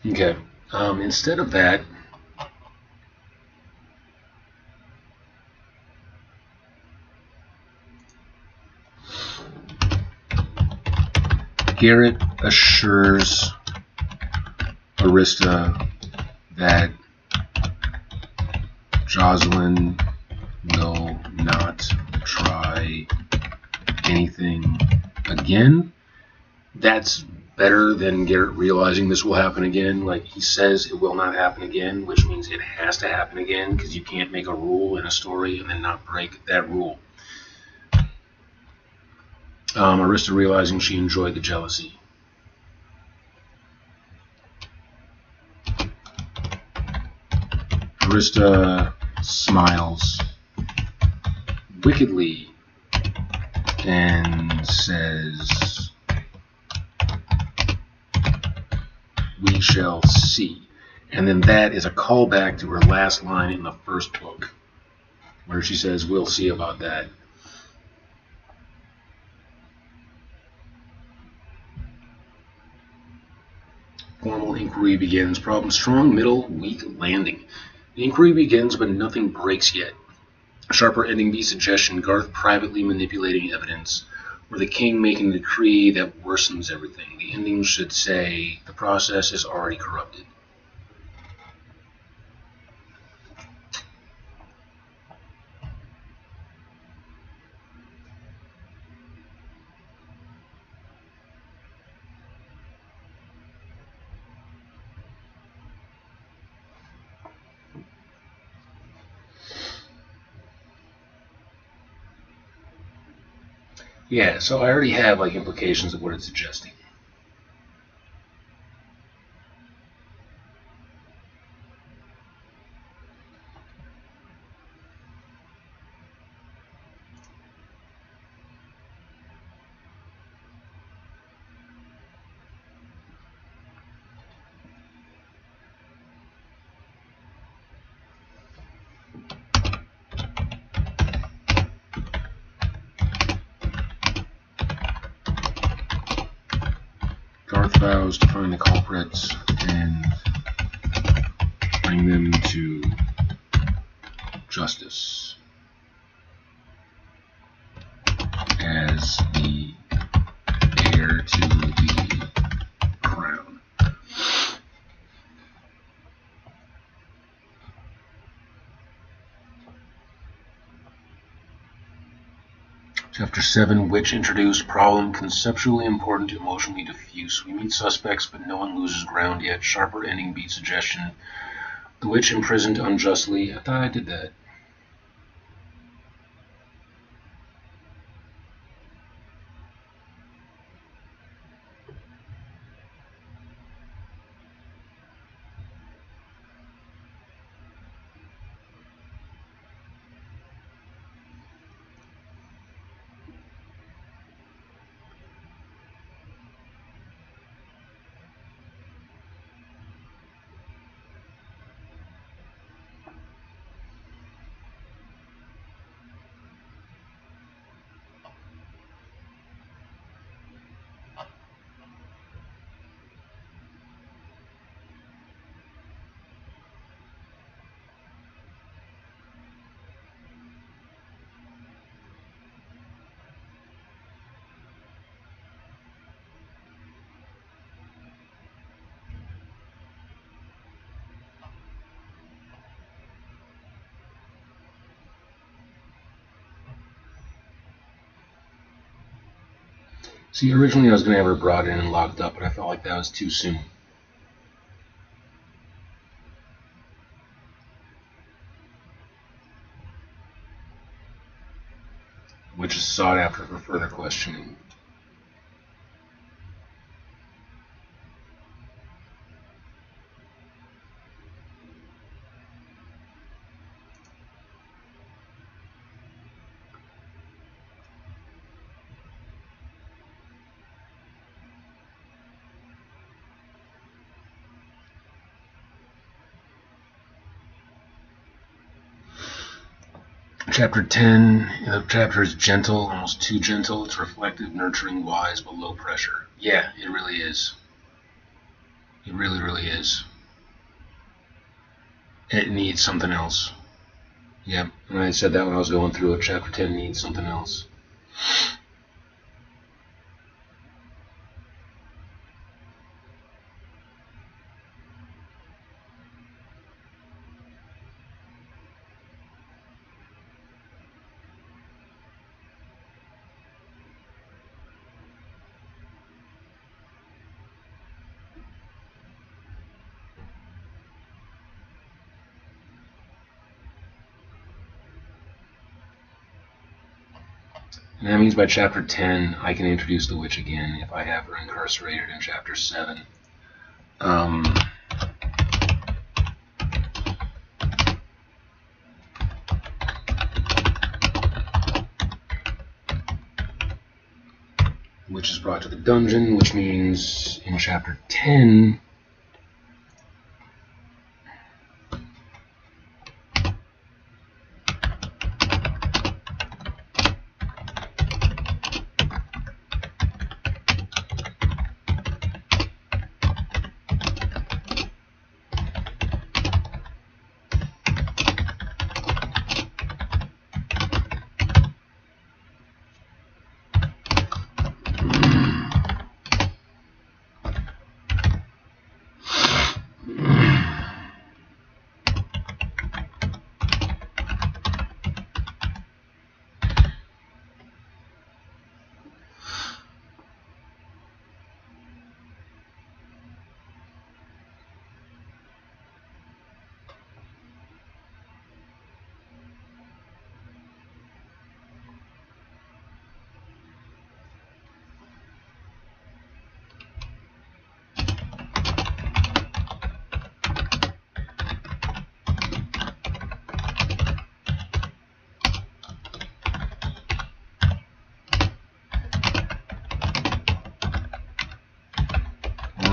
Okay. Instead of that, Garrett assures Arista that Jocelyn will not try anything again. That's better than Garrett realizing this will happen again. Like, he says it will not happen again, which means it has to happen again, because you can't make a rule in a story and then not break that rule. Arista realizing she enjoyed the jealousy. Arista smiles wickedly and says, "We shall see." And then that is a callback to her last line in the first book, where she says, "We'll see about that." Formal inquiry begins. Problem: strong, middle, weak landing. The inquiry begins, but nothing breaks yet. Sharper ending beat suggestion: Garth privately manipulating evidence, or the king making a decree that worsens everything. The ending should say, the process is already corrupted. Yeah, so I already have like implications of what it's suggesting. Garth vows to find the culprits and bring them to justice as the heir to the crown. Chapter 7, Witch introduced. Problem: conceptually important to emotionally diffuse. We meet suspects, but no one loses ground yet. Sharper ending beat suggestion: the witch imprisoned unjustly. I thought I did that. See, originally I was going to have her brought in and locked up, but I felt like that was too soon. which is sought after for further questioning. Chapter 10, the chapter is gentle, almost too gentle. It's reflective, nurturing, wise, but low pressure. Yeah, it really is. It really, really is. It needs something else. Yep, and I said that when I was going through it. Chapter 10 needs something else. And that means by chapter 10, I can introduce the witch again if I have her incarcerated in chapter 7. Witch is brought to the dungeon, which means in chapter 10,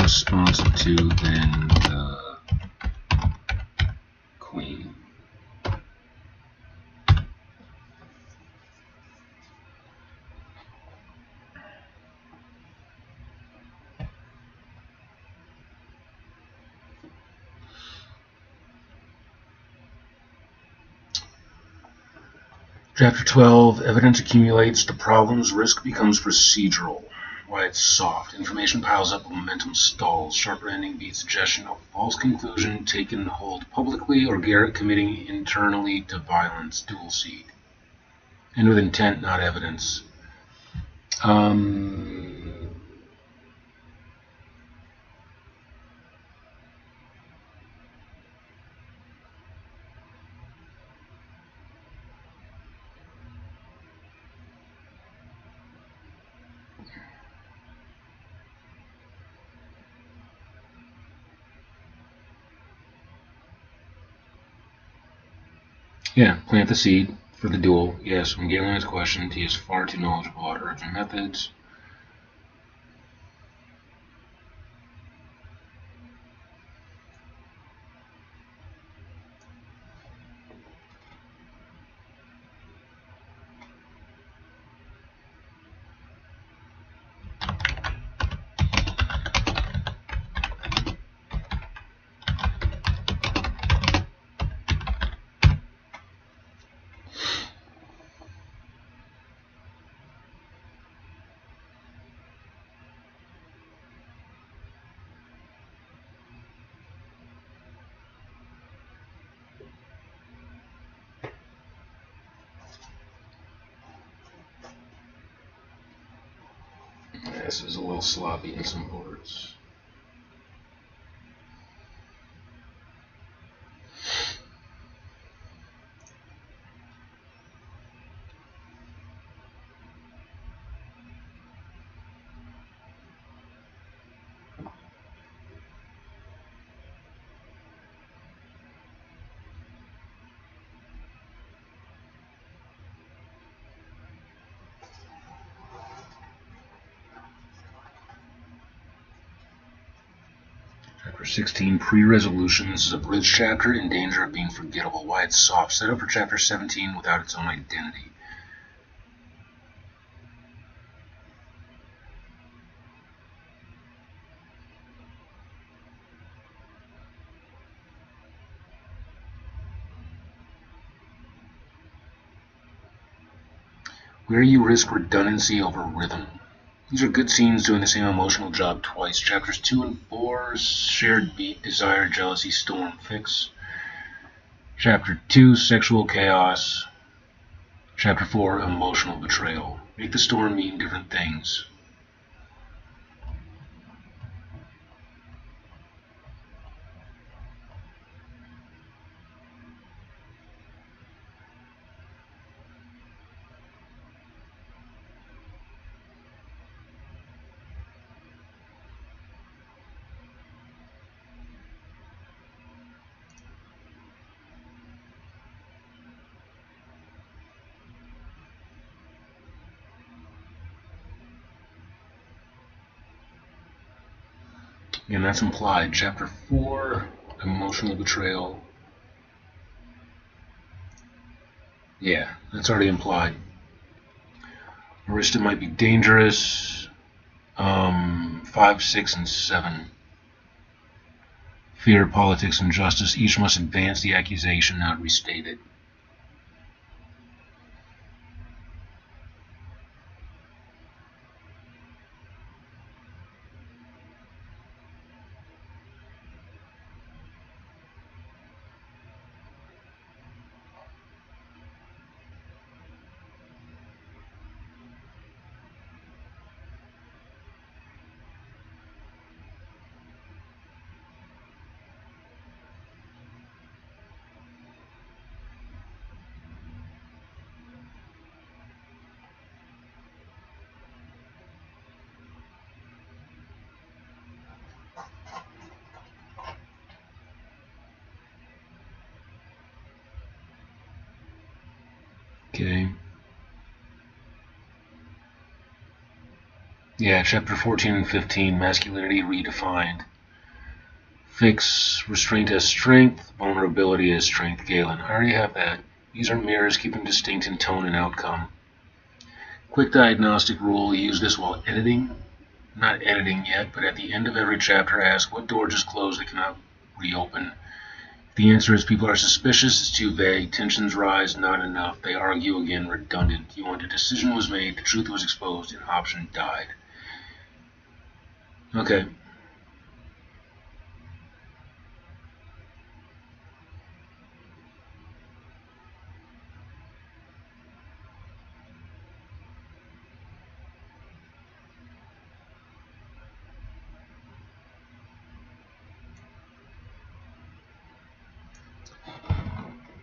responsive to then the queen. Chapter 12, evidence accumulates to problems, risk becomes procedural. Why it's soft. Information piles up, momentum stalls. Sharper ending beats suggestion of false conclusion taken hold publicly or Garrett committing internally to violence. Dual seed. And with intent, not evidence. Yeah, plant the seed for the duel. Yes, when Galen is questioned, he is far too knowledgeable about herbs and methods. This is a little sloppy in some words. Chapter 16, Pre-Resolution. This is a bridge chapter in danger of being forgettable. Why it's soft. Set up for Chapter 17 without its own identity. Where you risk redundancy over rhythm. These are good scenes doing the same emotional job twice. Chapters 2 and 4, shared beat, desire, jealousy, storm, fix. Chapter 2, sexual chaos. Chapter 4, emotional betrayal. Make the storm mean different things. And that's implied. Chapter 4, emotional betrayal. Yeah, that's already implied. Arista might be dangerous. 5, 6, and 7. Fear, politics, and justice. Each must advance the accusation, not restate it. Okay. Yeah, chapter 14 and 15, masculinity redefined. Fix, restraint as strength, vulnerability as strength. Galen, I already have that. These are mirrors keeping distinct in tone and outcome. Quick diagnostic rule, use this while editing. Not editing yet, but at the end of every chapter ask what door just closed that cannot reopen. If the answer is people are suspicious, it's too vague, tensions rise, not enough, they argue again, redundant. You want a decision was made, the truth was exposed, and option died. Okay.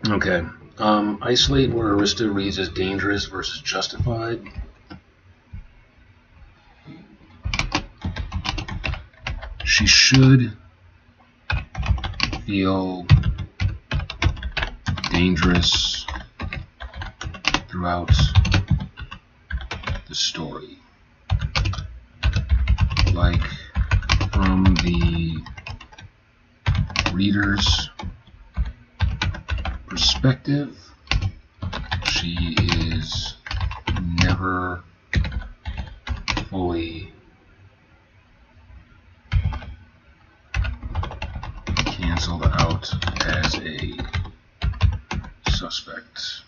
Okay. Isolate where Arista reads as dangerous versus justified. She should feel dangerous throughout the story. Like from the reader's perspective, she is never fully canceled out as a suspect.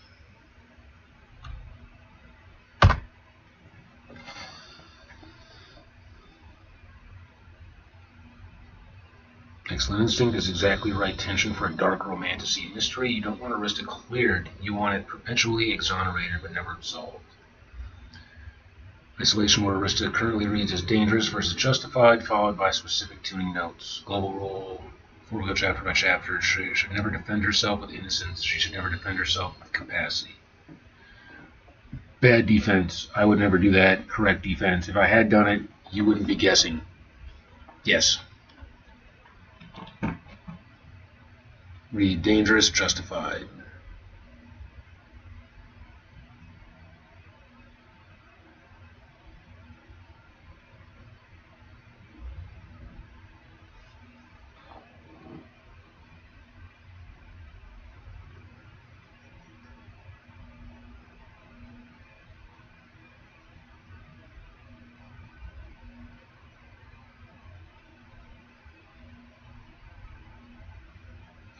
Excellent instinct is exactly right tension for a dark romantasy mystery. You don't want Arista cleared. You want it perpetually exonerated but never absolved. Isolation where Arista currently reads as dangerous versus justified, followed by specific tuning notes. Global rule, before we go chapter by chapter, she should never defend herself with innocence. She should never defend herself with capacity. Bad defense. I would never do that. Correct defense. If I had done it, you wouldn't be guessing. Yes. Read dangerous, justified.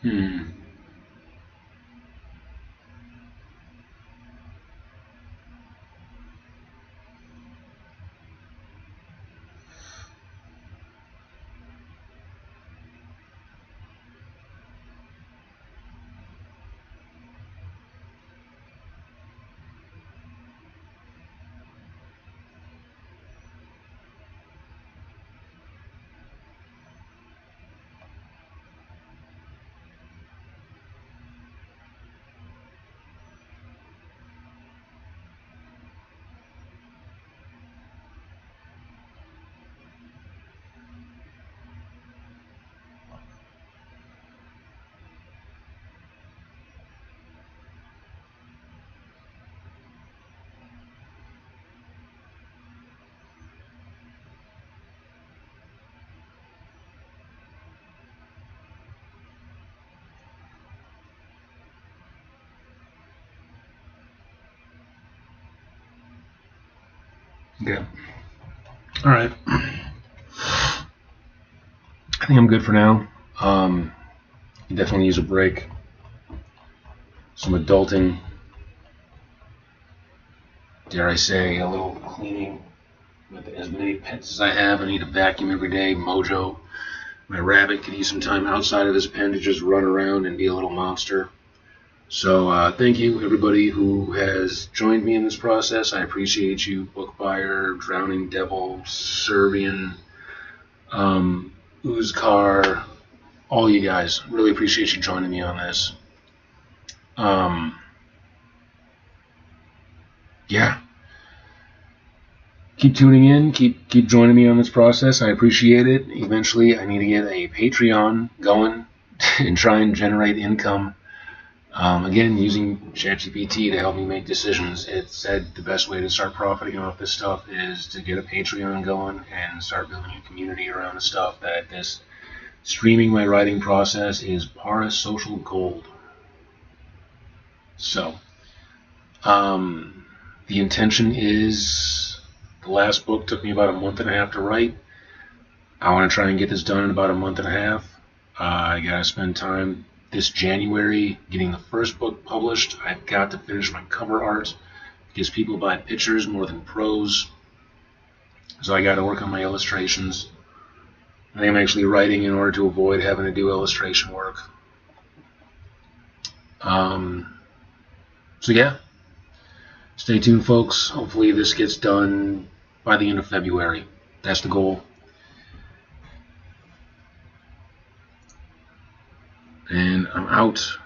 Hmm. Okay. All right. I think I'm good for now. Definitely use a break. Some adulting. Dare I say, a little cleaning. With as many pets as I have, I need a vacuum every day. Mojo, my rabbit, could use some time outside of his pen to just run around and be a little monster. So thank you, everybody who has joined me in this process. I appreciate you, Book Buyer, Drowning Devil, Serbian, Uzcar, all you guys. Really appreciate you joining me on this. Um, yeah, keep tuning in, keep joining me on this process. I appreciate it. Eventually, I need to get a Patreon going and try and generate income. Again, using ChatGPT to help me make decisions. It said the best way to start profiting off this stuff is to get a Patreon going and start building a community around the stuff. That this streaming my writing process is parasocial gold. So, the intention is the last book took me about a month and a half to write. I want to try and get this done in about a month and a half. I gotta spend time this January getting the first book published. I've got to finish my cover art because people buy pictures more than prose. So I got to work on my illustrations. I think I'm actually writing in order to avoid having to do illustration work. So yeah, stay tuned, folks. Hopefully this gets done by the end of February. That's the goal. And I'm out.